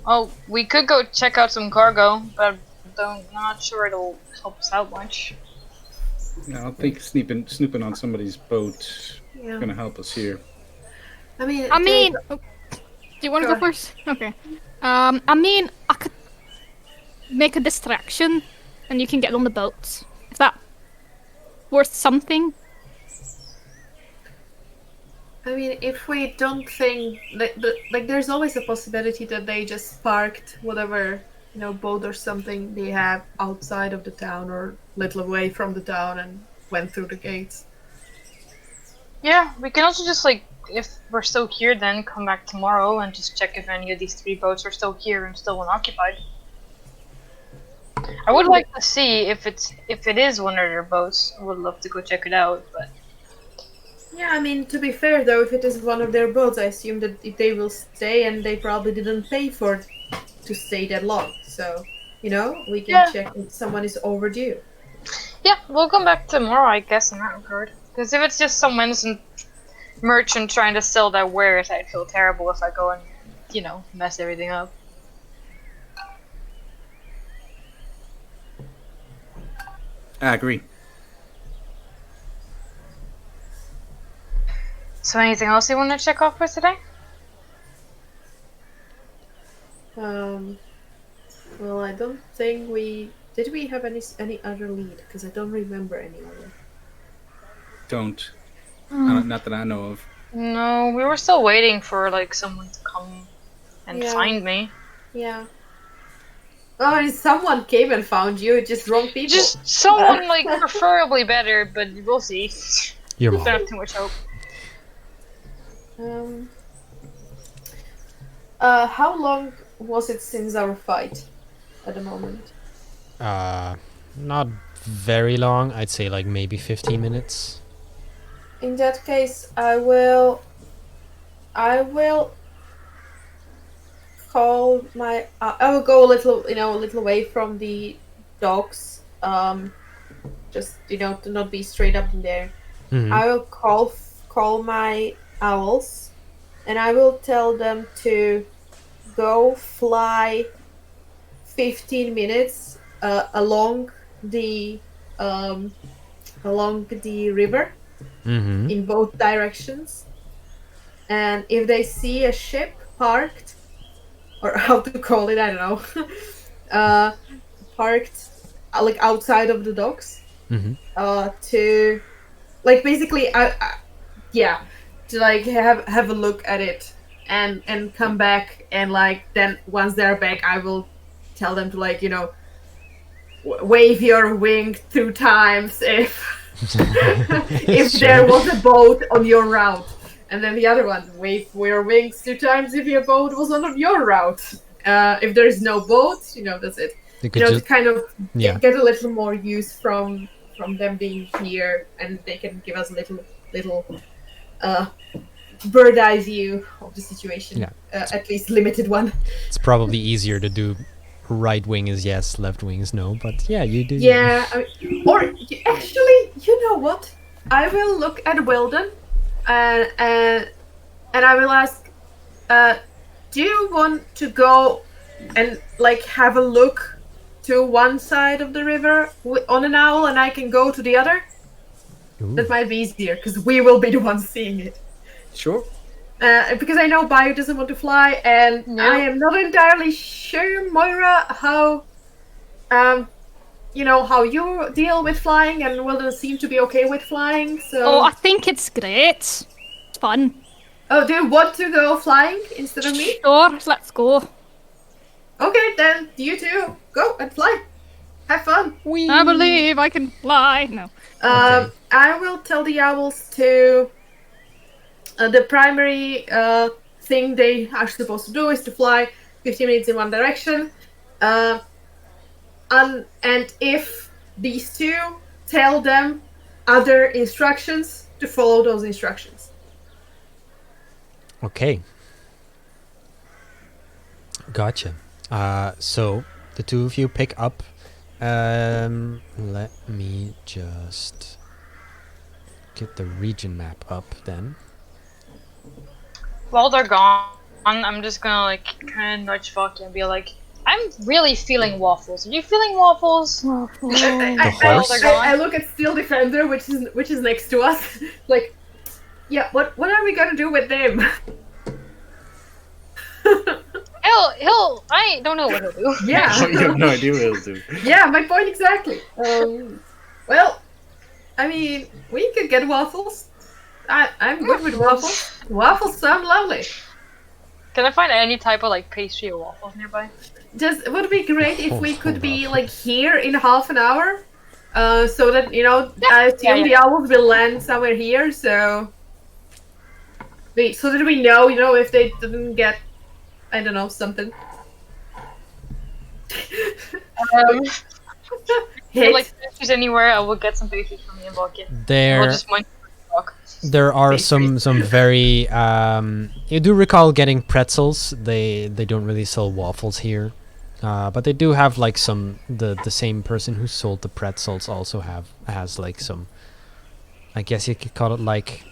oh, we could go check out some cargo, but I'm not sure it'll help us out much. I don't think snooping on somebody's boat is Yeah. gonna help us here. I mean, Do you want to go Go first? Okay. I mean, I could make a distraction, and you can get on the boat. Is that worth something? I mean, if we don't think like there's always a possibility that they just parked whatever boat or something they have outside of the town or little away from the town and went through the gates. Yeah, we can also just like, if we're still here, then come back tomorrow and just check if any of these 3 boats are still here and still unoccupied. I would like to see if it is one of their boats. I would love to go check it out, but Yeah, I mean, to be fair though, if it is one of their boats, I assume that if they will stay and they probably didn't pay for to stay that long. So, we can Yeah. check if someone is overdue. yeah, we'll come back tomorrow, I guess, in that regard. Because if it's just some innocent merchant trying to sell their wares, I'd feel terrible if I go and, mess everything up. I agree. So anything else you want to check off for today? Well, I don't think did we have any other lead? Because I don't remember any other. Don't. Not that I know of. No, we were still waiting for like someone to come and Yeah. find me. Yeah. Oh, and someone came and found you, just wrong people. Just someone like preferably better, but we'll see. Your Don't mom. have too much hope. How long was it since our fight at the moment? Not very long. I'd say like maybe 15 minutes. In that case, I will call my. I will go a little away from the dogs. Just to not be straight up in there. Mhm. I will call my owls, and I will tell them to go fly 15 minutes along the river Mhm. in both directions. And if they see a ship parked, or how to call it, I don't know, parked like outside of the docks, Mhm. to like basically, to like have a look at it and come back, and like then once they're back, I will tell them to like wave your wing 2 times if if there was a boat on your route, and then the other one, wave your wings 2 times if your boat was on your route. If there is no boat, that's it. You could To just kind of yeah. get a little more use from them being here, and they can give us a little bird eye view of the situation. Yeah. At least limited one. It's probably easier to do right wing is yes, left wing is no, but yeah, you do. Yeah, or actually, you know what? I will look at Weldon, and I will ask, do you want to go and like have a look to one side of the river on an owl, and I can go to the other? Ooh. That might be easier because we will be the ones seeing it. Sure. Because I know Bayou doesn't want to fly, and No. I am not entirely sure, Moira, how how you deal with flying, and Weldon seem to be okay with flying. So, Oh, I think it's great. It's fun. do you want to go flying instead of me? Sure, let's go. Okay, then you two go and fly. Have fun. I believe I can fly. No. I will tell the owls to. The primary thing they are supposed to do is to fly 15 minutes in one direction. And if these two tell them other instructions, to follow those instructions. Okay. Gotcha. So the two of you pick up. Let me just get the region map up then. While they're gone, I'm just gonna like kind of nudge Valky and be like, I'm really feeling waffles. Are you feeling waffles? The horse? I look at Steel Defender, which is next to us. Like, yeah, what are we gonna do with them? I don't know what he'll do. Yeah. You have no idea what he'll do. Yeah, my point exactly. Well, I mean, we could get waffles. I'm good with waffles. Waffles sound lovely. Can I find any type of like pastry or waffles nearby? Just it would be great if we could be like here in half an hour, so that I assume the owls will land somewhere here. So that we know, if they didn't get, I don't know, something. Hit. Like pastries anywhere, I will get some pastries from me and Valky. We'll There, just munch talk. there are some very. You do recall getting pretzels. They don't really sell waffles here, but they do have like some. The same person who sold the pretzels also has like some. I guess you could call it like.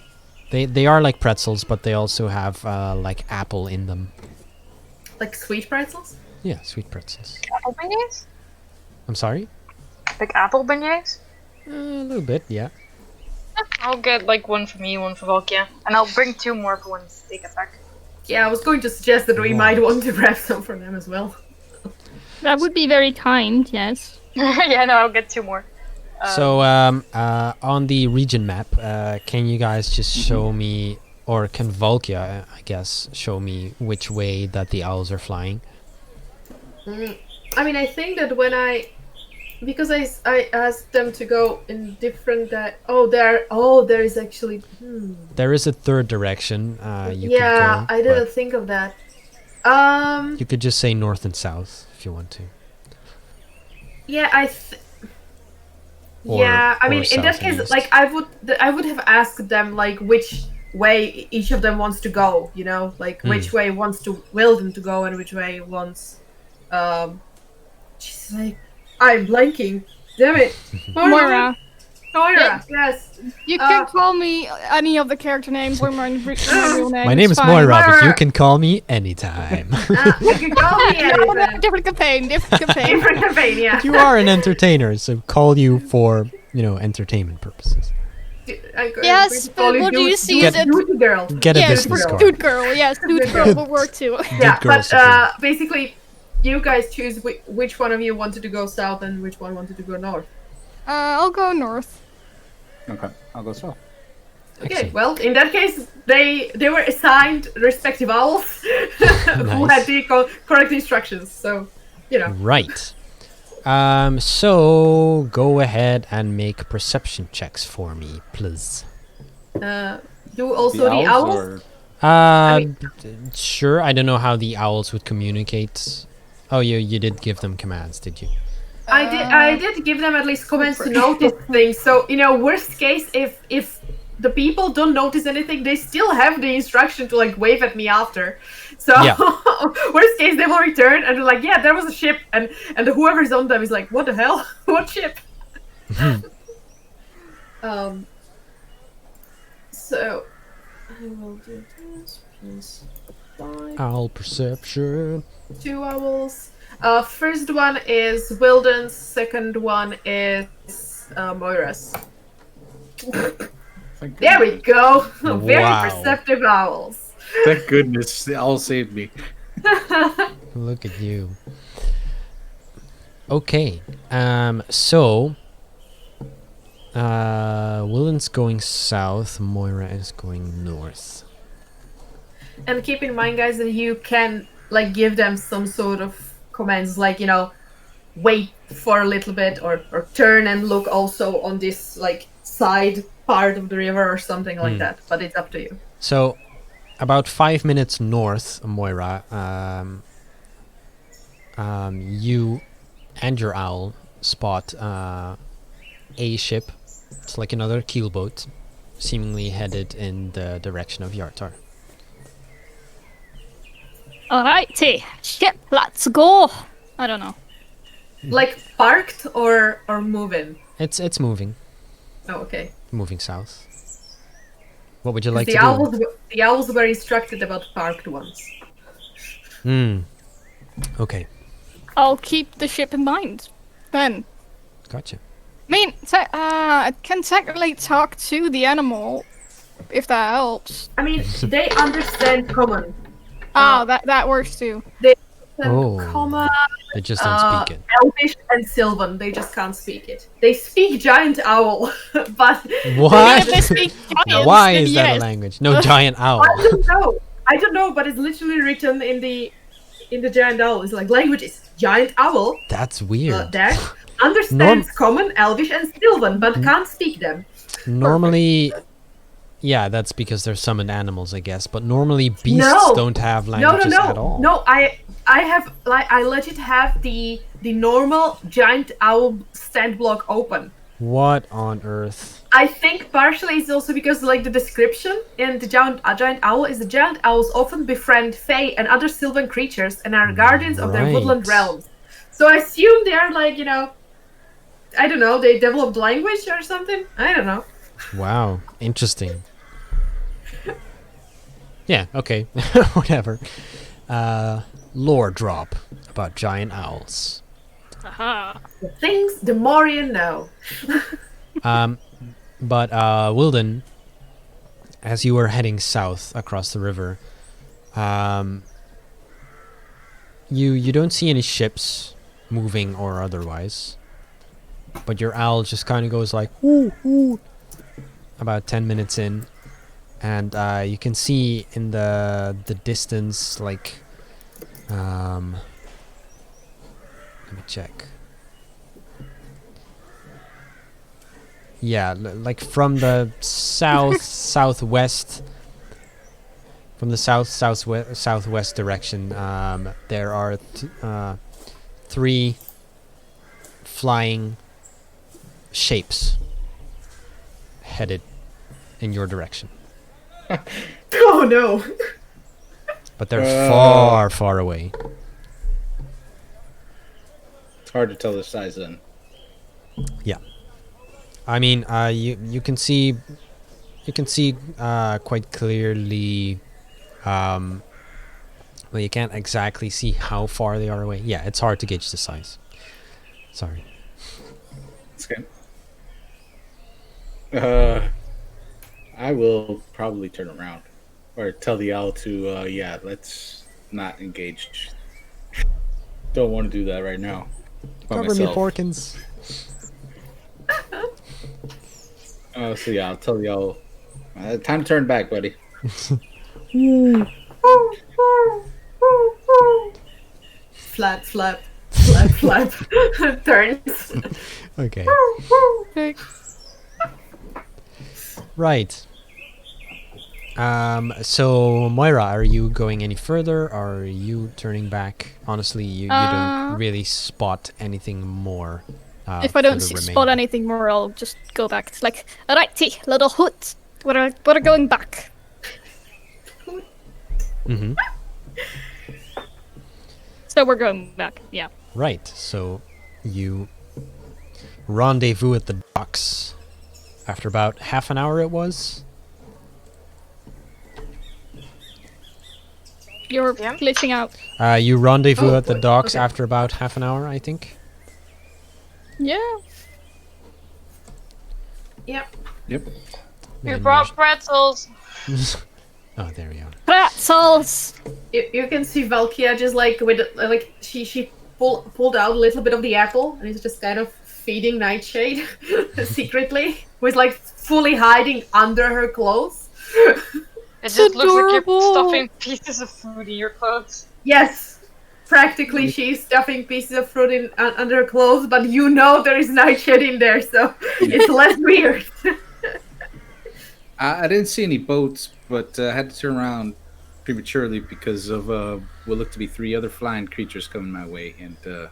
They are like pretzels, but they also have like apple in them. Like sweet pretzels? Yeah, sweet pretzels. Apple beignets? I'm sorry? Like apple beignets? A little bit, yeah. I'll get like one for me, one for Valky, and I'll bring 2 more for when they get back. Yeah, I was going to suggest that we might want to grab some for them as well. That would be very kind, yes. Yeah, no, I'll get 2 more. So on the region map, can you guys just show me, or can Volkia, I guess, show me which way that the owls are flying? I mean, I think that because I asked them to go in different there is actually There is a third direction you could yeah, go. I didn't but think of that. you could just say north and south if you want to. Yeah, Or- yeah, I or mean, in that south and case, east. like I would have asked them like which way each of them wants to go, like which way wants to Wilden to go and which way wants she's like, I'm blanking. Damn it. Moira. Moira, yes. You can call me any of the character names or my real name. My name it's is fine. Moira, but you Moira. can call me anytime. You can call me No, anything. different campaign, different campaign. Different campaign, yeah. You are an entertainer, so call you for, entertainment purposes. Yes, but what do you see Get- as a Duty girl. Get a yes, business card. dude girl, yes, dude girl will work too. Yeah, girl but support. basically, you guys choose which one of you wanted to go south and which one wanted to go north. I'll go north. Okay, I'll go south. Okay, Excellent. well, in that case, they were assigned respective owls who Nice. had the correct instructions. So, Right. So go ahead and make perception checks for me, please. do also the owls. or- Uh, sure. I don't know how the owls would communicate. Oh, you did give them commands, did you? I did give them at least comments to notice things. So, worst case, if the people don't notice anything, they still have the instruction to like wave at me after. So, Yeah. worst case, they will return and they're like, yeah, there was a ship, and whoever's on them is like, what the hell? What ship? So, I will do this. Plus 5. Owl perception. 2 owls. First one is Wilden's. Second one is Moira's. Thank There we go. Very Wow. perceptive owls. Thank goodness, the owl saved me. Look at you. Okay. So Willen's going south, Moira is going north. And keep in mind, guys, that you can like give them some sort of commands, like wait for a little bit or turn and look also on this like side part of the river or something like that. But it's up to you. So, about 5 minutes north, Moira, you and your owl spot a ship. It's like another keelboat, seemingly headed in the direction of Yartar. Alrighty, ship, let's go. I don't know. Like parked or moving. It's moving, Oh, okay. moving south. What would you like the to do? the owls were instructed about parked ones. Okay, I'll keep the ship in mind. Then, gotcha. I mean, I can technically talk to the animal, if that helps. I mean, they understand common. That works too. Oh. Common, They just don't speak it. Elvish, and Sylvan. They just can't speak it. They speak giant owl, but What? If they speak giants, Why then is that a yes. language? No giant owl. I don't know, but it's literally written in the giant owl. It's like languages. Giant owl That's weird. there understands common, Elvish, and Sylvan, but can't speak them. Normally, yeah, that's because they're summoned animals, I guess. But normally beasts No. don't have languages at all. No, I have like I legit have the normal giant owl stand block open. What on earth? I think partially it's also because like the description in the giant owl is the giant owls often befriend fae and other sylvan creatures and are guardians of their woodland Right. realms. So I assume they are like, I don't know, they developed language or something. I don't know. Wow, interesting. Yeah, okay, whatever. Lore drop about giant owls. Aha. The things the more you know. But Wilden, as you were heading south across the river, you don't see any ships moving or otherwise. But your owl just kind of goes like woo woo about 10 minutes in, and you can see in the distance like let me check. Yeah, like from the southwest, from the southwest direction, there are three flying shapes headed in your direction, Oh no. but they're far, far away. It's hard to tell the size then. Yeah, I mean, you can see quite clearly. Well, you can't exactly see how far they are away. Yeah, it's hard to gauge the size. Sorry. It's good. I will probably turn around or tell the owl to, let's not engage. Don't want to do that right now. By Cover me, myself. Porkins. So yeah, I'll tell the owl. Time to turn back, buddy. Flap, flap, flap, flap. Turns. Okay. Right. So Moira, are you going any further, or are you turning back? Honestly, you don't really spot anything more. If I don't spot anything more, I'll just go back. It's like, alrighty, little hoot. We're going back. Mm-hmm. So we're going back, yeah. Right. So you rendezvous at the docks after about half an hour. It was. You're Yeah. glitching out. You rendezvous Oh, at the wait, docks okay. after about half an hour, I think. Yeah. Yep. Yep. We Then brought pretzels. Oh, there we are. Pretzels! You can see Valkia just like with like she pulled out a little bit of the apple and is just kind of feeding Nightshade secretly, with like fully hiding under her clothes. It just looks like adorable. you're stuffing pieces of food in your clothes. Yes. practically she's stuffing pieces of fruit in under her clothes, but you know there is nightshade in there, so it's less weird. I didn't see any boats, but I had to turn around prematurely because of what looked to be 3 other flying creatures coming my way, and yeah,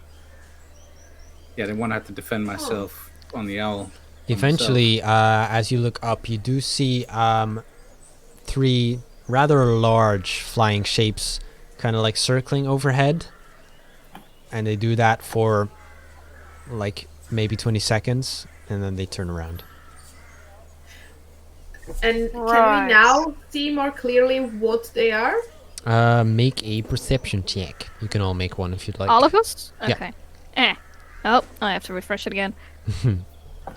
I didn't want to have to defend myself on the owl. Eventually, as you look up, you do see 3 rather large flying shapes kind of like circling overhead. And they do that for like maybe 20 seconds, and then they turn around. And can Right. we now see more clearly what they are? Make a perception check. You can all make one if you'd like. All of us? Yeah. Okay. Oh, I have to refresh it again.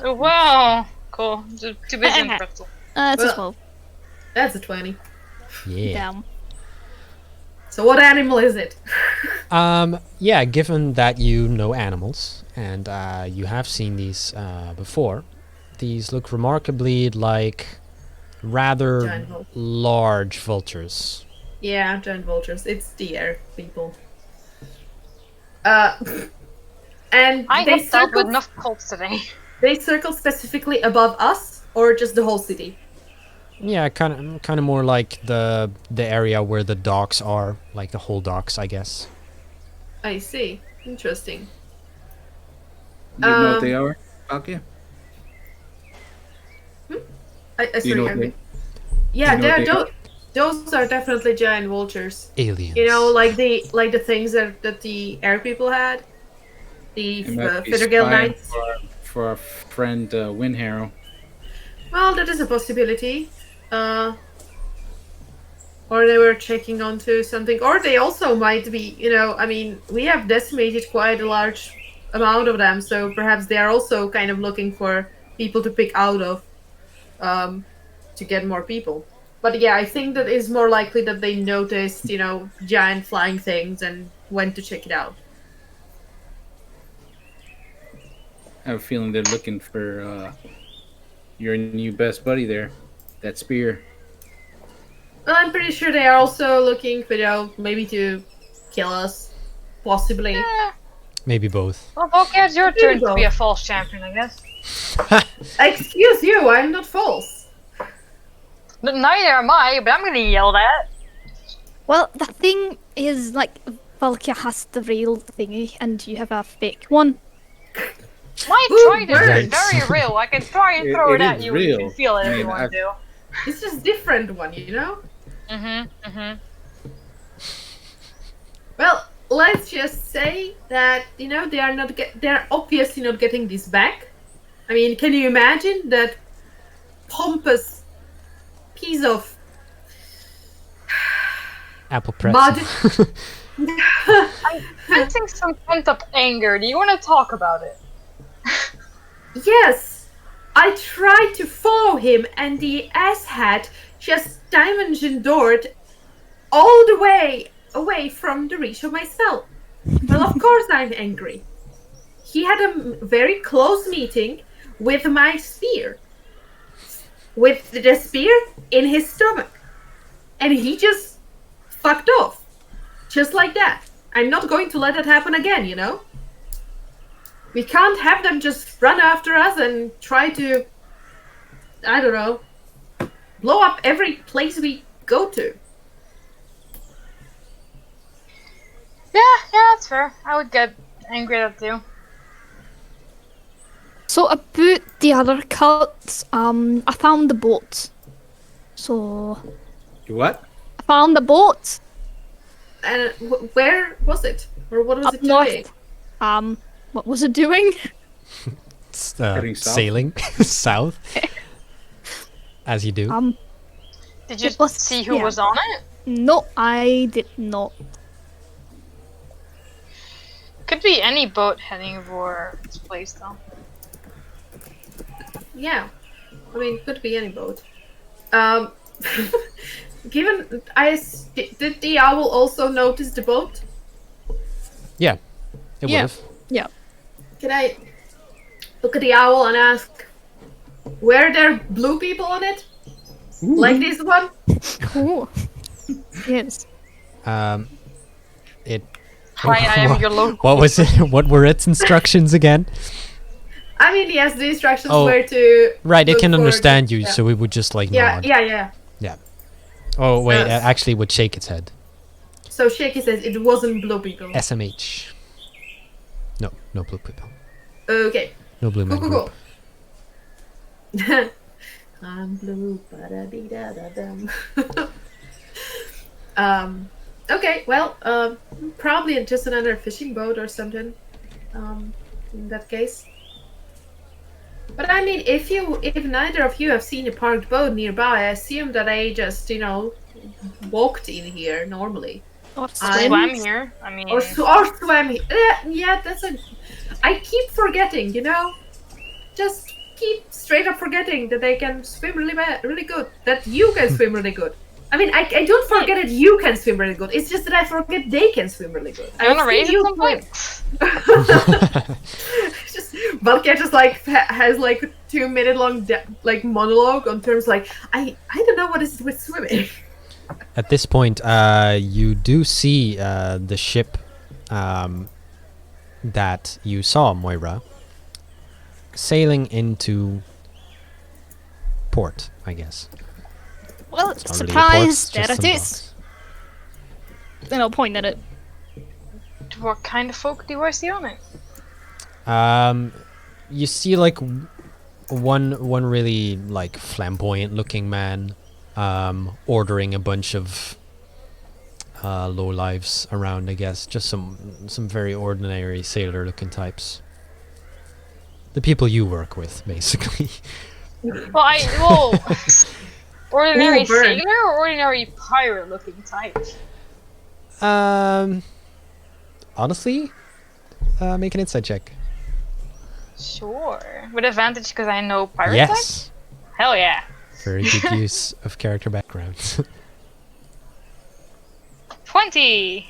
Oh, wow. Cool. Too busy on pretzel. It's a Well- 12. That's a 20. Yeah. Damn. So what animal is it? Yeah, given that you know animals and you have seen these before, these look remarkably like rather Giant vultures. large vultures. Yeah, giant vultures. It's the air people. And I they have dealt with circle, enough cults today. they circle specifically above us, or just the whole city? Yeah, kind of more like the area where the docks are, like the whole docks, I guess. I see. Interesting. You know what they are, Valkia? I You know sorry. what they- Yeah, you know what they those are definitely giant vultures. Aliens. You know, like the things that the air people had. The They might be Fittergale spying Knights. for our friend Windharrow. Well, that is a possibility. Or they were checking onto something. Or they also might be, I mean, we have decimated quite a large amount of them, so perhaps they are also kind of looking for people to pick out of to get more people. But yeah, I think that is more likely that they noticed, giant flying things and went to check it out. I have a feeling they're looking for your new best buddy there, that spear. Well, I'm pretty sure they are also looking, maybe to kill us, possibly. Eh, Maybe both. well, Volker, it's your There you turn to be go. a false champion, I guess. Excuse you, I'm not false. Neither am I, but I'm gonna yell at. Well, the thing is, like, Valkia has the real thingy, and you have a fake one. My Ooh, trident is birds. very real. I can try and It- throw it, it at is you and you real. can feel it I if you mean, want to. It's just different one, Well, let's just say that they are not they're obviously not getting this back. I mean, can you imagine that pompous piece of Apple pretzel. mud? Sensing some pent up anger. Do you want to talk about it? Yes, I tried to follow him, and the asshat just dimension-doored all the way away from the reach of my spell. Well, of course I'm angry. He had a very close meeting with my spear. With the spear in his stomach. And he just fucked off. Just like that. I'm not going to let that happen again, We can't have them just run after us and try to, I don't know, blow up every place we go to. Yeah, that's fair. I would get angry at that too. So about the other cults, I found the boat. So You what? I found the boat And where was it? Or what was up it doing? north. What was it doing? It's, Heading south. sailing south. As you do. Did you It was- see who yeah. was on it? No, I did not. Could be any boat heading for this place, though. Yeah. I mean, could be any boat. Given, did the owl also notice the boat? Yeah. It Yeah. would have. Yeah. Can I look at the owl and ask, were there blue people on it? Like this one? Oh. Yes. It Hi, I am your local. What was it? What were its instructions again? I mean, yes, the instructions Oh, were to. Right, it look can for understand the- you, yeah. so we would just like Yeah, nod. yeah. Oh wait, Yes. actually, it would shake its head. So Shaky says it wasn't blue people. SMH. No, no blue people. Okay. No blue man Cool, group. cool. I'm blue, ba-da-dee-da-da-dum. Okay, well, probably just another fishing boat or something. In that case. But I mean, if neither of you have seen a parked boat nearby, I assume that they just, walked in here normally. Or Swam here. I mean, Or swam here. Yeah, I keep forgetting, Just keep straight up forgetting that they can swim really good. That you can swim really good. I mean, I don't forget that you can swim really good. It's just that I forget they can swim really good. you wanna raise it some swim. point? Just Valkyria just has 2-minute long monologue on terms I don't know what is with swimming. At this point, you do see the ship that you saw, Moira, sailing into port, I guess. Well, It's not really a port, it's surprise, there just it some is. docks. Then I'll point at it. What kind of folk do I see on it? You see one really flamboyant looking man ordering a bunch of low lives around, I guess. Just some very ordinary sailor looking types. The people you work with, basically. Well, ordinary Ooh, bird. sailor or ordinary pirate looking type? Honestly, make an insight check. Sure. With advantage because I know pirate type? Yes. Hell yeah. Very good use of character background. 20!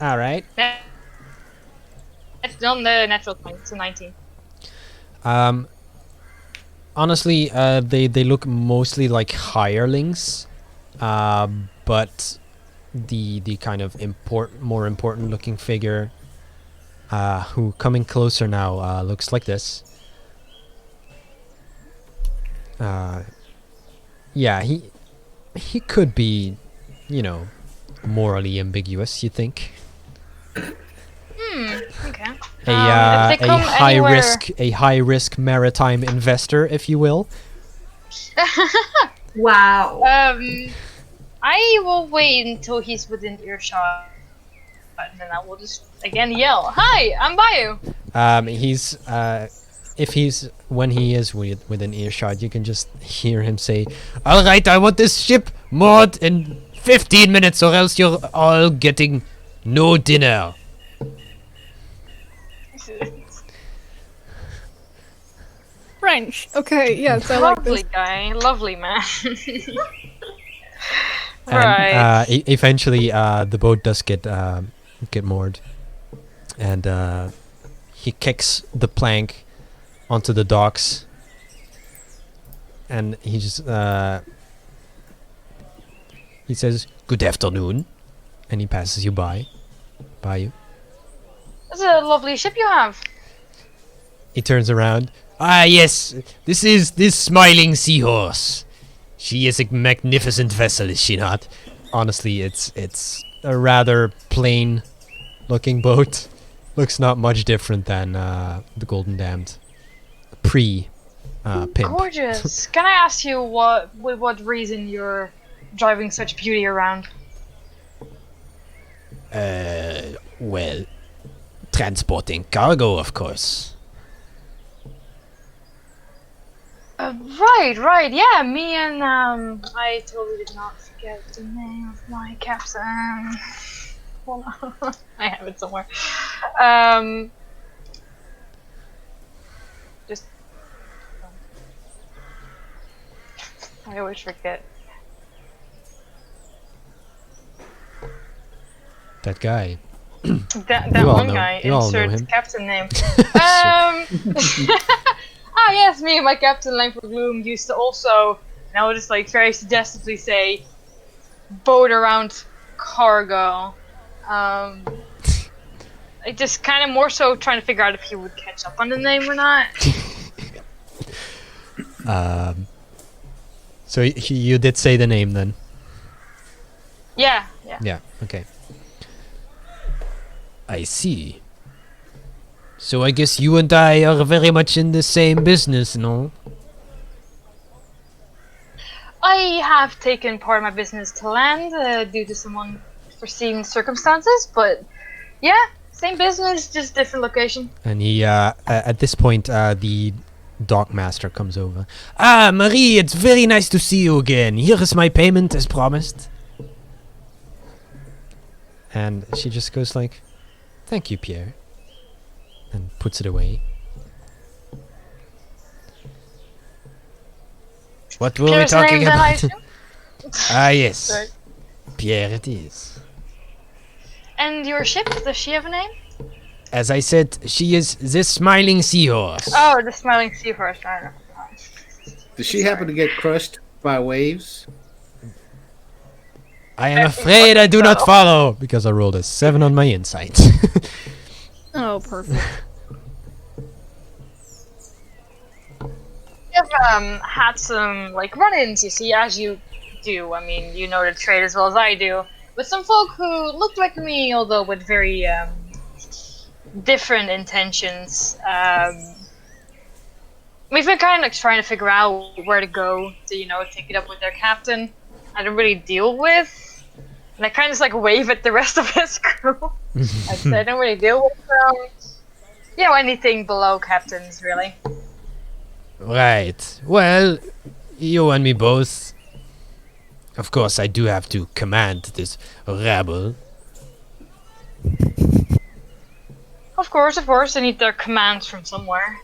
All right. That's on the natural point, so 19. Honestly, they look mostly like hirelings, but the kind of more important looking figure, who coming closer now, looks like this. Yeah, he could be, morally ambiguous. You think? Okay. A if they come high risk maritime investor, if you will. Wow. I will wait until he's within earshot, and then I will just again yell, "Hi, I'm Bayu." When he is within earshot, you can just hear him say, "All right, I want this ship moored in 15 minutes, or else you're all getting no dinner." French. Okay, yes, I like Lovely this. guy, lovely man. And Right. eventually, the boat does get moored, and he kicks the plank onto the docks, and he just he says, "Good afternoon," and he passes you by you. That's a lovely ship you have. He turns around. "Ah, yes, this is this smiling seahorse. She is a magnificent vessel, is she not?" Honestly, it's a rather plain looking boat. Looks not much different than the Golden Damned pre pimp. Gorgeous. Can I ask you with what reason you're driving such beauty around? Well, transporting cargo, of course. Right, yeah, me and, I totally did not forget the name of my captain. Hold on, I have it somewhere. Just, I always forget. That guy. That You all one know- guy, you all know insert him. captain name. Ah yes, me and my captain Langford Gloom used to also, and I would just very suggestively say, boat around cargo. I just kind of more so trying to figure out if he would catch up on the name or not. So you did say the name then? Yeah. Yeah, okay. I see. So I guess you and I are very much in the same business, no? I have taken part of my business to land due to some unforeseen circumstances, but yeah, same business, just different location. And he, at this point, the dock master comes over. Ah, Marie, it's very nice to see you again. Here is my payment as promised. And she just goes like, thank you, Pierre. And puts it away. What were Pierre's we talking name, then, I about? assume? Ah, yes. Sorry. Pierre it is. And your ship, does she have a name? As I said, she is the Smiling Seahorse. Oh, the Smiling Seahorse. I don't know. Does she happen to get crushed by waves? I am afraid I do not follow, because I rolled a 7 on my insight. Oh, perfect. I've had some like run-ins, you see, as you do. I mean, you know the trade as well as I do. With some folk who looked like me, although with very different intentions. We've been kind of like trying to figure out where to go to, you know, take it up with their captain. I don't really deal with, and I kind of just like wave at the rest of his crew. I said I don't really deal with, you know, anything below captains, really. Right. Well, you and me both. Of course, I do have to command this rabble. Of course, I need their commands from somewhere.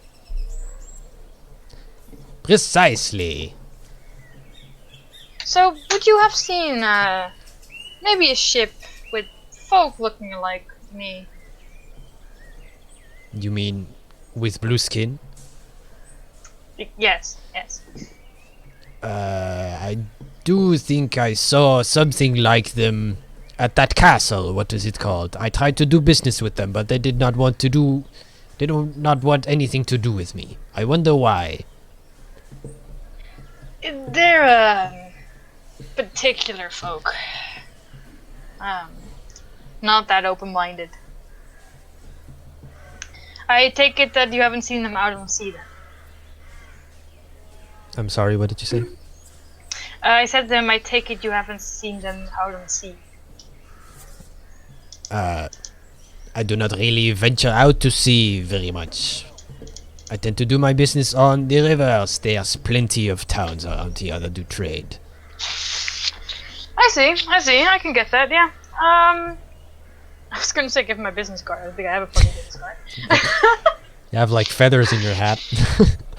Precisely. So, would you have seen, maybe a ship with folk looking like me? You mean with blue skin? Yes. I do think I saw something like them at that castle. What is it called? I tried to do business with them, but they did not want to do... They do not want anything to do with me. I wonder why. They're, particular folk. Not that open-minded. I take it that you haven't seen them out on sea then. I'm sorry, what did you say? I said to them, I take it you haven't seen them out on sea. I do not really venture out to sea very much. I tend to do my business on the rivers. There's plenty of towns around here that do trade. I see, I can get that, yeah. I was gonna say give my business card, I don't think I have a fucking business card. You have like feathers in your hat,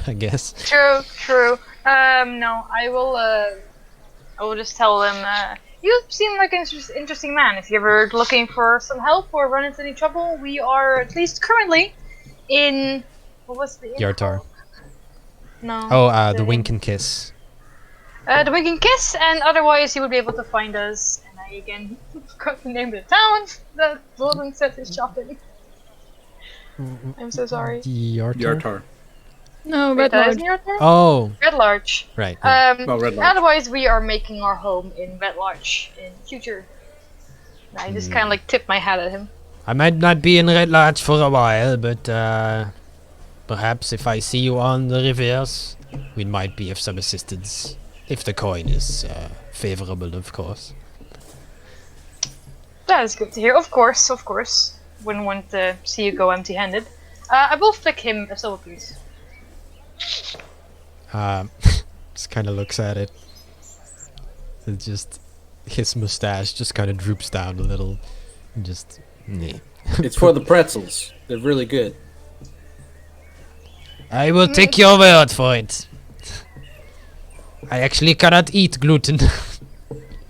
I guess. True. No, I will just tell them, you seem like an interesting man. If you're ever looking for some help or run into any trouble, we are at least currently in... What was the inn Yartar. called? No. Oh, the Wink and Kiss. The Wink and Kiss, and otherwise you would be able to find us. And I again forgot the name of the town that Roland said his shop in. I'm so sorry. Yartar? Yartar. No, Wait, Red that Lord. isn't your turn? Oh, Red Larch. right. Oh, Red Larch. Otherwise we are making our home in Red Larch in future. And I just kind of like tip my hat at him. I might not be in Red Lodge for a while, but perhaps if I see you on the rivers, we might be of some assistance. If the coin is favorable, of course. That is good to hear. Of course. Wouldn't want to see you go empty-handed. I will flick him a silver piece. Just kind of looks at it. It just... His mustache just kind of droops down a little. And just... Nah. It's for the pretzels. They're really good. I will take your word for it. I actually cannot eat gluten.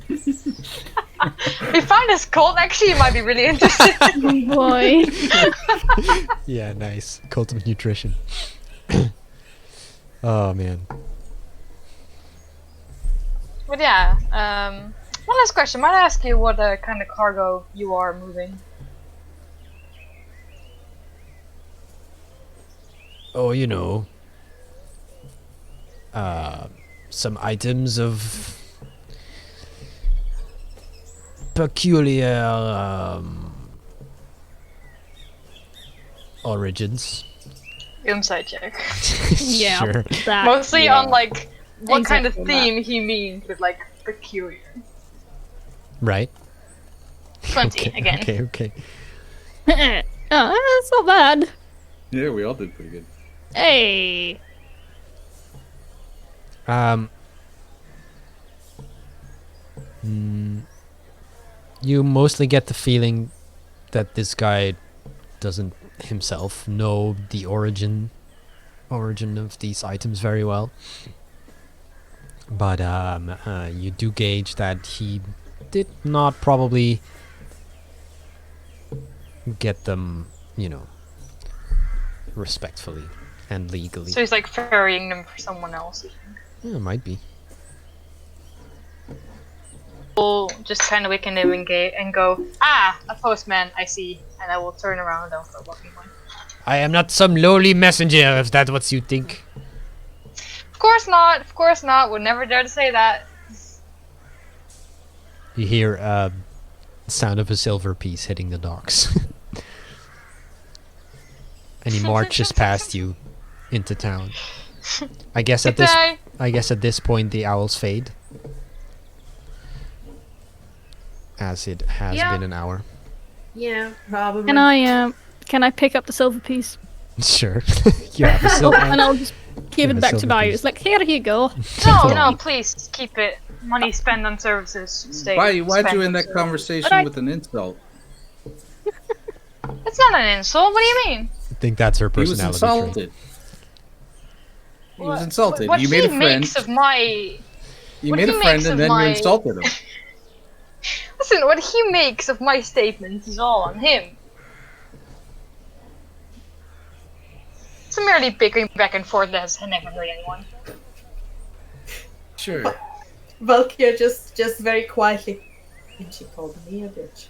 We found this cult. Actually, you might be really interested. Oh boy. Yeah, nice. Cult of nutrition. Oh, man. But yeah, one last question. Might I ask you what kind of cargo you are moving? oh, you know, some items of peculiar origins. Insight check. Yeah, Sure. that. Mostly Yeah. on like what kind of Exactly that. theme he means with like peculiar. Right. 20 Okay, again. Okay. That's not bad. Yeah, we all did pretty good. Hey. You mostly get the feeling that this guy doesn't himself know the origin of these items very well. But you do gauge that he did not probably get them, you know, respectfully and legally. So he's like ferrying them for someone else. You think? Yeah, might be. We'll just kind of look at him and go, ah, a postman, I see. And I will turn around and I'll start walking away. I am not some lowly messenger, if that's what you think. Of course not, of course not. Would never dare to say that. You hear sound of a silver piece hitting the docks. And he marches past you into town. I guess at Good day. this point the owls fade. As it has Yeah. been an hour. Yeah, probably. Can I pick up the silver piece? Sure. You have a silver. And I'll just give Yeah, it back to silver Bayou. piece. It's like, here you go. No, no, please keep it. Money spent on services should stay. Why'd you spent end on that services. conversation But I- with an insult? It's not an insult. What do you mean? I think that's her He was personality trait. insulted. He was insulted. What You he made a friend. makes of my You what made he a friend makes and of then my- you insulted him. listen. What he makes of my statements is all on him. It's merely bickering back and forth that has never hurt anyone. Sure. Valkyria just very quietly. And she called me a bitch.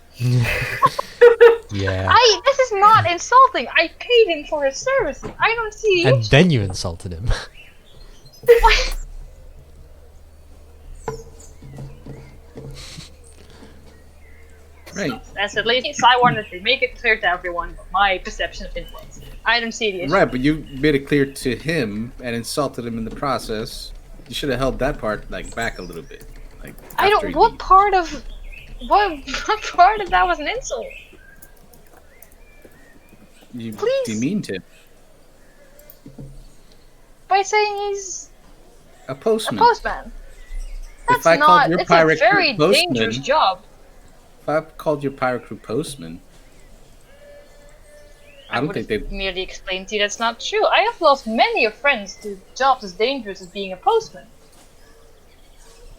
Yeah. This is not insulting. I paid him for his services. I don't see And then you insulted him. what. Right. That's at least I wanted to make it clear to everyone my perception of influence. I don't see the issue. Right, but you made it clear to him and insulted him in the process. You should have held that part like back a little bit. Like I after don't. he- What part of part of that was an insult? You Please. demeaned him. By saying he's A a postman. postman. That's I called not. your It's a pirate crew very postman- dangerous job. If I called your pirate crew postman, I don't would think have they. merely explained to you that's not true. I have lost many of friends to jobs as dangerous as being a postman.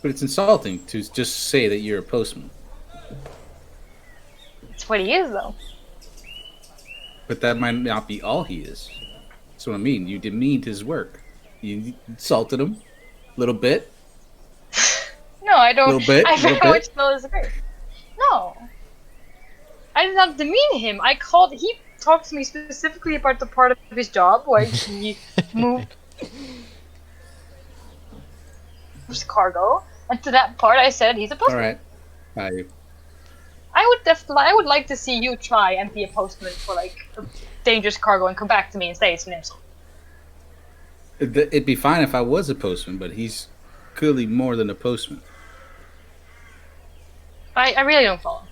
But it's insulting to just say that you're a postman. That's what he is, though. But that might not be all he is. That's what I mean. You demeaned his work. You insulted him a little bit. No, I don't. Little bit, I little very bit. much still disagree. No, I did not demean him. I called. He talked to me specifically about the part of his job where he moved his cargo, and to that part, I said he's a All postman. right. I would like to see you try and be a postman for like a dangerous cargo and come back to me and say it's an insult. It'd be fine if I was a postman, but he's clearly more than a postman. I really don't follow.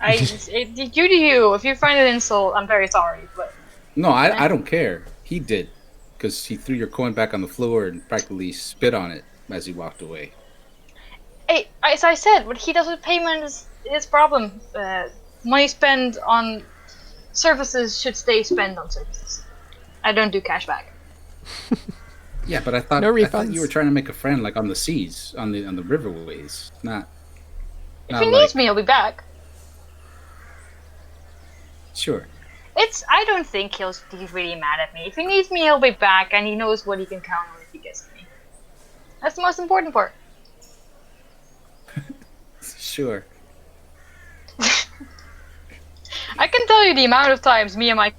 You do you. If you find it an insult, I'm very sorry, but No, I don't care. He did. Because he threw your coin back on the floor and practically spit on it as he walked away. hey, as I said, what he does with payment is his problem. Money spent on services should stay spent on services. I don't do cash back. Yeah, but I thought No I thought refunds. you were trying to make a friend like on the seas, on the riverways, not. If not he like, needs me, he'll be back. Sure. I don't think he's really mad at me. If he needs me, he'll be back, and he knows what he can count on if he gets me. That's the most important part. Sure. I can tell you the amount of times me and my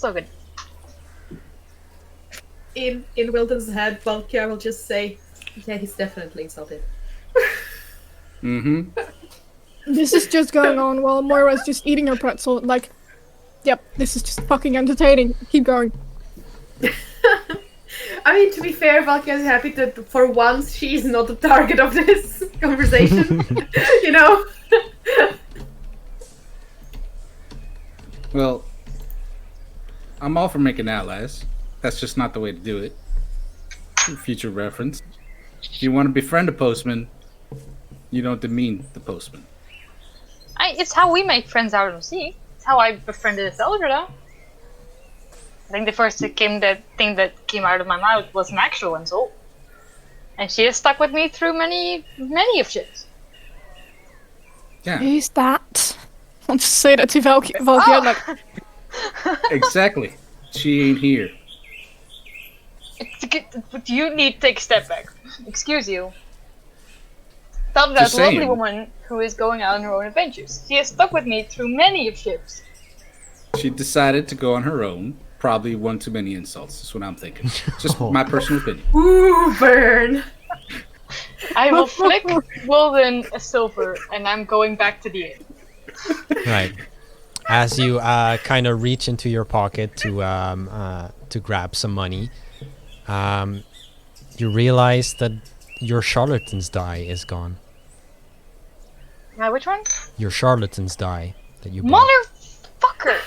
So good. In Wilton's head, Valkia will just say, "Yeah, he's definitely insulted." Mm-hmm. This is just going on while Moira's just eating her pretzel. Like, yep, this is just fucking entertaining. Keep going. I mean, to be fair, Valkia is happy that for once she's not the target of this conversation. You know? Well, I'm all for making allies. That's just not the way to do it. For future reference. If you want to befriend a postman, you don't demean the postman. It's how we make friends out on the sea. It's how I befriended Etheldreda. I think the first thing that came out of my mouth was an actual insult. And she has stuck with me through many of shit. Yeah, Who's that? I'll just say that to Valkia, like, exactly. She ain't here. But you need to take a step back. Excuse you. Etheldreda Just is a lovely saying. woman who is going out on her own adventures. She has stuck with me through many of ships. She decided to go on her own. Probably one too many insults. That's what I'm thinking. Just my personal opinion. Ooh, burn. I will flick Wilden a silver, and I'm going back to the inn. Right. As you kind of reach into your pocket to grab some money, you realize that your charlatan's die is gone. Which one? Your charlatan's die that you bought. Motherfucker!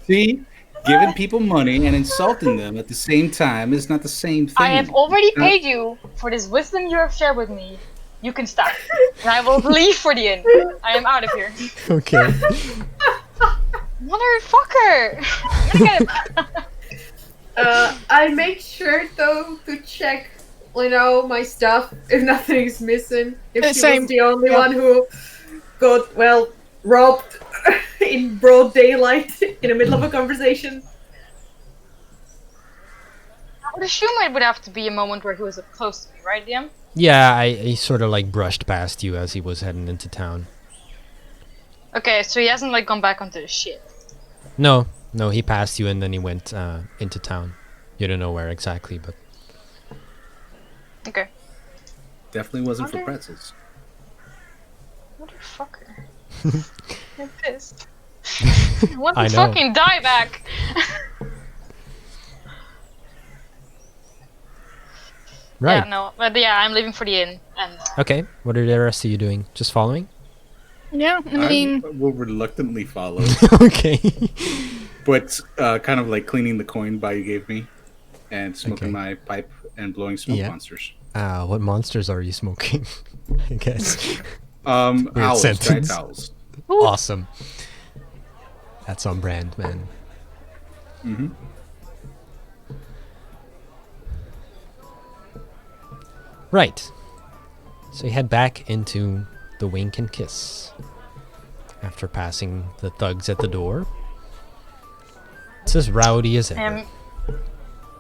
See, giving people money and insulting them at the same time is not the same thing. I have already paid you for this wisdom you have shared with me. You can stop. And I will leave for the inn. I am out of here. Okay. Motherfucker! I'm gonna get I make sure though to check, my stuff if nothing is missing. If she Same. was the only one who got robbed in broad daylight in the middle of a conversation. I would assume it would have to be a moment where he was up close to me, right, DM? Yeah, he sort of like brushed past you as he was heading into town. Okay, so he hasn't gone back onto the ship. No, he passed you and then he went into town. You don't know where exactly, but Okay. Definitely wasn't for Okay. pretzels. Motherfucker. I'm pissed. I want I the know. fucking die back! right. Yeah, no, but yeah, I'm leaving for the inn. And Okay, what are the rest of you doing? Just following? yeah, I mean, I will reluctantly follow, Okay. but kind of like cleaning the coin bar you gave me, and smoking Okay. my pipe and blowing smoke Yeah. monsters. What monsters are you smoking? I guess. Weird Owls, giant sentence. owls. Awesome. That's on brand, man. Mm-hmm. Right. So you head back into the Wink and Kiss. After passing the thugs at the door. It's as rowdy as ever. I'm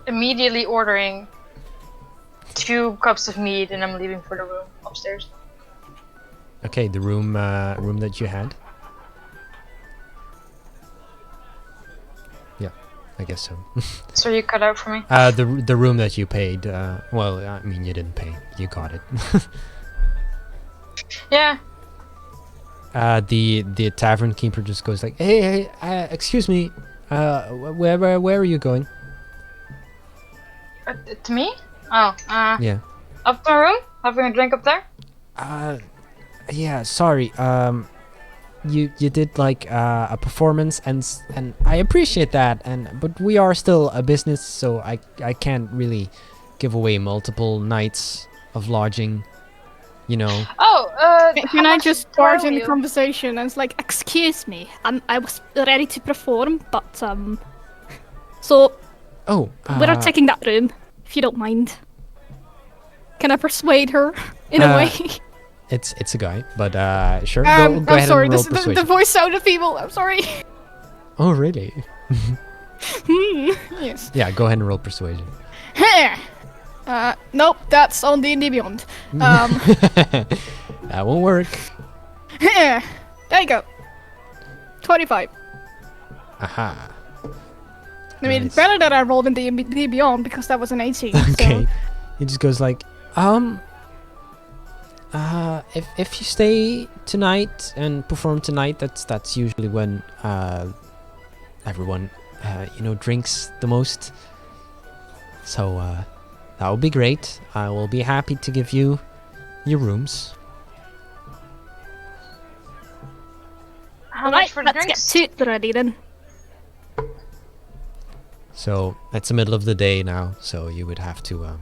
immediately ordering 2 cups of mead, and I'm leaving for the room upstairs. Okay, the room that you had. Yeah, I guess so. So you cut out for me? The room that you paid. Well, I mean, you didn't pay. You got it. Yeah. The tavern keeper just goes like, "Hey, excuse me. Where are you going?" To me? Oh, Yeah. up to my room? Having a drink up there? Yeah. Sorry. You did like a performance and I appreciate that but we are still a business, so I can't really give away multiple nights of lodging. You know. Oh, can I just barge in the you? conversation and it's like, excuse me, I was ready to perform, but so Oh. we're taking that room, if you don't mind. Can I persuade her in a way? It's a guy, but sure. Go I'm ahead sorry, and roll the persuasion. voice sounded feeble. I'm sorry. Oh really? Yes. Yeah. Go ahead and roll persuasion. Nope, that's on D&D Beyond. That won't work. There you go. 25. Aha. I mean, Nice. better that I rolled in D&D Beyond because that was an 18. Okay. So. He just goes like, if you stay tonight and perform tonight, that's usually when everyone drinks the most. So that would be great. I will be happy to give you your rooms. How much for the let's drinks? get to it ready then. So it's the middle of the day now, so you would have to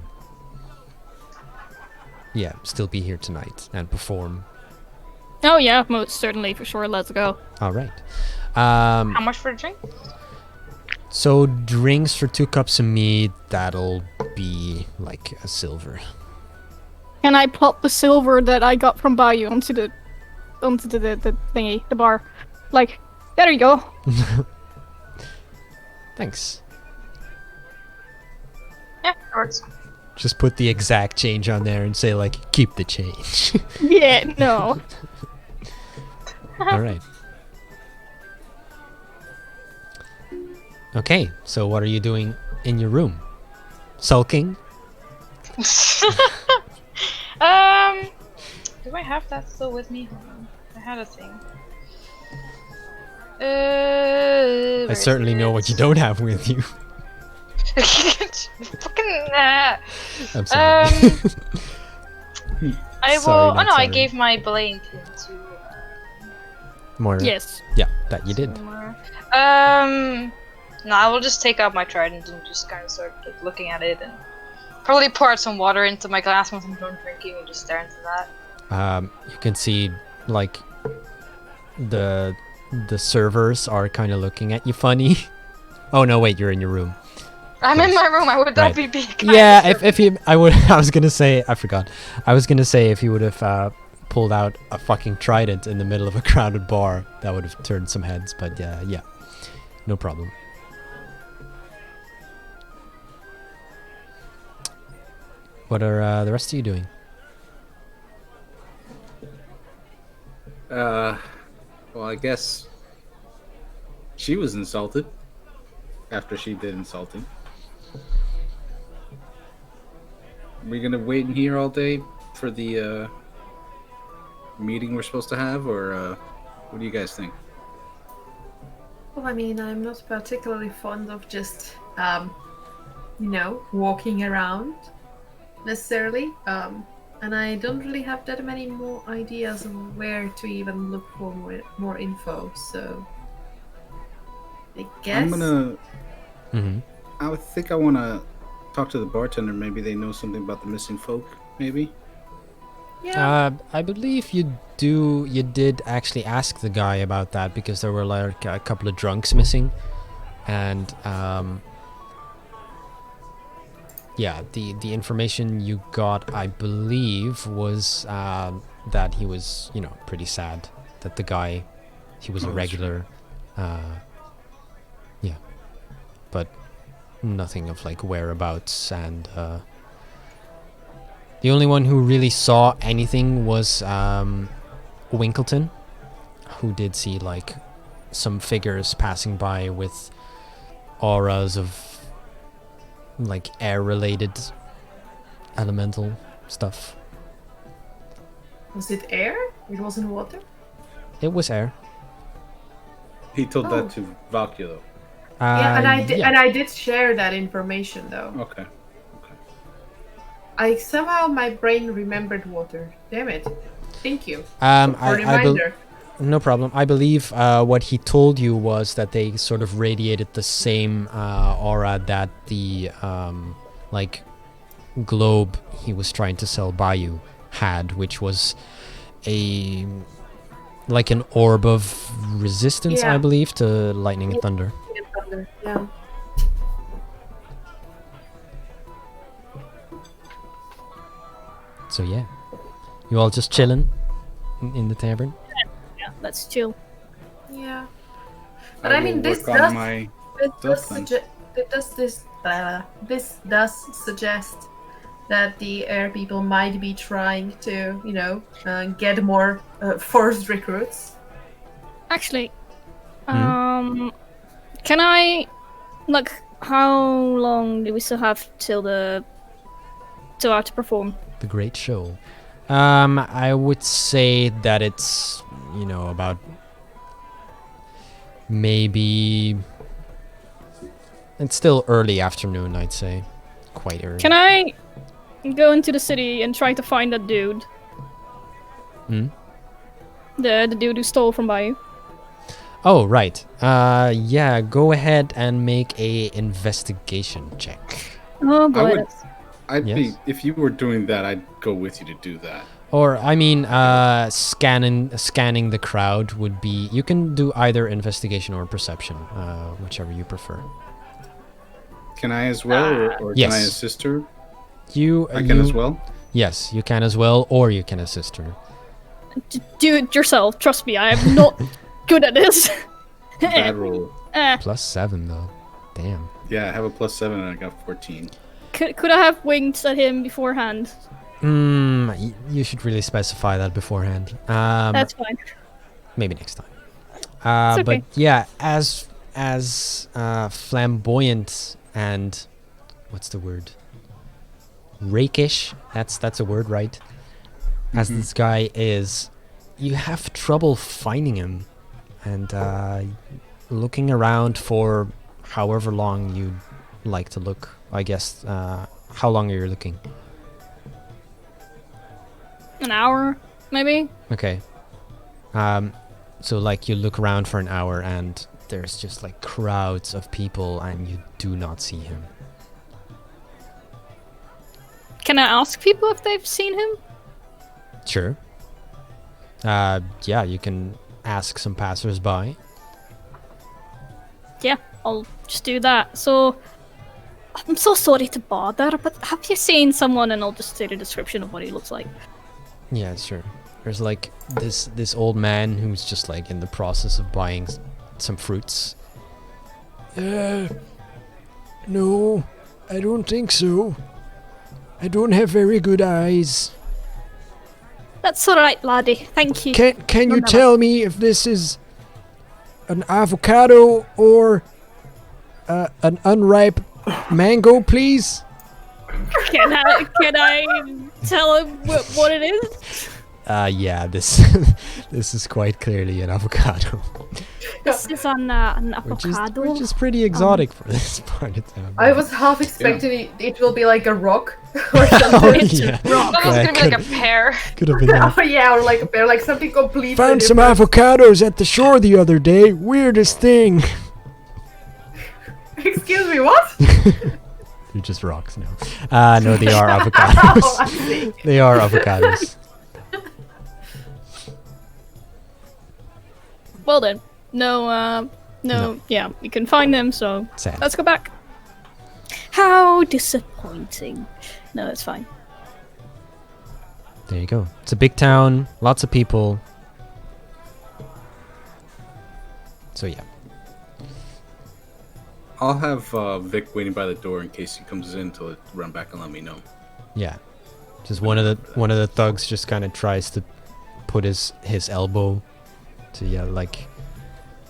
still be here tonight and perform. Oh yeah, most certainly, for sure. Let's go. All right. How much for the drink? So drinks for 2 cups of mead, that'll be like a silver. Can I plop the silver that I got from Bayou onto the thingy, the bar? Like, there you go. Thanks. Yeah, that works. Just put the exact change on there and say like, keep the change. Yeah, no. All right. Okay, so what are you doing in your room? Sulking? Do I have that still with me? Hold on. I had a thing. I certainly know what you don't have with you. Fucking. I'm sorry. I will. Sorry, Oh not no, I sorry. gave my blade to Moira. Yes. Yeah, that you did. Moira. No, I will just take out my trident and just kind of start like, looking at it and probably pour out some water into my glass once I'm done drinking and just stare into that. You can see like the servers are kind of looking at you funny. Oh no, wait, you're in your room. I'm in my room. I would not Right. be being. Yeah, if you, I was gonna say, I forgot. I was gonna say if you would have pulled out a fucking trident in the middle of a crowded bar, that would have turned some heads. But yeah, no problem. What are the rest of you doing? Well, I guess she was insulted after she did insulting. We gonna wait in here all day for the meeting we're supposed to have, or what do you guys think? Well, I mean, I'm not particularly fond of just, walking around necessarily. And I don't really have that many more ideas of where to even look for more info. So, I guess. I'm gonna. Mm-hmm. I think I want to talk to the bartender. Maybe they know something about the missing folk. Maybe. Yeah. I believe you did actually ask the guy about that because there were like a couple of drunks missing, and yeah, the information you got, I believe, was that he was, pretty sad that the guy, he was a Oh, regular, yeah, but nothing of like whereabouts, and the only one who really saw anything was Winkleton, who did see like some figures passing by with auras of like air-related elemental stuff. Was it air? It wasn't water? It was air. He told Oh. that to Valkia though. Yeah, and I did, yeah. and I did share that information though. Okay. I somehow my brain remembered water. Damn it! Thank you for the I bel reminder. no problem. I believe what he told you was that they sort of radiated the same aura that the like globe he was trying to sell Bayou had, which was like an orb of resistance, I Yeah. believe, to lightning and thunder. Yeah. So yeah, you all just chilling in the tavern. Yeah, let's chill. Yeah. But I mean, will this work does on my this does suggest that the air people might be trying to, get more forced recruits. Actually, Can I, like, how long do we still have till I have to perform? The great show. I would say that it's, about maybe it's still early afternoon, I'd say. Quite early. Can I go into the city and try to find that dude? Hmm? The dude who stole from Bayou? Oh, right. Yeah, go ahead and make a investigation check. Oh boy. would- that's- I'd Yes. be if you were doing that, I'd go with you to do that. Or, I mean, scanning the crowd would be... You can do either investigation or perception, whichever you prefer. Can I as well, or Yes. can I assist her? You, I can as well. Yes, you can as well, or you can assist her. Do it yourself. Trust me, I am not good at this. Bad roll. +7, though. Damn. Yeah, I have a +7 and I got 14. Could I have winked at him beforehand? You should really specify that beforehand. That's fine. Maybe next time. It's okay. But yeah, as flamboyant and what's the word? Rakish. That's a word, right? As this guy is, you have trouble finding him, and looking around for however long you'd like to look. I guess. How long are you looking? An hour, maybe? Okay. So like you look around for an hour and there's just like crowds of people and you do not see him. Can I ask people if they've seen him? Sure. Yeah, you can ask some passersby. Yeah, I'll just do that. So, I'm so sorry to bother, but have you seen someone? And I'll just say the description of what he looks like. Yeah, sure. There's like this old man who's just like in the process of buying some fruits. No, I don't think so. I don't have very good eyes. That's alright, laddie. Thank you. Can you Remember. tell me if this is an avocado or an unripe mango, please? Can I tell him what it is? Yeah, this this is quite clearly an avocado, This is an which is avocado. pretty exotic for this part of town. I was half expecting it will be like a rock or Oh something. yeah, That was Yeah, gonna be like a pear. could have been that. Oh yeah, or like a bear, like something completely Found some different. avocados at the shore the other day. Weirdest thing. Excuse me, what? They're just rocks now. No, they are Oh, I avocados. see. They are avocados. Well then, no, No. yeah, we can find them. So Sad. let's go back. How disappointing. No, it's fine. There you go. It's a big town, lots of people. So yeah. I'll have Vic waiting by the door in case he comes in to run back and let me know. Yeah. Just one of the thugs just kind of tries to put his elbow to like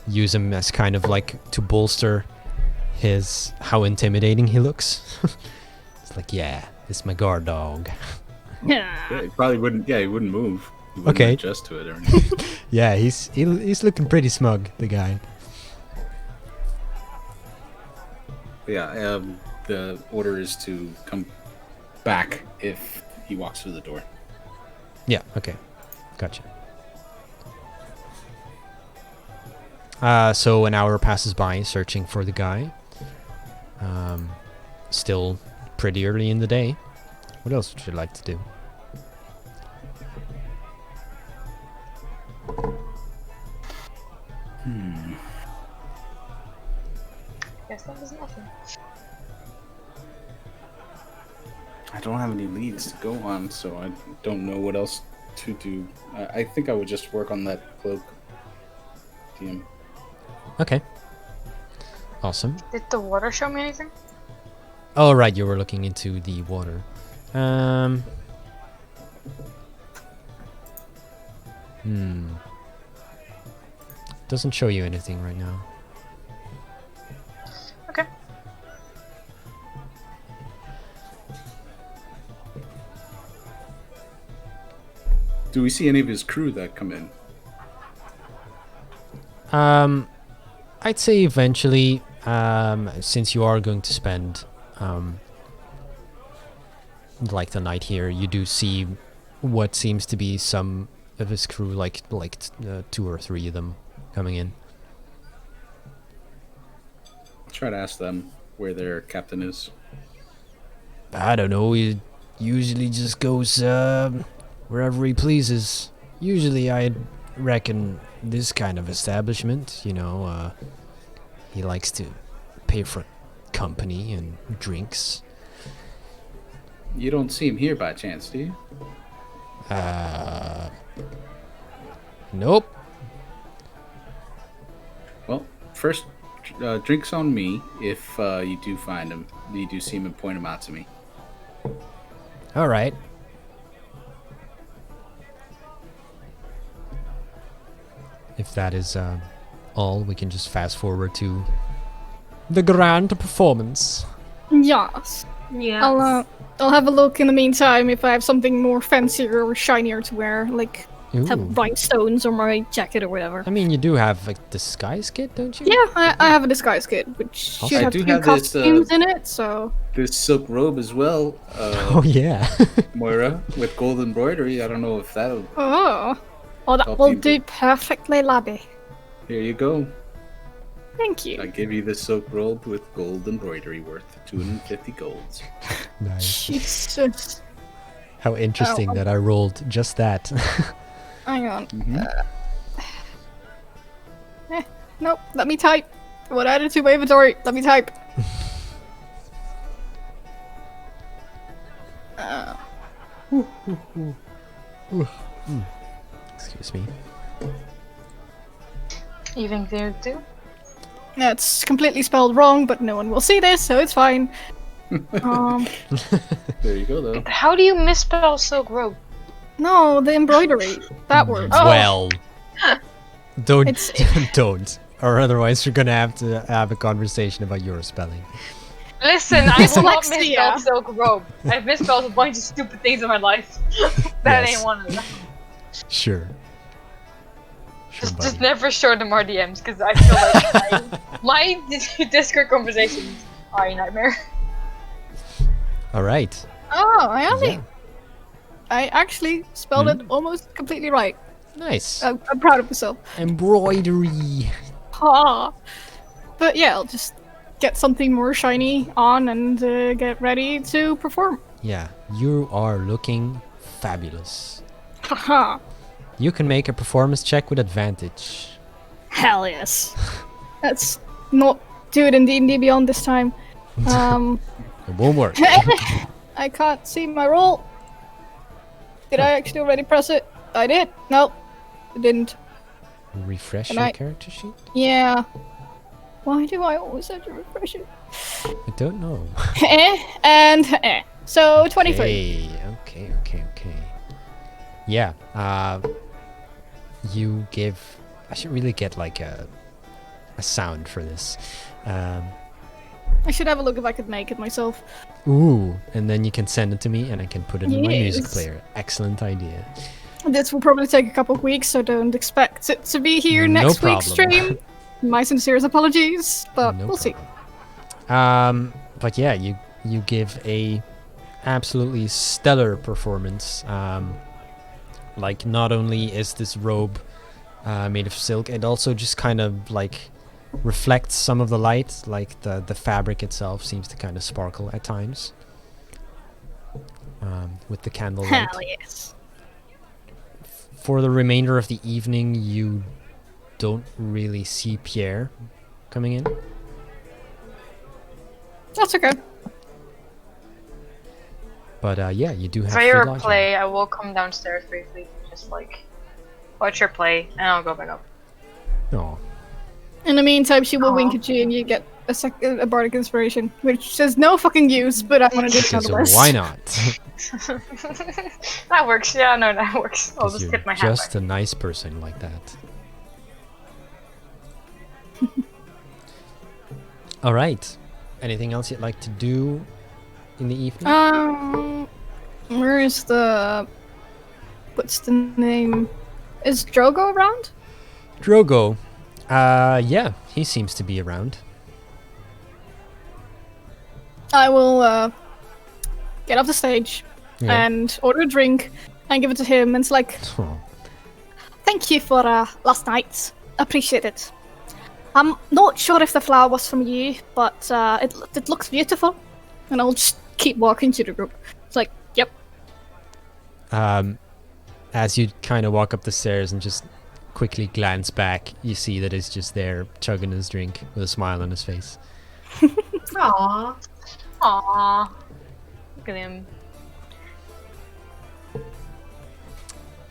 use him as kind of like to bolster his how intimidating he looks. It's like, yeah, this is my guard dog. Yeah, he probably wouldn't. Yeah, he wouldn't move. He wouldn't Okay. adjust to it or anything. Yeah, he's looking pretty smug, the guy. But yeah, the order is to come back if he walks through the door. Yeah, okay. Gotcha. So an hour passes by searching for the guy. Still pretty early in the day. What else would you like to do? Guess that was nothing. I don't have any leads to go on, so I don't know what else to do. I think I would just work on that cloak. DM. Okay. Awesome. Did the water show me anything? Oh, right, you were looking into the water. Doesn't show you anything right now. Do we see any of his crew that come in? I'd say eventually, since you are going to spend like the night here, you do see what seems to be some of his crew, like 2 or 3 of them coming in. I'll try to ask them where their captain is. I don't know. He usually just goes wherever he pleases. Usually, I reckon this kind of establishment, he likes to pay for company and drinks. You don't see him here by chance, do you? Nope. Well, first, drinks on me if you do find him. You do see him and point him out to me. All right. If that is all, we can just fast forward to the grand performance. Yes. Yeah. I'll have a look in the meantime if I have something more fancier or shinier to wear, like Ooh. have rhinestones on my jacket or whatever. I mean, you do have a disguise kit, don't you? Yeah, I have a disguise kit, which Also- should I have do 2 have this, costumes in it, so... This silk robe as well, Oh yeah. Moira, with gold embroidery. I don't know if that'll... Oh, that Help will you. do perfectly, laddie. Here you go. Thank I you. give you the silk robe with gold embroidery worth 250 golds. Nice. Jesus. How interesting that I rolled just that. Hang on. Mhm. Nope, let me type. What added to my inventory? Let me type. Excuse me. Evening there too. That's completely spelled wrong, but no one will see this, so it's fine. There you go, though. How do you misspell silk robe? No, the embroidery. That word. Oh. Well, don't It's- don't, or otherwise you're gonna have to have a conversation about your spelling. Listen, I will not Dyslexia. misspell silk robe. I've misspelled a bunch of stupid things in my life. That Yes. ain't one of them. Sure. Sure, Just buddy. never show them our DMs because I feel like my Discord conversations are a nightmare. All right. Oh, I only. Yeah. I actually spelled it almost completely right. Nice. I'm proud of myself. Embroidery. Ha! But yeah, I'll just get something more shiny on and get ready to perform. Yeah, you are looking fabulous. Haha! You can make a performance check with advantage. Hell yes. Let's not do it in D&D Beyond this time. It won't work. I can't see my roll. Did I actually already press it? I did. Nope. I didn't. Refresh Can your I- character sheet? Yeah. Why do I always have to refresh it? I don't know. And So 23. Okay. Yeah. You give. I should really get like a sound for this. I should have a look if I could make it myself. Ooh, and then you can send it to me, and I can put it in my music Yes. player. Excellent idea. This will probably take a couple of weeks, so don't expect it to be here No next week's problem. stream. My sincerest apologies, but No we'll see. problem. But yeah, you give a absolutely stellar performance. Like, not only is this robe made of silk, it also just kind of like reflects some of the light. Like the fabric itself seems to kind of sparkle at times with the candlelight. Hell yes. For the remainder of the evening, you don't really see Pierre coming in. That's okay. But yeah, you do have If I free hear a lodging. play, I will come downstairs briefly, just like watch her play, and I'll go back up. Aw. In the meantime, she will Aw. wink at you and you get a bardic inspiration, which says no fucking use, but I'm gonna do it Because nonetheless. why not? That works. Yeah, no, that works. I'll 'Cause just you're tip my hat just back. a nice person like that. All right. Anything else you'd like to do in the evening? Where is the what's the name? Is Drogo around? Drogo. Yeah, he seems to be around. I will get off the stage Yeah. and order a drink and give it to him. And it's like, Oh. thank you for last night. Appreciate it. I'm not sure if the flower was from you, but it looks beautiful. And I'll just keep walking to the group. It's like, yep. As you kind of walk up the stairs and just quickly glance back, you see that he's just there chugging his drink with a smile on his face. Aww. Aww. Look at him.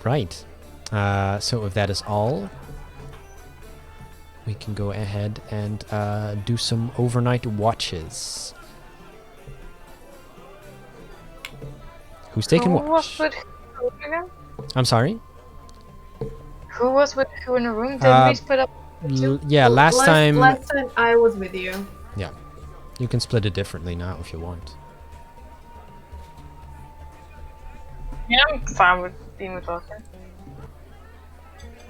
Right. So if that is all, we can go ahead and do some overnight watches. Who's taking Who was watch? with who again? I'm sorry? Who was with who in the room? Did Uh, we split up? Yeah, last time... Last time I was with you. Yeah. You can split it differently now if you want. Yeah, I'm fine with being with Walker.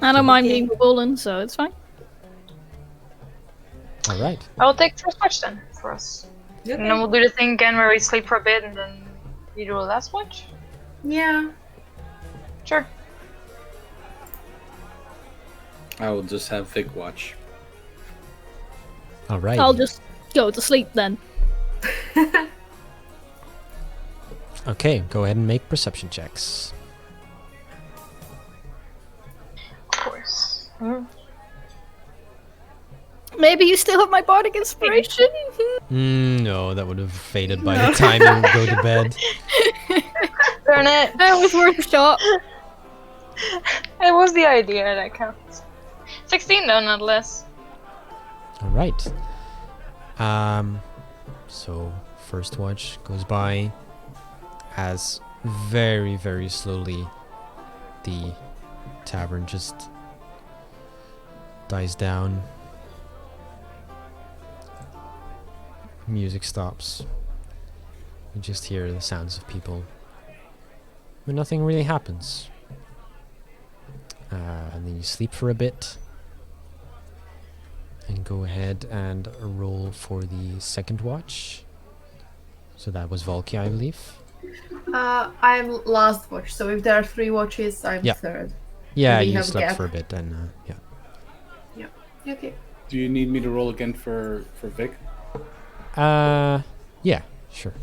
I don't mind being with Olin, so it's fine. Alright. I'll take first watch then for us. And then we'll do the thing again where we sleep for a bit and then you do a last watch? Yeah. Sure. I will just have Vic watch. Alright. I'll just go to sleep then. Okay, go ahead and make perception checks. Of course. Maybe you still have my bardic inspiration? No, that would have faded by the time you go to bed. Darn it. That was worth a shot. It was the idea that counts. 16 though, not less. Alright. So first watch goes by as very, very slowly the tavern just dies down. Music stops. You just hear the sounds of people. But nothing really happens. And then you sleep for a bit. And go ahead and roll for the second watch. So that was Volky, I believe. I'm last watch, so if there are 3 watches, I'm Yeah. third. Yeah, we you have a slept gap. for a bit and yeah. Okay. Do you need me to roll again for Vic? Yeah, sure.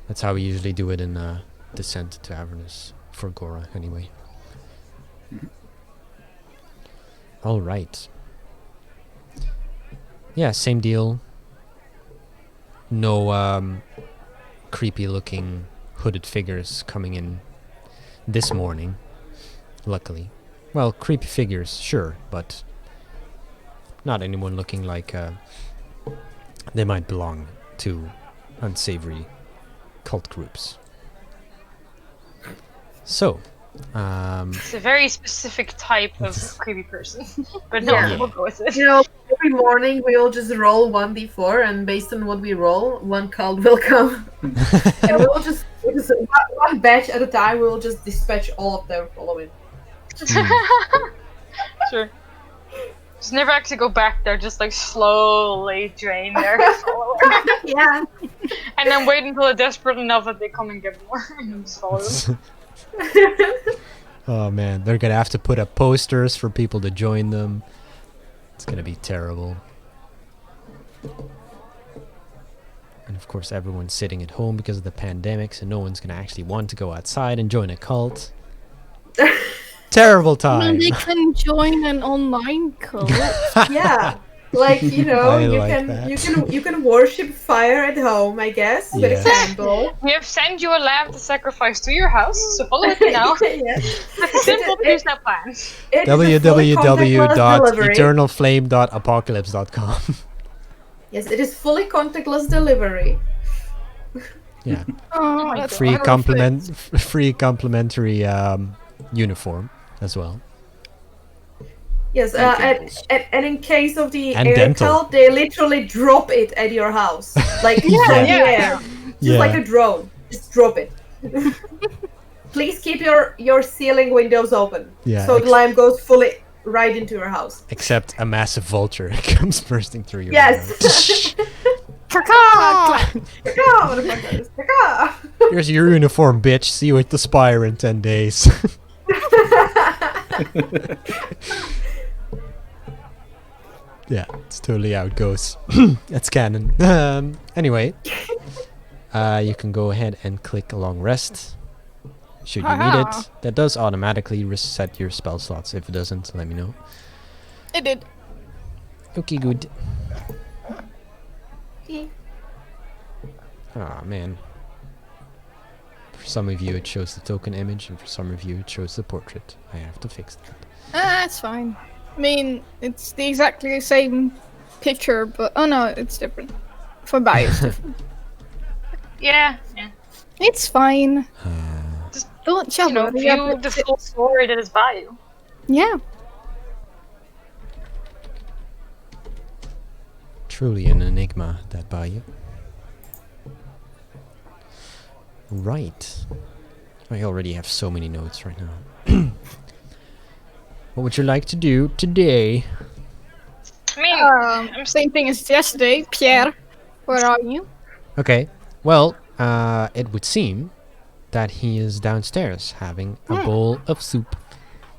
That's how we usually do it in Descent to Avernus for Gora, anyway. All right. Yeah, same deal. No creepy-looking hooded figures coming in this morning. Luckily, well, creepy figures, sure, but not anyone looking like they might belong to unsavory cult groups. So, It's a very specific type of creepy person. But no, Yeah. we'll go with it. You know, every morning we all just roll 1d4, and based on what we roll, one cult will come. And we'll just one batch at a time. We'll just dispatch all of them following. Sure. Just never actually go back there, just like slowly drain their followers. Yeah. And then wait until they're desperate enough that they come and get more and just follow them. oh man, they're gonna have to put up posters for people to join them. It's gonna be terrible. And of course, everyone's sitting at home because of the pandemic, so no one's gonna actually want to go outside and join a cult. Terrible I mean, time. they can join an online cult. Yeah. Like, you know, I you like can that. you can worship fire at home, I guess, with a Yeah. candle. We have sent you a lamb to sacrifice to your house, so follow it now. Yes. Simple to use that plan. It is a fully contactless delivery. www.eternalflame.apocalypse.com. Yes, it is fully contactless delivery. Yeah, Oh, my that's free perfect. free complimentary uniform as well. Yes, and in case of the And air dental. cult, they literally drop it at your house, like Yeah. from the Yeah. air, just like a drone. Just drop it. Please keep your ceiling windows open. Yeah, So the lime goes fully right into your house. Except a massive vulture comes bursting through your Yes. window. Caca, motherfuckers. Caca. Here's your uniform, bitch. See you at the Spire in 10 days. Yeah, it's totally how it goes. That's canon. Anyway, you can go ahead and click long rest. Should you need Haha. it. That does automatically reset your spell slots. If it doesn't, let me know. It did. Okay, good. Ah, man. For some of you it shows the token image, and for some of you it shows the portrait. I have to fix that. It's fine. I mean, it's the exactly the same picture, but oh no, it's different. For Bio, it's different. Yeah. It's fine. Just, Don't you shove know, it. view the full story that is Bayou. Yeah. Truly an enigma, that Bayou. Right. I already have so many notes right now. What would you like to do today? I mean, I'm Same thing as yesterday. Pierre, where are you? Okay, well, it would seem that he is downstairs having a bowl of soup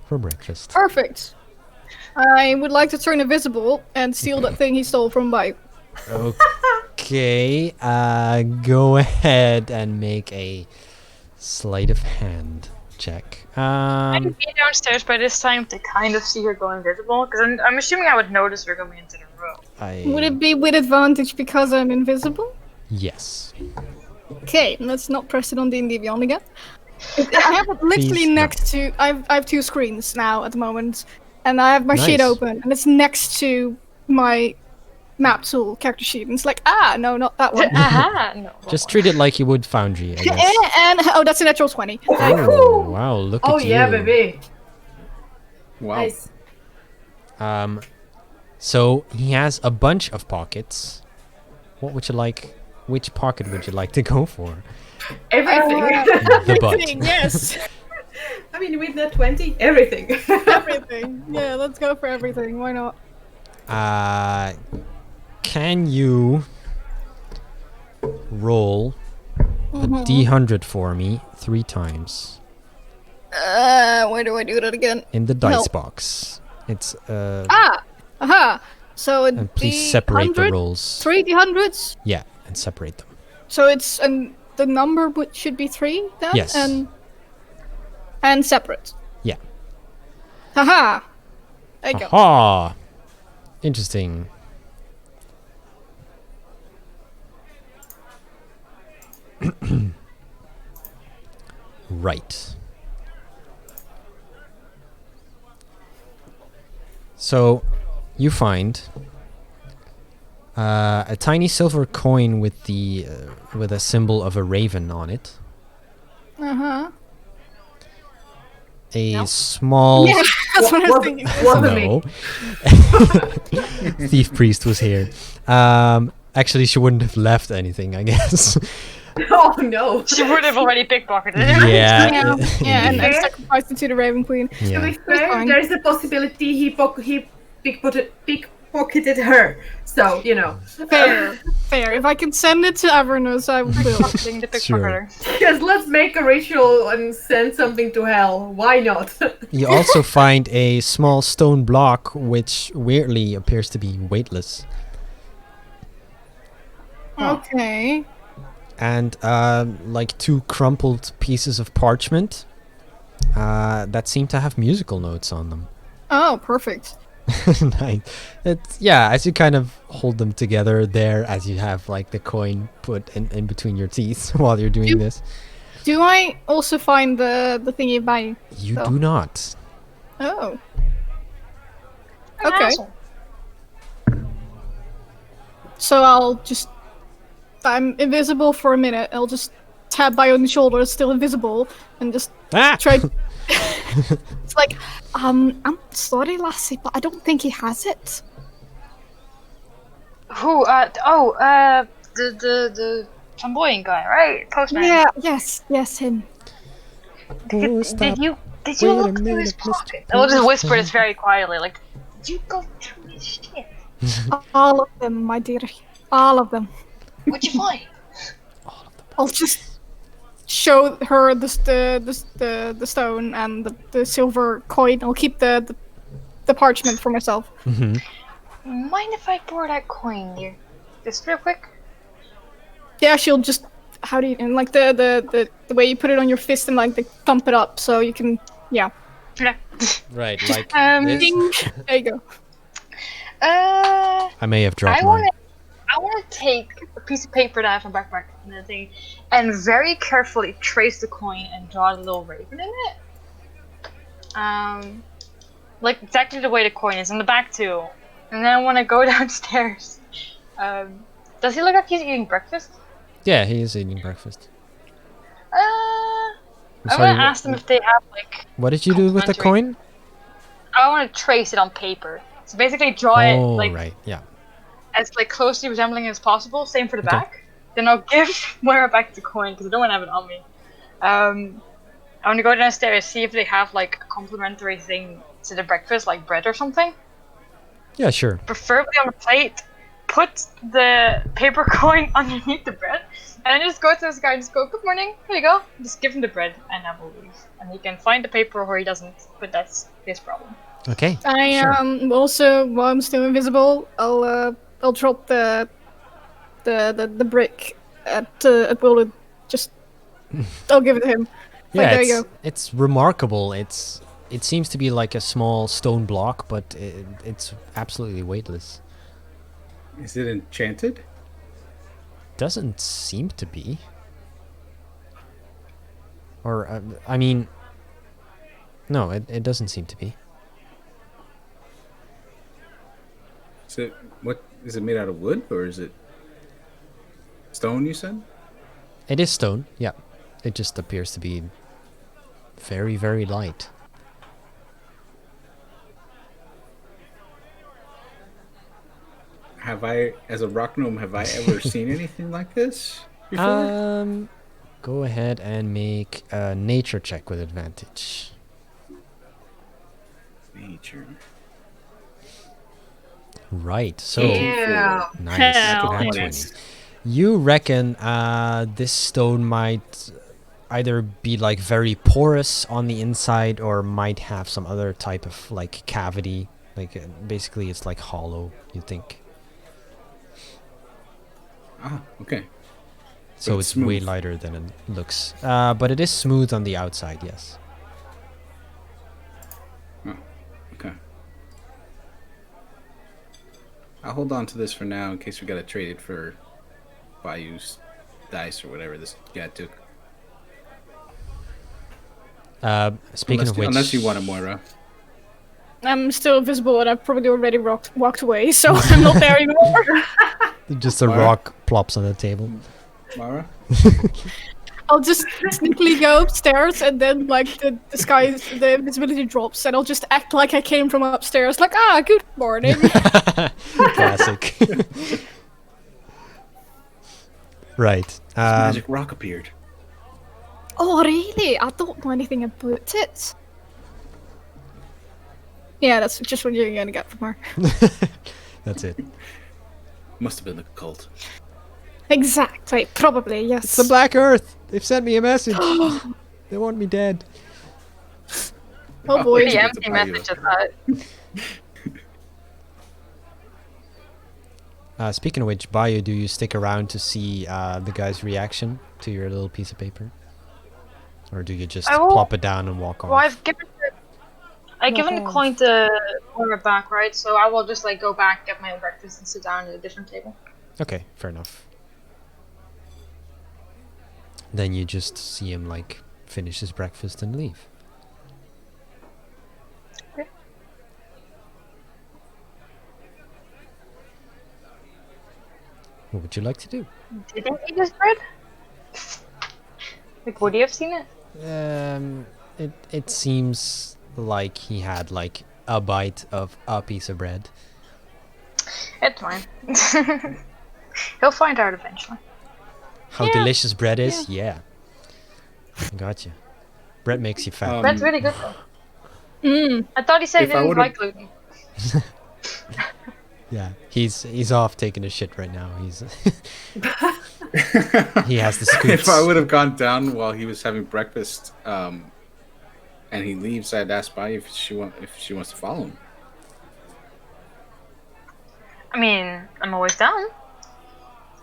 for breakfast. Perfect. I would like to turn invisible and steal that thing he stole from Bio. Okay, go ahead and make a sleight of hand check. I'd be downstairs by this time to kind of see her go invisible, because I'm assuming I would notice her coming into the room. Would it be with advantage because I'm invisible? Yes. Okay, let's not press it on D&D Beyond again. I have it literally Please, no. next to. I have two screens now at the moment, and I have my sheet Nice. open, and it's next to my map tool character sheet, and it's like, no, not that one. Aha! No. Just treat it like you would Foundry, I guess. and oh, that's a natural 20. Oh, wow, look Oh at yeah, you. baby. Wow. Nice. So he has a bunch of pockets. What would you like? Which pocket would you like to go for? Everything. The butt. Everything, yes, I mean, with that 20, everything. everything. Yeah, let's go for everything. Why not? Can you roll a D100 for me 3 times Where do I do that again? in the dice No. box? It's Aha. So it and please separate the 100, rolls. 3 D100s. Yeah, and separate them. So it's the number should be 3 then. Yes. And separate. Yeah. Haha. There you go. Aha! Interesting. Right. So, you find a tiny silver coin with the with a symbol of a raven on it. Uh-huh. A small Yeah, that's what I was thinking. Wasn't me. no. Thief priest was here. Actually, she wouldn't have left anything, I guess. Oh no. She would have already pickpocketed it. Yeah. Yeah, yeah, and Okay. sacrificed it to the Raven Queen. To Yeah. be fair, fine. there's a possibility he pickpocketed her. So, you know. Fair, fair. If I can send it to Avernus, I will. Being the Sure. pickpocketer. Because let's make a ritual and send something to hell. Why not? You also find a small stone block which weirdly appears to be weightless. Okay. And like 2 crumpled pieces of parchment that seem to have musical notes on them. Oh, perfect. Nice. It's, yeah, as you kind of hold them together there, as you have like the coin put in between your teeth while you're doing this. Do I also find the thingy by? You So. do not. Oh. An Okay. asshole. So I'm invisible for a minute. I'll just tap by on the shoulder, it's still invisible, and just Ah! try. It's like, I'm sorry, lassie, but I don't think he has it. Who? The flamboyant guy, right? Postman. Yeah, yes, him. Oh, stop. Did you Wait a look through his minute, Mr. pocket? I'll just whisper Postman. this very quietly, like, did you go through his shit? All of them, my dear. All of them. What'd you find? I'll just show her the stone and the silver coin. I'll keep the parchment for myself. Mhm. Mind if I borrow that coin here? Just real quick? Yeah, she'll just and like the way you put it on your fist and like thump it up so you can Okay. Right, like this. ding. There you go. I may have dropped I mine. want to take a piece of paper that I have in my backpack and the thing, and very carefully trace the coin and draw a little raven in it. Like exactly the way the coin is in the back too. And then I want to go downstairs. Does he look like he's eating breakfast? Yeah, he is eating breakfast. I'm sorry, gonna what- ask them if they have like. What did you do with the coin? I want to trace it on paper. So basically, draw it Oh, like right, yeah. as like closely resembling as possible. Same for the Okay. back. Then I'll give Moira back the coin because I don't want to have it on me. I want to go downstairs, see if they have like a complimentary thing to the breakfast, like bread or something. Yeah, sure. Preferably on a plate. Put the paper coin underneath the bread, and then just go to this guy and just go, "Good morning, here you go." Just give him the bread, and I will leave. And he can find the paper or he doesn't, but that's his problem. Okay. I Sure. also, while I'm still invisible, I'll drop the brick at Willard. Just I'll give it to him. Yeah, there you it's remarkable. It seems to be like a small stone block, but it's absolutely weightless. Is it enchanted? Doesn't seem to be. Or I mean, no, it doesn't seem to be. Is it what? Is it made out of wood or is it stone? You said. It is stone. Yeah, it just appears to be very, very light. Have I, as a rock gnome, have I ever seen anything like this before? Go ahead and make a nature check with advantage. Nature. Right. So Yeah. nice. Hell Nat yes. 20. You reckon this stone might either be like very porous on the inside or might have some other type of like cavity. Like basically it's like hollow, you think. Ah, okay. So it's it's way smooth. lighter than it looks. But it is smooth on the outside, yes. Okay. I'll hold on to this for now in case we gotta trade it for Bayou's dice or whatever this guy took. Speaking of which, Unless you want it, Moira. I'm still visible and I've probably already walked away, so I'm not there anymore. just a Alright. rock plops on the table. Moira? I'll just sneakily go upstairs and then like the visibility drops and I'll just act like I came from upstairs, like good morning. Classic. Right. Magic rock appeared. Oh really? I don't know anything about it. Yeah, that's just what you're gonna get from her. That's it. Must have been the cult. Exactly, probably, yes. It's the Black Earth. They've sent me a message. They want me dead. Oh boy. Pretty Yeah. empty message of that. Speaking of which, Bayou, do you stick around to see the guy's reaction to your little piece of paper? Or do you just I will- plop it down and walk Well, off? I've given the coin to Moira back, right? So I will just like go back, get my own breakfast, and sit down at a different table. Okay, fair enough. Then you just see him like finish his breakfast and leave. Okay. What would you like to do? Did he eat his bread? Like, would you have seen it? It seems like he had like a bite of a piece of bread. It's fine. He'll find out eventually. How Yeah. delicious bread is? Yeah. Gotcha. Bread makes you fat. Bread's really good though. Mm. I thought he said he If I didn't would've- like gluten. Yeah, he's off taking a shit right now. He's he has the scoops. If I would have gone down while he was having breakfast, and he leaves, I'd ask Bai if she wants to follow him. I mean, I'm always down.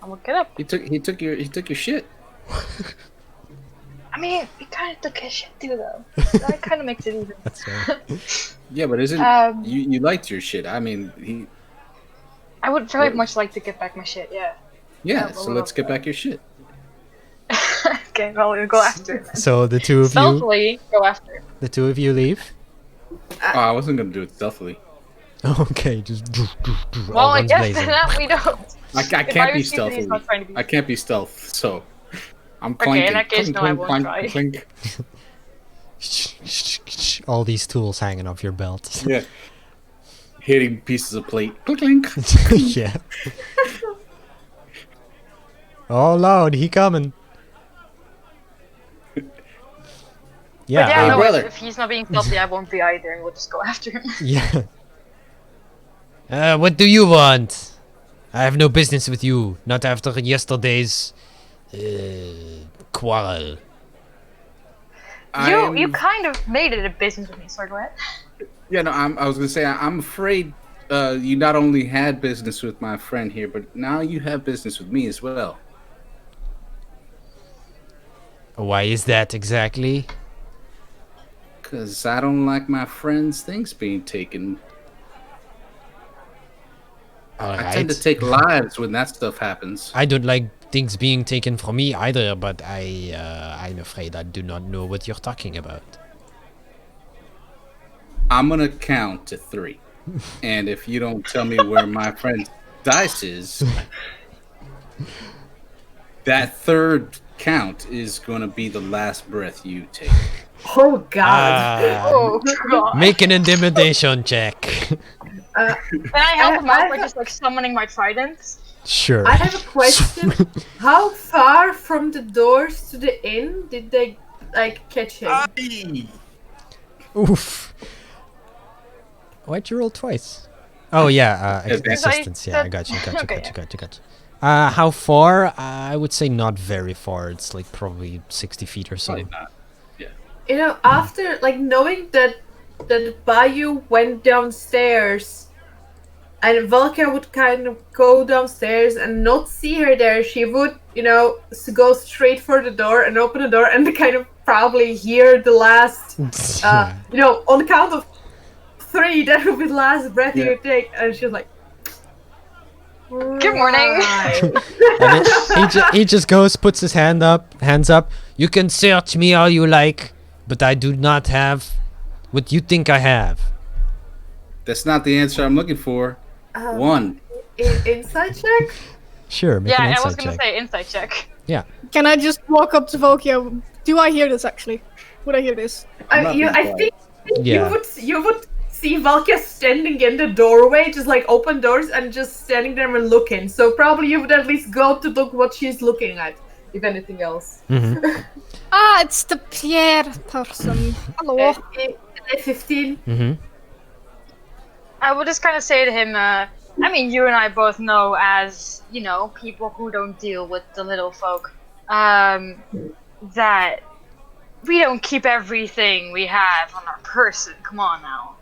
I'll look it up. He took your shit. I mean, he kind of took his shit too, though. That kind of makes it even. That's right. Yeah, but isn't you liked your shit? I mean, I would very much like to get back my shit. Yeah. yeah. but So we let's don't get play. back your shit. Okay, well we'll go after it. So the two of you, Stealthily go after it. leave. Oh, I wasn't gonna do it stealthily. Okay, just Well, all I guns guess blazing. that we don't. I If can't be receive that he's stealthy. not trying to be- I can't be stealth. So I'm Okay, clanking. in that case, Clink, no, I clink, won't clank, try. clink. All these tools hanging off your belt. Yeah. Hitting pieces of plate. Clink, clink. Yeah. Oh Lord, he coming. Yeah. But yeah, no, brother. if he's not being stealthy, I won't be either, and we'll just go after him. Yeah. What do you want? I have no business with you. Not after yesterday's quarrel. You I'm- kind of made it a business with me, so go ahead. Yeah, no, I was gonna say I'm afraid you not only had business with my friend here, but now you have business with me as well. Why is that exactly? Cause I don't like my friend's things being taken. I tend to Alright. take lives when that stuff happens. I don't like things being taken from me either, but I'm afraid I do not know what you're talking about. I'm gonna count to 3, and if you don't tell me where my friend's dice is, that third count is gonna be the last breath you take. Oh god. Oh god. Make an intimidation check. Can I help him I- out by just like summoning my tridents? Sure. I have a question. How far from the doors to the inn did they like catch him? Oof. Why'd you roll twice? Oh yeah, Advantage. assistance. Yeah, I said- got you. Okay, Got you. How far? I would say not very far. It's like probably 60 feet or so. Probably not. You know, after like knowing that Bayou went downstairs, and Valkia would kind of go downstairs and not see her there, she would, you know, go straight for the door and open the door and kind of probably hear the last, you know, on the count of 3, that would be the last breath Yeah. you take, and she's like, Good morning. "Right." And then he just goes, puts his hands up. You can search me all you like, but I do not have what you think I have. That's not the answer I'm looking for. 1. Inside check? Sure, make Yeah, an I was insight gonna check. say insight check. Can I just walk up to Volkia? Do I hear this actually? Would I hear this? I'm not being I quiet. think Yeah. you would see Valkia standing in the doorway, just like open doors and just standing there and looking. So probably you would at least go to look what she's looking at, if anything else. Mm-hmm. Ah, it's the Pierre person. Hello. 15. Mm-hmm. I would just kind of say to him, I mean, you and I both know, as you know, people who don't deal with the little folk, that we don't keep everything we have on our person. Come on now.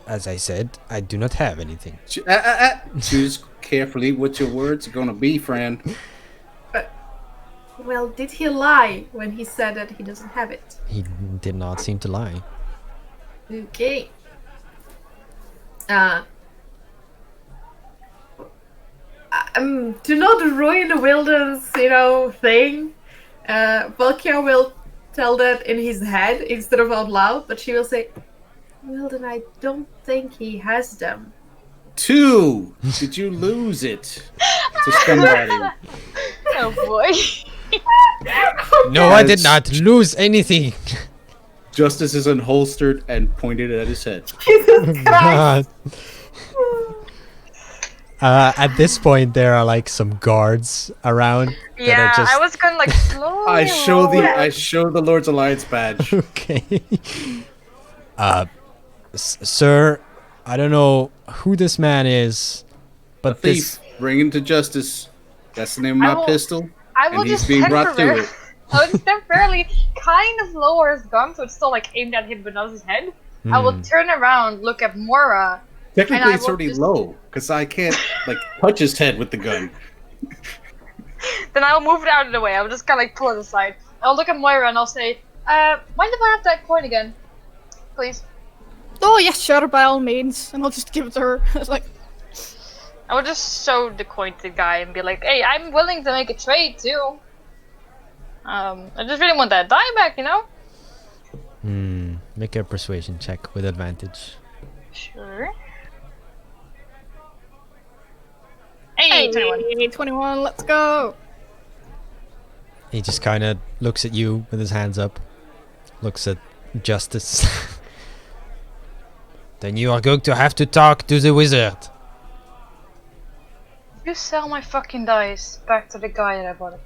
As I said, I do not have anything. Choose carefully what your words are gonna be, friend. Well, did he lie when he said that he doesn't have it? He did not seem to lie. Okay. To not ruin the Wilden's, you know, thing, Valkia will tell that in his head instead of out loud, but she will say, Wilden, I don't think he has them. 2. Did you lose it to somebody? Oh boy. No, I did not lose anything. Justice is unholstered and pointed at his head. Jesus Christ! God. At this point, there are like some guards around. that are Yeah, just... I was gonna like slowly. I show the Lord's Alliance badge. Okay. Sir, I don't know who this man is, A but thief, bring him to justice. That's the name of I my will- pistol. I will and he's just being brought to temporarily. it. I will just temporarily kind of lower his gun so it's still like aimed at him but not his head. I will turn around, look at Mora. Technically, I it's will already just- low because I can't like touch his head with the gun. Then I'll move it out of the way. I'll just kind of like pull it aside. I'll look at Moira and I'll say, mind if I have that coin again? Please. Oh yes, sure, by all means. And I'll just give it to her. It's like, I will just show the coin to the guy and be like, hey, I'm willing to make a trade too. I just really want that die back, you know? Make a persuasion check with advantage. Sure. Hey, 21. 21, let's go. He just kind of looks at you with his hands up, looks at Justice. Then you are going to have to talk to the wizard. You sell my fucking dice back to the guy that I bought it.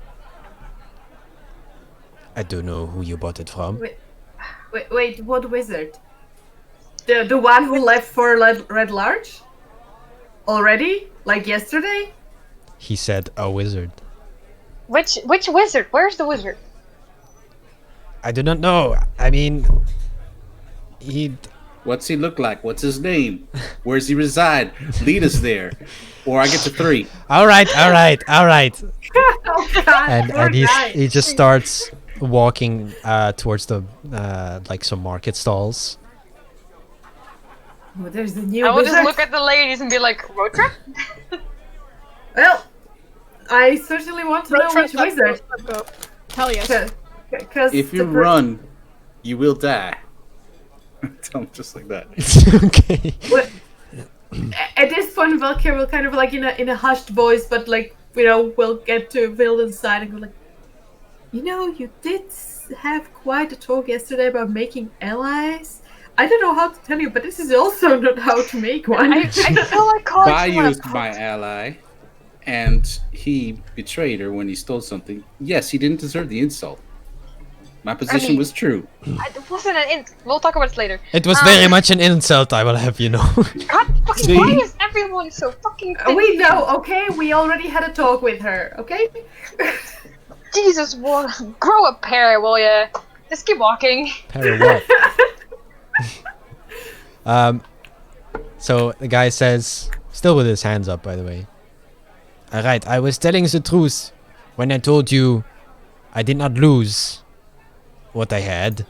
I don't know who you bought it from. Wait, what wizard? The one who left for Red Large? Already? Like yesterday? He said a wizard. Which wizard? Where's the wizard? I do not know. I mean, he... What's he look like? What's his name? Where's he reside? Lead us there, or I get to 3. All right. Oh god, And poor guy. he just starts walking towards the like some market stalls. Oh, there's the new I will wizard. just look at the ladies and be like, road trip? Well, I certainly want to know which wizard. Let's go. Hell yes. Because If you run, you will die. Tell him just like that. Okay. At this point, Valkyrie will kind of like in a hushed voice, but like we'll get to Vilden's side and go like, you did have quite a talk yesterday about making allies. I don't know how to tell you, but this is also not how to make one. I feel like calling someone a Bayou's my ally, and he betrayed her when he stole something. Yes, he didn't deserve the insult. My position was true. It wasn't an int. We'll talk about this later. It was very much an insult, I will have you know. God fucking, See? why is everyone so fucking We know, okay? We already had a talk with her, okay? Jesus, grow a pair, will ya? Just keep walking. Pair what? So the guy says, still with his hands up, by the way. Alright, I was telling the truth when I told you I did not lose what I had.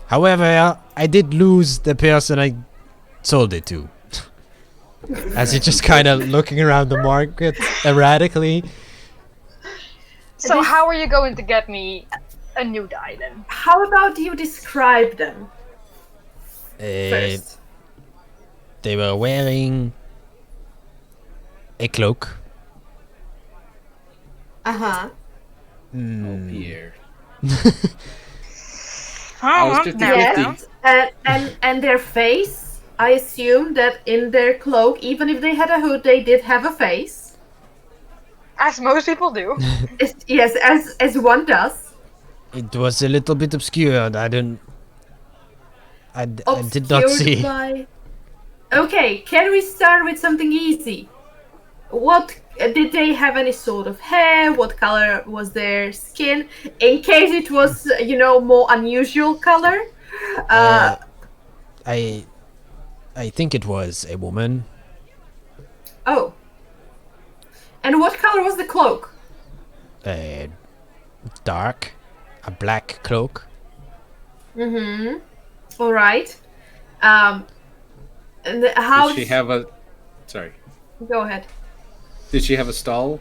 However, I did lose the person I sold it to. As he's just kind of looking around the market erratically. So how are you going to get me a new die then? How about you describe them first? They were wearing a cloak. Uh-huh. Oh, Pierre. I was 50-50. Yes, and their face, I assume that in their cloak, even if they had a hood, they did have a face. As most people do. Yes, as one does. It was a little bit obscured. I did not Obscured see. by- Okay, can we start with something easy? What did they have any sort of hair? What color was their skin? In case it was, more unusual color. I think it was a woman. Oh. And what color was the cloak? Dark, a black cloak. Mm-hmm. All right. And how? Did she have a... Sorry. Go ahead. Did she have a stall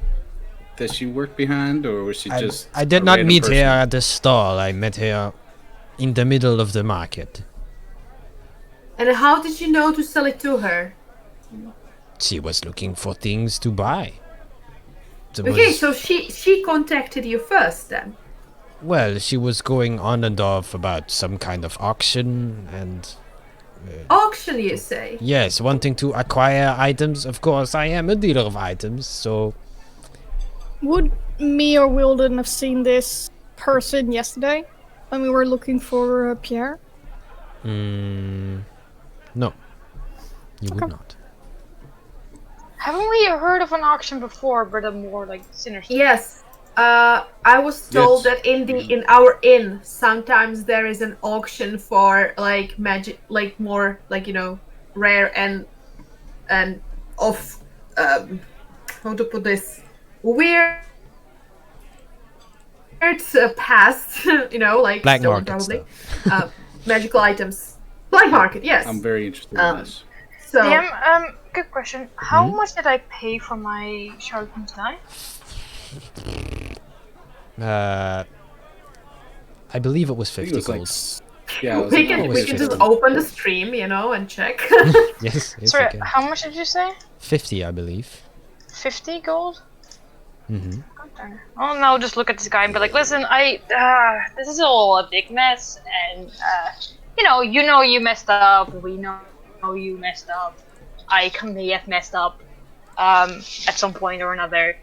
that she worked behind, or was she just... I did a not random meet person? her at the stall. I met her in the middle of the market. And how did you know to sell it to her? She was looking for things to buy. There Okay, was- so she contacted you first then. Well, she was going on and off about some kind of auction, and Auction, you say? Yes, wanting to acquire items. Of course, I am a dealer of items, so Would me or Wilden have seen this person yesterday when we were looking for Pierre? no, you would not. Haven't we heard of an auction before, but a more like sinister? Yes. I was told Yes. that in our inn sometimes there is an auction for like magic, like more like rare and of how to put this, weird past, like Black stolen market probably, stuff. magical items. Black market, yes. I'm very interested Um, in this. So DM, good question. How much did I pay for my Charlatan's Die? I believe it was I think 50 it was like, gold. yeah, it was we like can always we can just 50. open the stream, and check. Yes, yes, Sorry, okay. how much did you say? 50, I believe. 50 gold? Mm-hmm. Oh no, just look at this guy and be like, listen, this is all a big mess, and you messed up. We know you messed up. I may have messed up, at some point or another.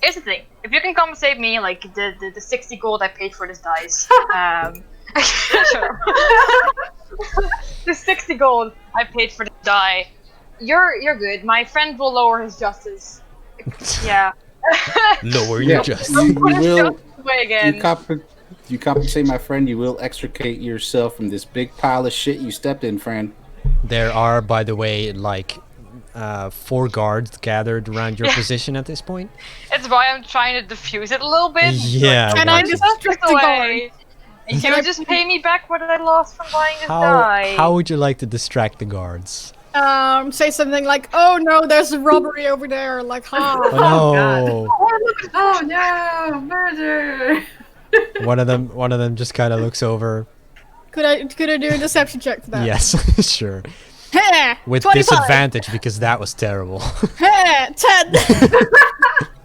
Here's the thing: if you can compensate me, like the 60 gold I paid for this dice, shut up. The 60 gold I paid for the die, you're good. My friend will lower his justice. Yeah. Lower Yeah. your just. You Put his will. justice away again. You compensate, my friend. You will extricate yourself from this big pile of shit you stepped in, friend. There are, by the way, like 4 guards gathered around your position at this point. It's why I'm trying to diffuse it a little bit. Yeah. Can I gotcha. just Just trick the guard? away. And can you just pay me back what I lost from buying this How, die? how would you like to distract the guards? Say something like, "Oh no, there's a robbery over there." Like, ha. Oh no! Oh no, murder! One of them just kind of looks over. Could I do a deception check for that? Yes, sure. Heh, With 25. disadvantage because that was terrible. Heh, 10.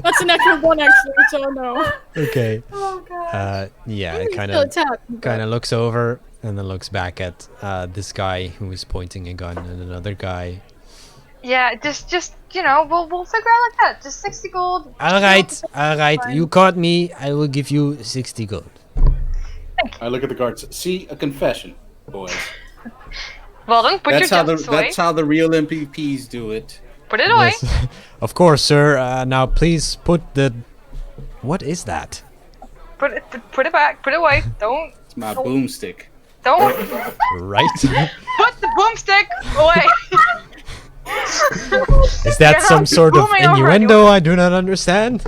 That's an extra 1 actually, so no. Okay. Oh god. Yeah, it kind Still a of 10. but- kind of looks over and then looks back at this guy who is pointing a gun and another guy. Yeah, just we'll figure out like that. Just 60 gold. All right. Fine. You caught me. I will give you 60 gold. I look at the guards. See, a confession, boys. Well then, put That's your how the justice away. that's how the real MPPs do it. Put it away. Yes. Of course, sir. Now please put the. What is that? Put it back. Put it away. Don't It's my boomstick. Right? put the boomstick away. Is that Yeah, some it's sort of booming over innuendo anyway. I do not understand?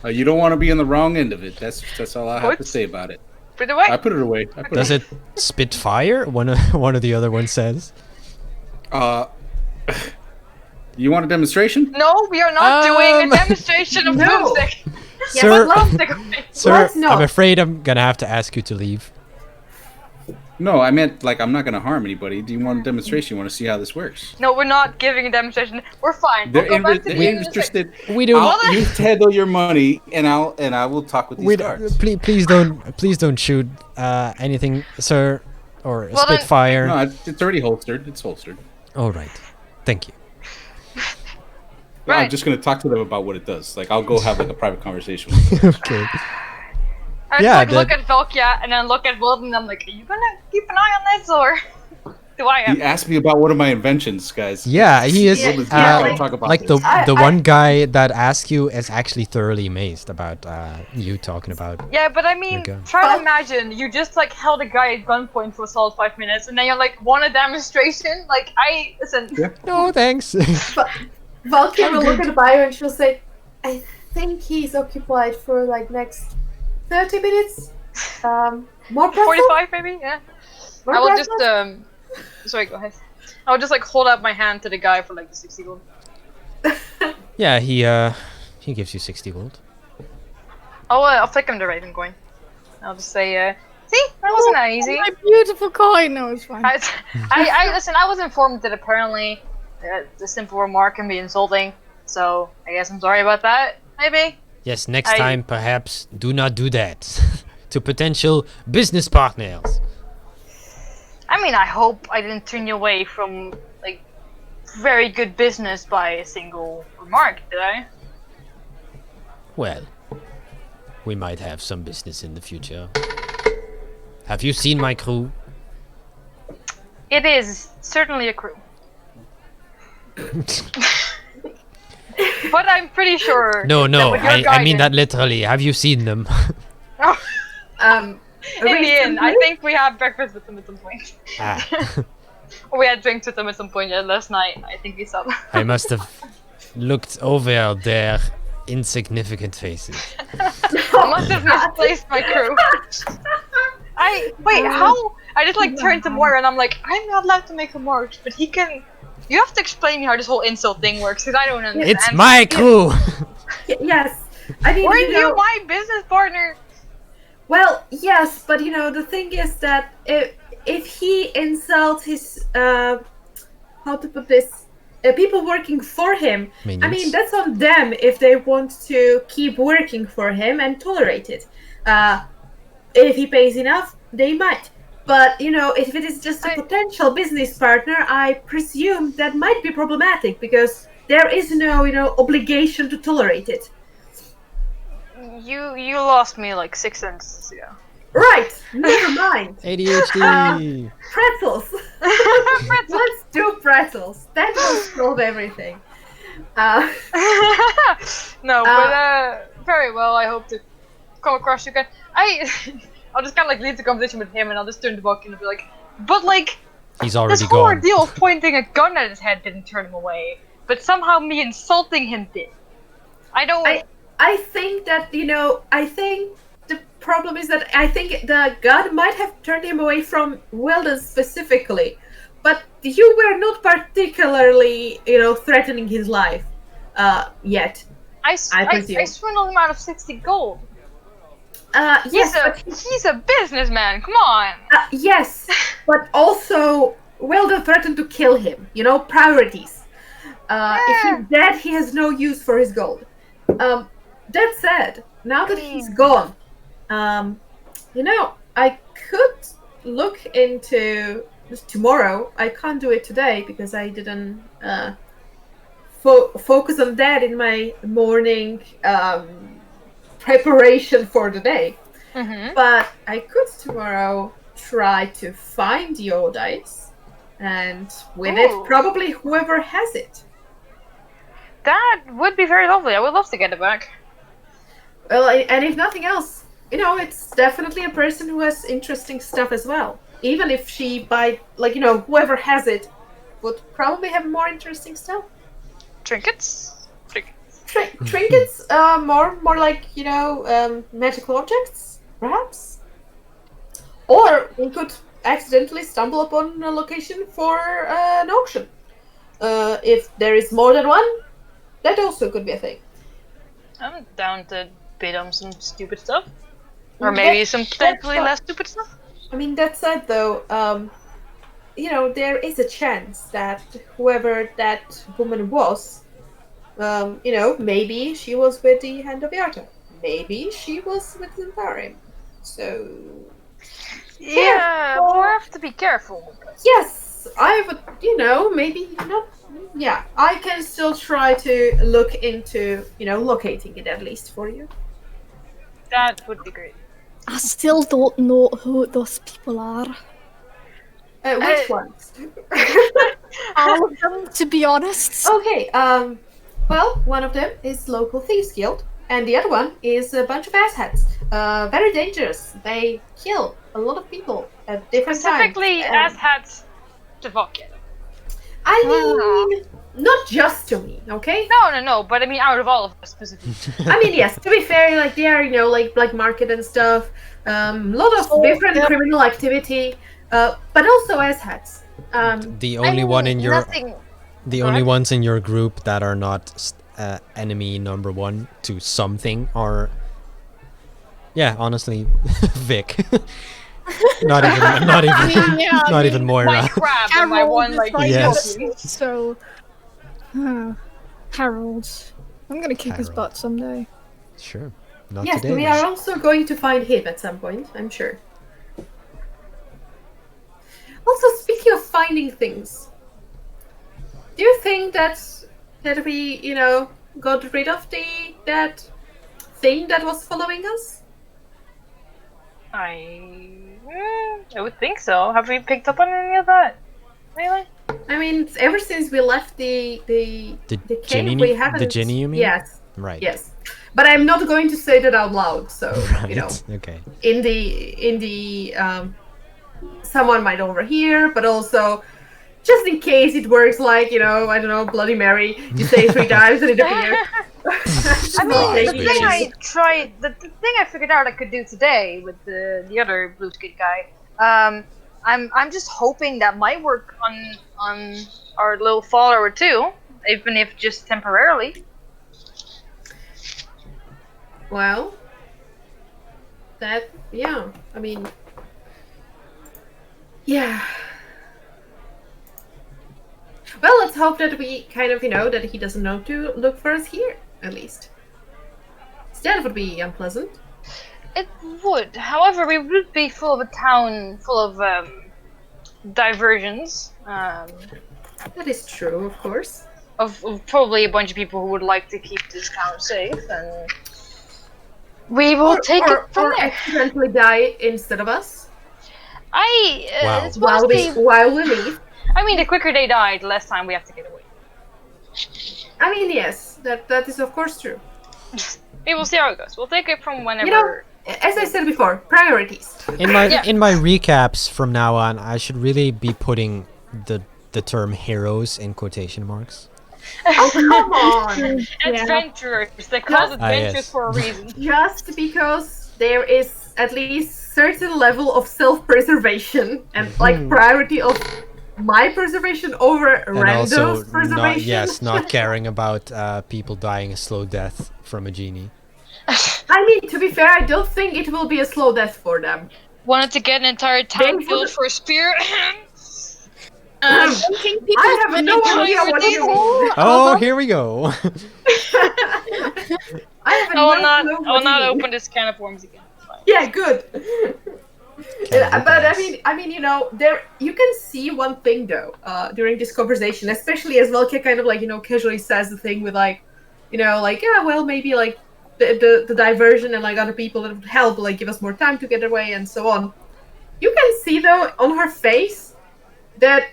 You don't want to be on the wrong end of it. That's all I have to What? say about it. Put it away. I put it away. I put Does it spit fire? One of the other ones says. You want a demonstration? No, we are not doing Um, a demonstration of No. boomstick. Sir, Put boomstick away. sir, Let's not. I'm afraid I'm gonna have to ask you to leave. No, I meant like I'm not gonna harm anybody. Do you want a demonstration? You want to see how this works? No, we're not giving a demonstration. We're fine. We'll They're, go back to they're the music. interested. We don't. You handle your money, and I will talk with these We guards. please don't shoot anything, sir, or Well, then- spitfire. No, it's already holstered. It's holstered. All right, thank you. Right. I'm just gonna talk to them about what it does. Like I'll go have like a private conversation with them. Okay. I Yeah, just look at Velkia and then look at Wilden and I'm like, are you gonna keep an eye on this or do I He am? asked me about one of my inventions, guys. Yeah, he is. Yeah, Wilden's yeah, not gonna like- talk about Like this. the I- one guy that asked you is actually thoroughly amazed about you talking about. Yeah, but I mean, There you go. try to imagine you just like held a guy at gunpoint for a solid 5 minutes and then you're like, want a demonstration? Like, listen. Yeah. No, thanks. Valkyrie will look at the bio and she'll say, I think he's occupied for like next 30 minutes. More pretzels? 45 maybe? Yeah. More I will pretzels? just, sorry, go ahead. I will just like hold out my hand to the guy for like the 60 gold. Yeah, he gives you 60 gold. I'll flick him the Raven coin. I'll just say, see, that wasn't that easy. My beautiful coin. No, it's fine. I listen. I was informed that apparently the simple remark can be insulting, so I guess I'm sorry about that. Maybe. Yes, next I- time perhaps do not do that to potential business partners. I mean, I hope I didn't turn you away from like very good business by a single remark, did I? Well, we might have some business in the future. Have you seen my crew? It is certainly a crew. But I'm pretty sure. No, that with your I mean that guidance- literally. Have you seen them? Um, In the end, I recently- think we had breakfast with them at some point. Ah, Or we had drinks with them at some point last night. I think we saw them. I must have looked over their insignificant faces. I must have misplaced my crew. Wait, how? I just like turned to Moira and I'm like, I'm not allowed to make remarks, but he can. You have to explain me how this whole insult thing works because I don't understand. It's my crew. Yes. I mean, Weren't you know, you my business partner? well, yes, but you know, the thing is that if he insults his how to put this, people working for him, I mean, Minions. that's on them if they want to keep working for him and tolerate it. If he pays enough, they might. But you know, if it is just a potential business partner, I presume that might be problematic because there is no, you know, obligation to tolerate it. You lost me like 6 sentences ago. Right. Never mind. ADHD. Pretzels. Let's do pretzels. That will solve everything. No, but very well. I hope to come across you again. I'll just kind of like leave the conversation with him, and I'll just turn to Buck and be like, "But like, He's this already whole gone. ordeal of pointing a gun at his head didn't turn him away, but somehow me insulting him did. I don't. I think that, you know, I think the problem is that I think the gun might have turned him away from Weldon specifically, but you were not particularly, you know, threatening his life yet. I presume. I swindled him out of 60 gold. Yes, but He's a businessman. Come on. yes, but also Weldon threatened to kill him. You know, priorities. If he's dead, he has no use for his gold. That said, now that he's gone, you know, I could look into tomorrow. I can't do it today because I didn't focus on that in my morning preparation for the day. Mm-hmm. But I could tomorrow try to find the old dice and win Ooh. it. Probably whoever has it. That would be very lovely. I would love to get it back. Well, and if nothing else, you know, it's definitely a person who has interesting stuff as well. Even if she, you know, whoever has it would probably have more interesting stuff. Trinkets? Trinkets, more like, you know, magical objects, perhaps. Or we could accidentally stumble upon a location for an auction. If there is more than one, that also could be a thing. I'm down to bid on some stupid stuff. Or maybe some potentially that's less stupid stuff. I mean, that said, though, you know, there is a chance that whoever that woman was, you know, maybe she was with the Hand of Yarta. Maybe she was with Zentarim. So, Yeah, Careful. we'll have to be careful. yes, I would, you know, maybe not. Yeah, I can still try to look into, you know, locating it at least for you. That would be great. I still don't know who those people are. Which ones? All of them, to be honest. Okay, well, one of them is local thieves guild, and the other one is a bunch of asshats. Very dangerous. They kill a lot of people at different Specifically, times. asshats to Vulcan. I mean, not just to me, okay? No, but I mean out of all of us specifically. I mean, yes, to be fair, like, they are, you know, like black market and stuff. A lot of So, different yeah. criminal activity, but also asshats. The only one in your Nothing. the Go only ahead. ones in your group that are not enemy number one to something are, yeah, honestly, Vic. not even Yeah, not even Moira. My crab and my one like Yes. So, Harold. I'm gonna kick his Harold. butt someday. Sure, not Yes, today. we then. are also going to find him at some point, I'm sure. Also, speaking of finding things, do you think that we, got rid of that thing that was following us? I would think so. Have we picked up on any of that? Really? I mean, ever since we left the cave, Ginny, we haven't. the Ginny, you mean? Yes. Right. Yes. But I'm not going to say that out loud. So Right. Okay. in the someone might overhear, but also just in case it works like I don't know, Bloody Mary. You say 3 times and it appears. I mean, Surprise, the thing I bitches. tried, the thing I figured out I could do today with the other blue skin guy. I'm just hoping that might work on our little follower too, even if just temporarily. Well, I mean, yeah. Well, let's hope that we kind of, that he doesn't know to look for us here, at least. That would be unpleasant. It would. However, we would be full of a town full of diversions. That is true, of course. Of probably a bunch of people who would like to keep this town safe, and we will take it from or there. accidentally die instead of us Wow. It's while mostly, we leave. I mean, the quicker they die, the less time we have to get away. I mean, yes, that is of course true. We will see how it goes. We'll take it from whenever. As I said before, priorities. In my Yeah. in my recaps from now on, I should really be putting the term heroes in quotation marks. Oh, come on! Adventurers. They call it Ah, adventures yes. for a reason. Just because there is at least certain level of self-preservation and like priority of my preservation over And also, Rando's preservation. not caring about people dying a slow death from a genie. I mean, to be fair, I don't think it will be a slow death for them. Wanted to get an entire town Then- filled for a spear. Thinking people I have no idea what you mean. Oh, here we go. I have I will no not. clue I what will you not mean. open this can of worms again. It's fine. Yeah, good. Can't But open I mean, there you can see one thing though during this conversation, especially as Velkia kind of like casually says the thing with like, like yeah, well maybe like the diversion and like other people that would help like give us more time to get away and so on. You can see though on her face that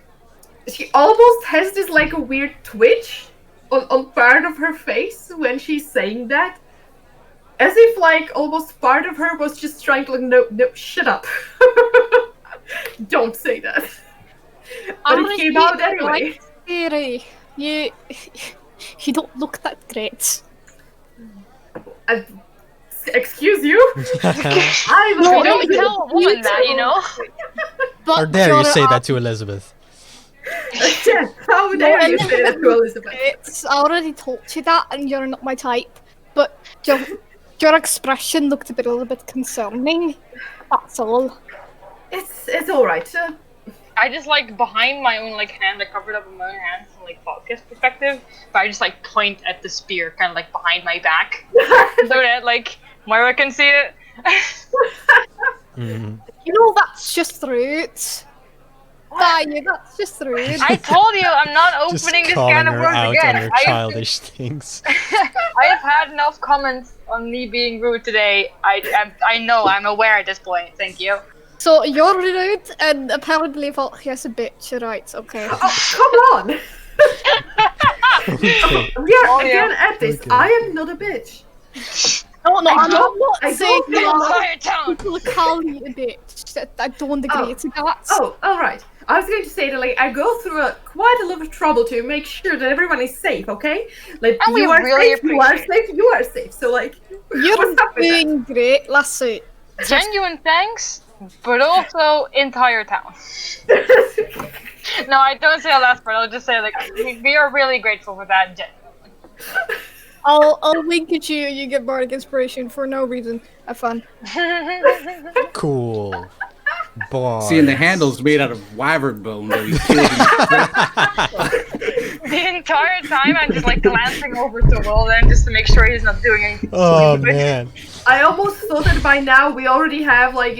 she almost has this like a weird twitch on part of her face when she's saying that. As if, like, almost part of her was just trying to, like, no, shut up. Don't say that. But it came out anyway. Scary. You don't look that great. Excuse you? I We will don't tell a woman that, But How dare you you're say a- that to Elizabeth? Yes, how dare you say that to Elizabeth? I already told you that, and you're not my type. But your expression looked a little bit concerning. That's all. It's alright. I just like behind my own like hand. I covered up with my own hand from like podcast perspective, but I just like point at the spear, kind of like behind my back, so that like Moira can see it. Mhm. That's just rude. That's just rude. I told you I'm not Just opening this calling can of her worms out again. on her I have, childish things. I have had enough comments on me being rude today. I know. I'm aware at this point. Thank you. So you're rude, and apparently Volkia's a bitch, right? Okay. Oh, come on! Okay. We are Oh, again yeah. at this. Okay. I am not a bitch. No, I'm I not saying don't know. that Entire town. people call you a bitch. I don't agree to that. Oh, alright. I was going to say that like I go through quite a lot of trouble to make sure that everyone is safe, okay? Like And we you are really safe, you are appreciate safe, you are safe. So like You're what's up with that? doing great, lassie. Genuine thanks, but also entire town. No, I don't say the last part. I'll just say like we are really grateful for that. I'll wink at you and you get bardic inspiration for no reason. Have fun. Cool. Boy. Seeing the handle's made out of wyvern bone, though. You killed him. the entire time I'm just like glancing over to Will then just to make sure he's not doing anything Oh stupid. man. I almost thought that by now we already have like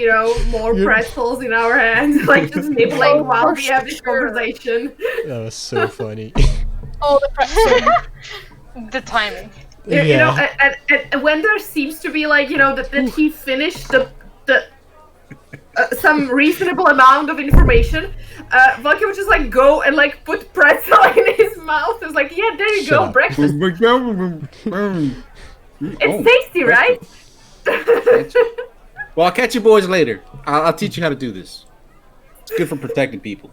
more You- pretzels in our hands, like just nibbling while we have this conversation. That was so funny. Oh, the pretzel. The timing. You know, and when there seems to be like that he finished the some reasonable amount of information, Valky would just like go and like put pretzel in his mouth. It's like, yeah, there you Shut go, up. breakfast. Oh, It's tasty, right? Well, I'll catch you boys later. I'll teach you how to do this. It's good for protecting people.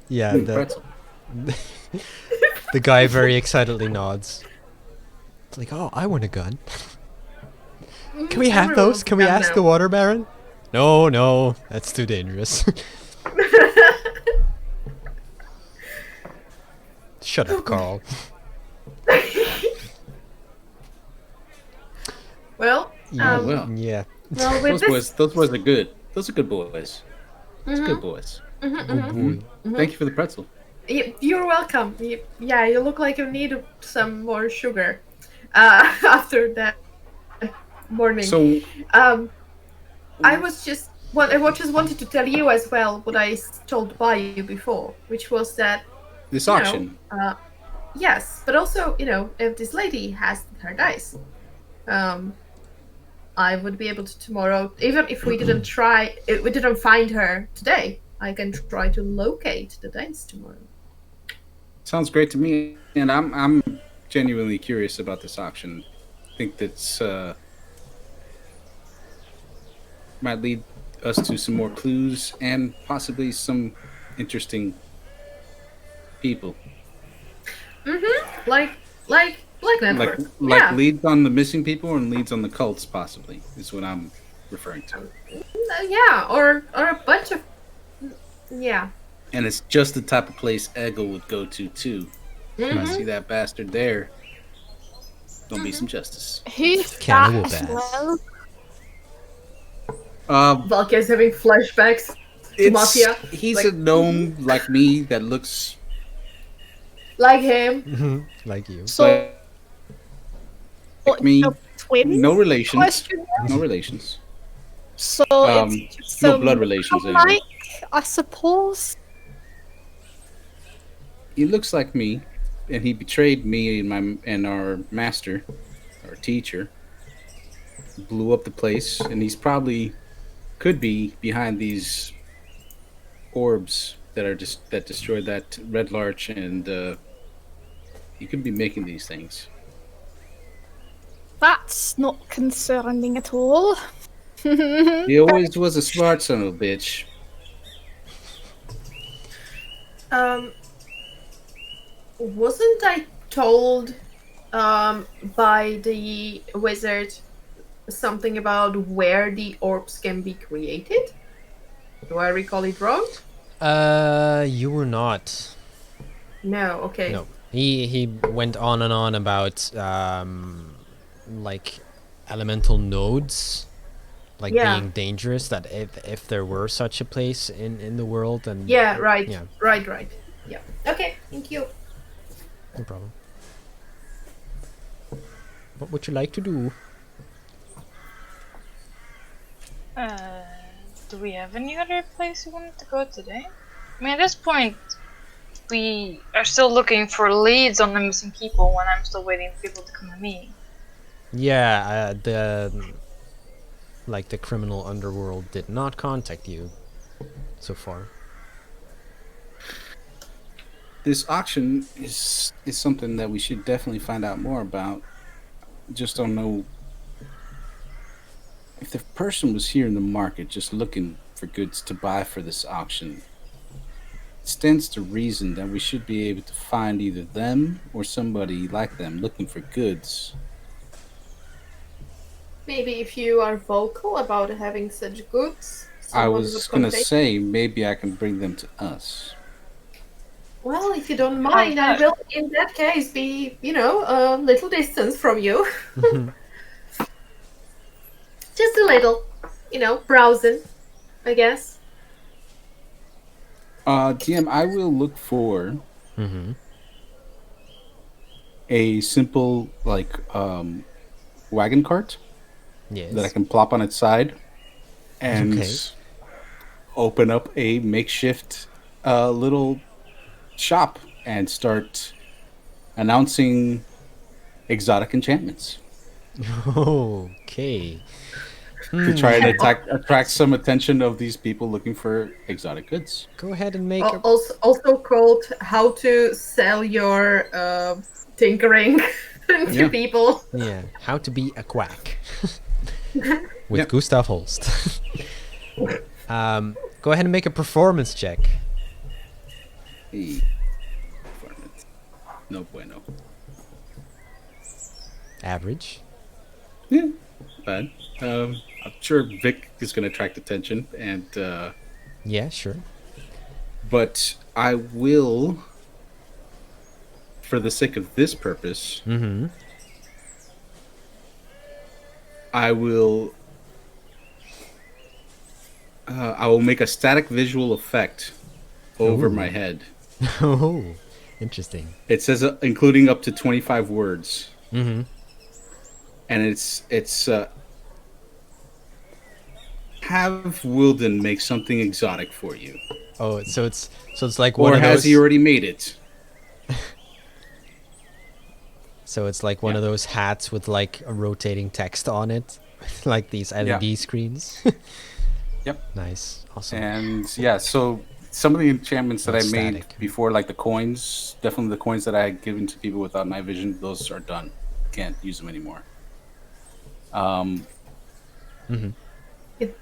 Yeah, the, Pretzel. the guy very excitedly nods. It's like, oh, I want a gun. Can we have those? Can we ask the water baron? No, that's too dangerous. Shut up, Carl. Well, Yeah, well. yeah. well, with Those boys are good. Those are good boys. Those are good boys. Boy. Thank you for the pretzel. You're welcome. Yeah, you look like you need some more sugar after that morning. So, I just wanted to tell you as well what I told by you before, which was that this you know, auction. yes, but also if this lady has her dice, I would be able to tomorrow, even if we didn't find her today, I can try to locate the dice tomorrow. Sounds great to me, and I'm genuinely curious about this auction. I think that's might lead us to some more clues and possibly some interesting people, Like Black Network. like leads on the missing people and leads on the cults, possibly is what I'm referring to. Yeah, or a bunch of yeah. And it's just the type of place Eggle would go to too. If I see that bastard there, gonna be some justice. Who's Cannibal that as Bass. well? Valky is having flashbacks to Mafia. He's Like- a gnome like me that looks Like him. Like you. So, like me. a twin No relations. question? No relations. So Um, it's just no some blood relations lookalike, anyway. I suppose. He looks like me, and he betrayed me and our master, our teacher. Blew up the place, and he's probably could be behind these orbs that destroyed that red larch, and he could be making these things. That's not concerning at all. He always was a smart son of a bitch. Wasn't I told by the wizard something about where the orbs can be created? Do I recall it wrong? You were not. No, okay. No. He went on and on about like elemental nodes, like Yeah. being dangerous. That if there were such a place in the world, then Yeah, right. Yeah. Right. Yeah. Okay, thank you. no problem. What would you like to do? Do we have any other place we wanted to go today? I mean, at this point, we are still looking for leads on the missing people when I'm still waiting for people to come to me. Yeah, the criminal underworld did not contact you so far. This auction is something that we should definitely find out more about. Just don't know if the person was here in the market just looking for goods to buy for this auction. It stands to reason that we should be able to find either them or somebody like them looking for goods. Maybe if you are vocal about having such goods. I someone was would gonna contact- say maybe I can bring them to us. Well, if you don't mind, I will in that case be, a little distance from you. Just a little, browsing, I guess. DM, I will look for Mm-hmm. a simple like wagon cart Yes. that I can plop on its side and Okay. open up a makeshift little shop and start announcing exotic enchantments Okay. to try and attract some attention of these people looking for exotic goods. Go ahead and make a. Also called how to sell your tinkering to Yeah. people. Yeah. How to be a quack. With Yep. Gustav Holst. Go ahead and make a performance check. Hey. No bueno. Average. Yeah, bad. I'm sure Vic is going to attract attention, and Yeah, sure. but I will, for the sake of this purpose, Mm-hmm. I will. I will make a static visual effect over Ooh. my head. Oh, interesting. It says including up to 25 words, Mm-hmm. and it's have Wilden make something exotic for you, Oh, so it's like one or of has those. he already made it? So it's like one Yeah. of those hats with like a rotating text on it, like these LED screens. Yep. Nice, awesome. And yeah, so some of the enchantments that I Not made static. before, like the coins, definitely the coins that I had given to people without night vision, those are done. Can't use them anymore.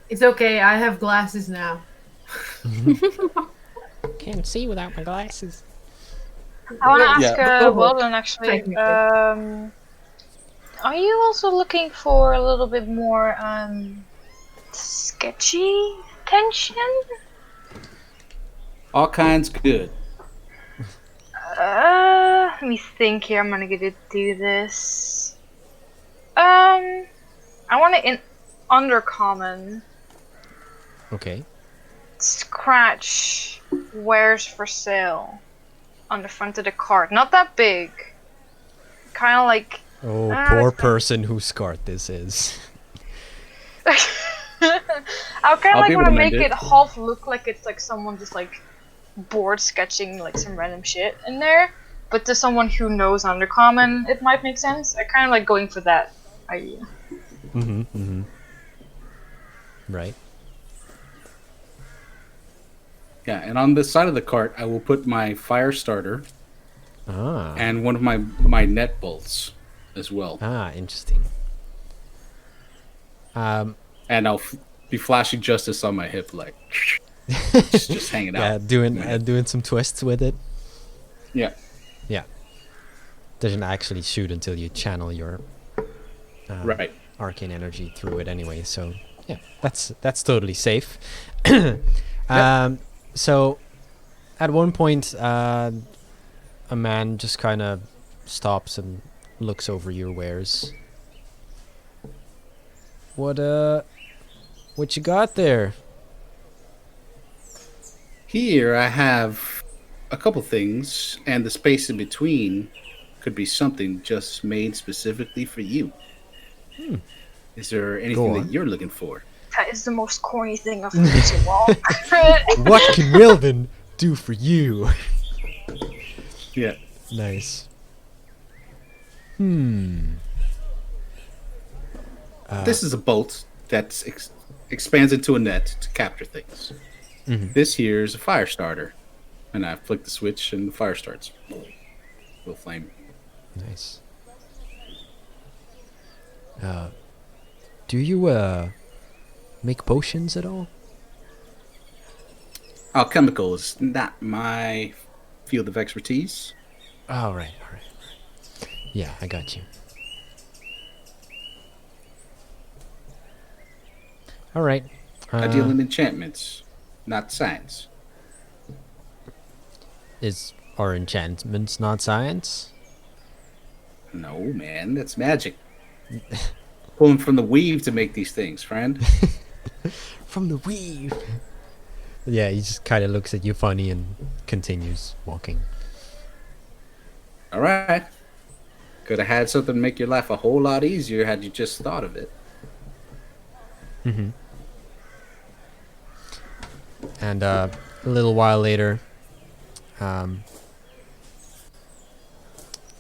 It's okay. I have glasses now. Can't see without my glasses. I want to Yeah. ask Oh, Weldon actually. technically. Are you also looking for a little bit more sketchy tension? All kinds good. Let me think here. I'm gonna get to do this. I want it in undercommon. Okay. Scratch wares for sale on the front of the cart. Not that big. Kind of like. Oh, Ah, poor that's fine. person whose cart this is. I kind I'll of be like able want to to mend make it. it half look like it's like someone just like bored sketching like some random shit in there. But to someone who knows Undercommon, it might make sense. I kind of like going for that idea. Mm-hmm. Mm-hmm. Right. Yeah, and on the side of the cart, I will put my fire starter Ah. and one of my net bolts as well. Ah, interesting. And I'll be flashing justice on my hip, like just hanging Yeah, out. doing some twists with it. Yeah. Yeah. Doesn't actually shoot until you channel your Right. arcane energy through it anyway. So yeah, that's totally safe. So at one point, a man just kind of stops and looks over your wares. What you got there? Here I have a couple things, and the space in between could be something just made specifically for you. Is there anything on. that you're looking for? That is the most corny thing I've heard in so long. What can Wilvin do for you? Yeah. Nice. This is a bolt that expands into a net to capture things. This here is a fire starter. And I flick the switch and the fire starts. Little flame. Nice. Do you make potions at all? Alchemical is not my field of expertise. All right. Yeah, I got you. All right. I deal in enchantments, not science. Is our enchantments not science? No, man, that's magic. Pulling from the weave to make these things, friend. From the weave. Yeah, he just kind of looks at you funny and continues walking. All right. Could have had something to make your life a whole lot easier had you just thought of it. Mm-hmm. And a little while later, a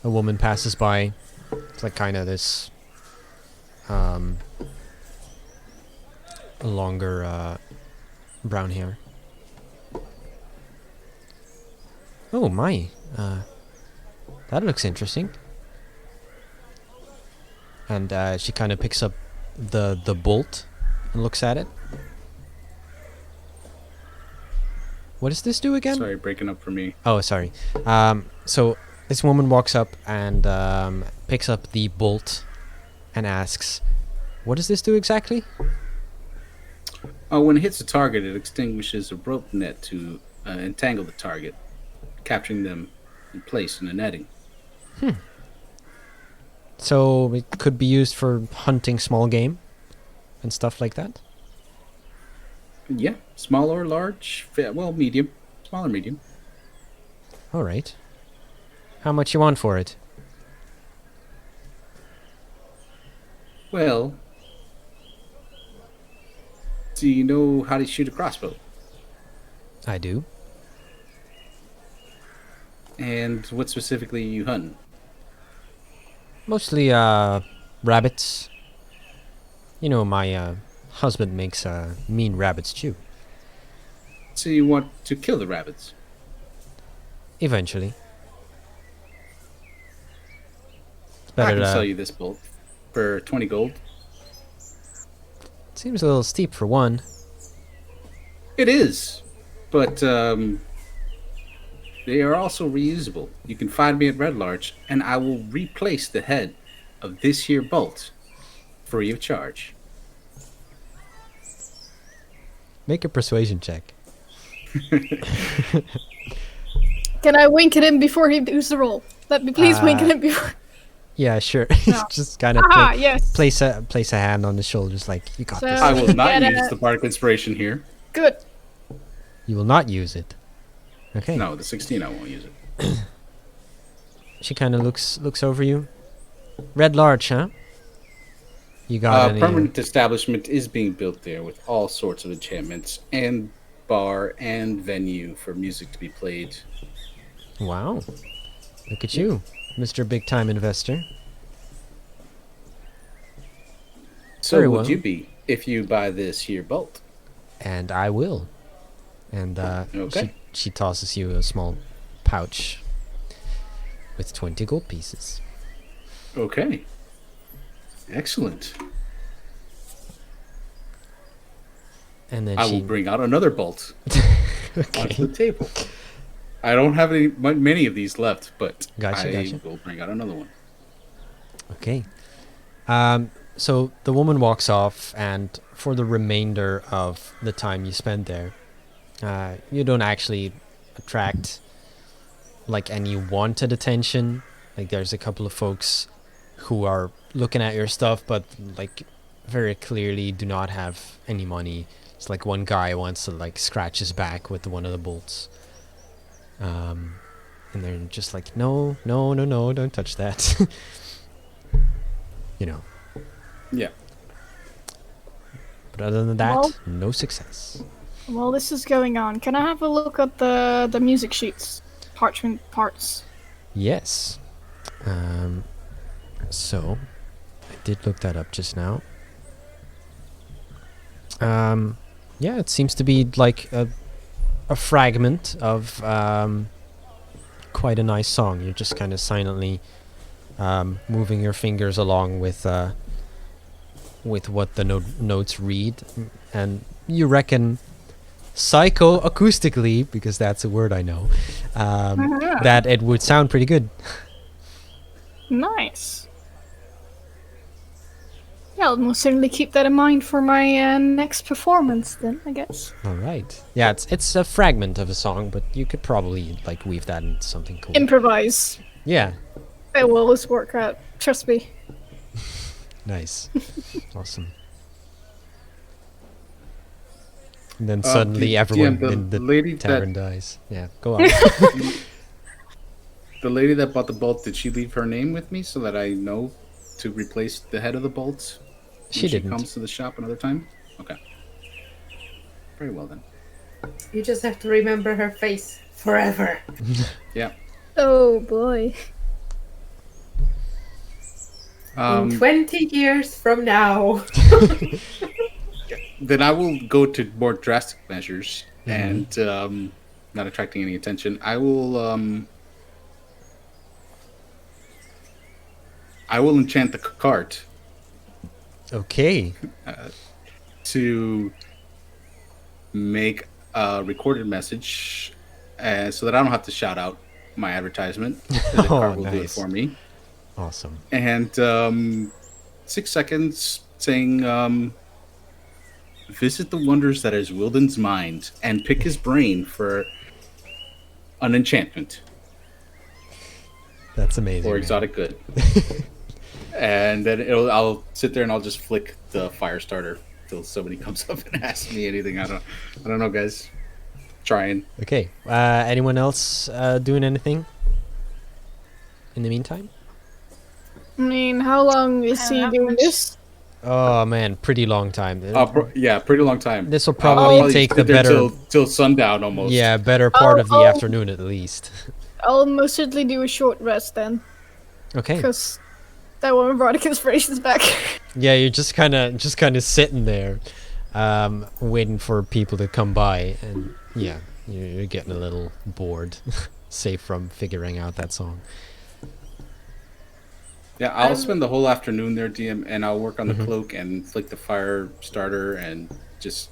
woman passes by. It's like kind of this longer brown hair. Oh my, that looks interesting. And she kind of picks up the bolt and looks at it. What does this do again? Sorry, breaking up for me. Oh, sorry. So this woman walks up and picks up the bolt and asks, "What does this do exactly?" Oh, when it hits a target, it extinguishes a rope net to entangle the target, capturing them in place in a netting. So it could be used for hunting small game and stuff like that. Yeah, small or large? Well, medium. Small or medium. All right. How much you want for it? Well, do you know how to shoot a crossbow? I do. And what specifically are you hunting? Mostly rabbits. You know, my husband makes mean rabbit stew. So you want to kill the rabbits? Eventually. It's I better can to- sell you this bolt for 20 gold. Seems a little steep for one. It is, but they are also reusable. You can find me at Red Larch, and I will replace the head of this here bolt free of charge. Make a persuasion check. Can I wink at him before he does the roll? Let me please wink at him before. Yeah, sure. No. Just kind of Ah, yes. place a hand on the shoulders, like you got So- this. I will not Get use it. the Bardic Inspiration here. Good. You will not use it. Okay. No, the 16 I won't use it. She kind of looks over you. Red Larch, huh? You got any? Permanent establishment is being built there with all sorts of enchantments and bar and venue for music to be played. Wow. Look at you, Mr. Big Time Investor. So Very would well. you be if you buy this here bolt? And I will. And Okay. she tosses you a small pouch with 20 gold pieces. Okay. Excellent. And then I she will bring out another bolt okay. onto the table. I don't have many of these left, but Gotcha, I gotcha. will bring out another one. Okay. So the woman walks off, and for the remainder of the time you spend there, you don't actually attract like any wanted attention. Like there's a couple of folks who are looking at your stuff, but like very clearly do not have any money. It's like one guy wants to like scratch his back with one of the bolts. And they're just like, no, don't touch that. You know. Yeah. But other than that, Well- no success. While this is going on, can I have a look at the music sheets? Parchment parts. Yes. So, I did look that up just now. Yeah, it seems to be like a fragment of quite a nice song. You're just kind of silently moving your fingers along with what the notes read, and you reckon psychoacoustically, because that's a word I know, that it would sound pretty good. Nice. Yeah, I'll most certainly keep that in mind for my next performance then, I guess. All right. Yeah, it's a fragment of a song, but you could probably like weave that into something cool. Improvise. Yeah. It will always work out. Trust me. Nice. Awesome. And then suddenly everyone the in the lady tavern that dies. Yeah, go on. the the lady that bought the bolt, did she leave her name with me so that I know to replace the head of the bolt? She when didn't. She comes to the shop another time. Okay. Very well then. You just have to remember her face forever. Yeah. Oh boy. In 20 years from now. Then I will go to more drastic measures and not attracting any attention. I will enchant the cart Okay. to make a recorded message so that I don't have to shout out my advertisement. The cart will do it nice. for me. Awesome. And 6 seconds saying, visit the wonders that is Wilden's mind and pick his brain for an enchantment That's amazing. or man. exotic good. And then I'll sit there and I'll just flick the fire starter till somebody comes up and asks me anything. I don't know, guys. Trying. Okay. Anyone else doing anything in the meantime? I mean, how long is I he don't doing have this? Oh man, pretty long time. Yeah, pretty long time. This will I'll probably take the sit there better, till sundown almost. yeah, better part of the Oh. afternoon at least. I'll most certainly do a short rest then, Okay. because that one brought inspiration's back. Yeah, you're just kind of sitting there, waiting for people to come by, and yeah, you're getting a little bored, safe from figuring out that song. Yeah, I'll spend the whole afternoon there, DM, and I'll work on the cloak and flick the fire starter and just,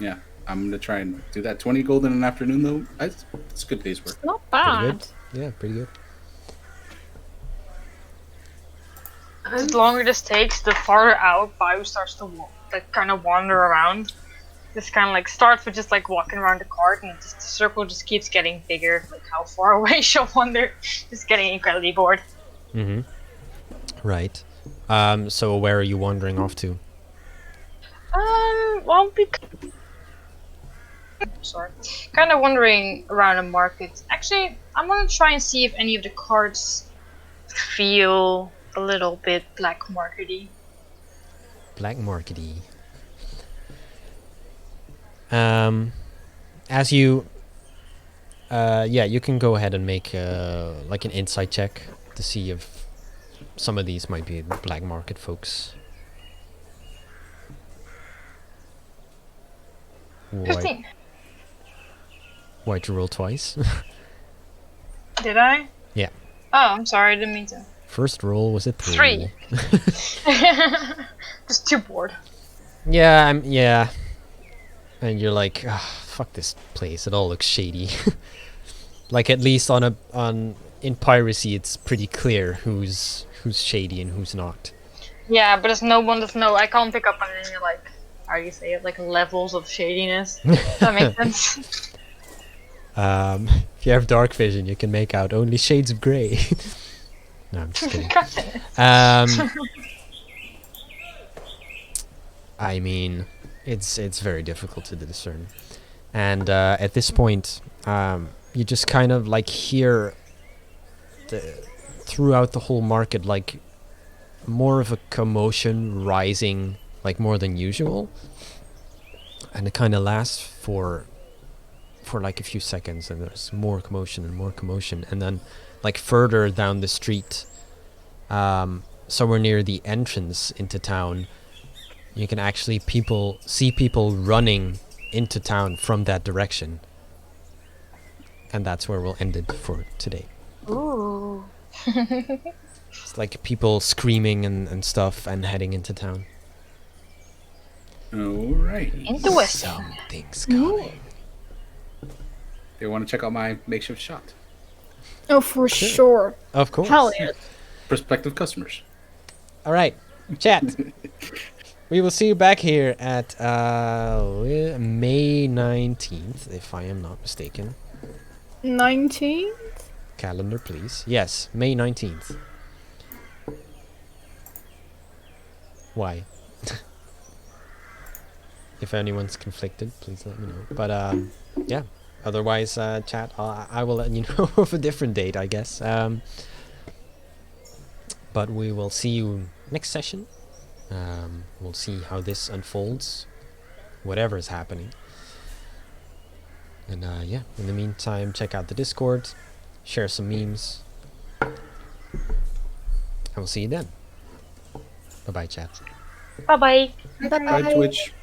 yeah, I'm gonna try and do that. 20 gold in an afternoon, though. It's a good day's work. Not Pretty bad. good. Yeah, pretty good. The longer this takes, the farther out Bayou starts to kind of wander around. Just kind of like starts with just like walking around the cart, and just the circle just keeps getting bigger. Like how far away she'll wander, just getting incredibly bored. Mm-hmm. Right. So where are you wandering off to? Well, sorry, kind of wandering around the market. Actually, I'm gonna try and see if any of the carts feel a little bit black markety. Black markety. As you, yeah, you can go ahead and make like an insight check to see if some of these might be black market folks. Why, 15. why'd you roll twice? Did I? Yeah. Oh, I'm sorry. I didn't mean to. First roll was a 3. 3. Just too bored. Yeah, yeah. And you're like, ah, fuck this place. It all looks shady. Like at least in piracy, it's pretty clear who's shady and who's not. Yeah, but there's no one that's I can't pick up on any like, how do you say it, like levels of shadiness. Does that make sense? If you have dark vision, you can make out only shades of grey. No, I'm just kidding. I mean, it's very difficult to discern, and at this point, you just kind of like hear throughout the whole market like more of a commotion rising, like more than usual, and it kind of lasts for like a few seconds, and there's more commotion and more commotion, and then like further down the street, somewhere near the entrance into town, you can actually see people running into town from that direction. And that's where we'll end it for today. Ooh. It's like people screaming and stuff and heading into town. Alrighty. Interesting. Something's coming. They want to check out my makeshift shot. Oh, for sure. Of course. Hell yeah. Prospective customers. All right, chat. We will see you back here at May 19th, if I am not mistaken. 19? Calendar, please. Yes, May 19th. Why? If anyone's conflicted, please let me know. But yeah, Otherwise, chat, I will let you know of a different date, I guess. But we will see you next session. We'll see how this unfolds, whatever is happening. And yeah, in the meantime, check out the Discord, share some memes. I will see you then. Bye bye, chat. Bye bye. Bye, Twitch.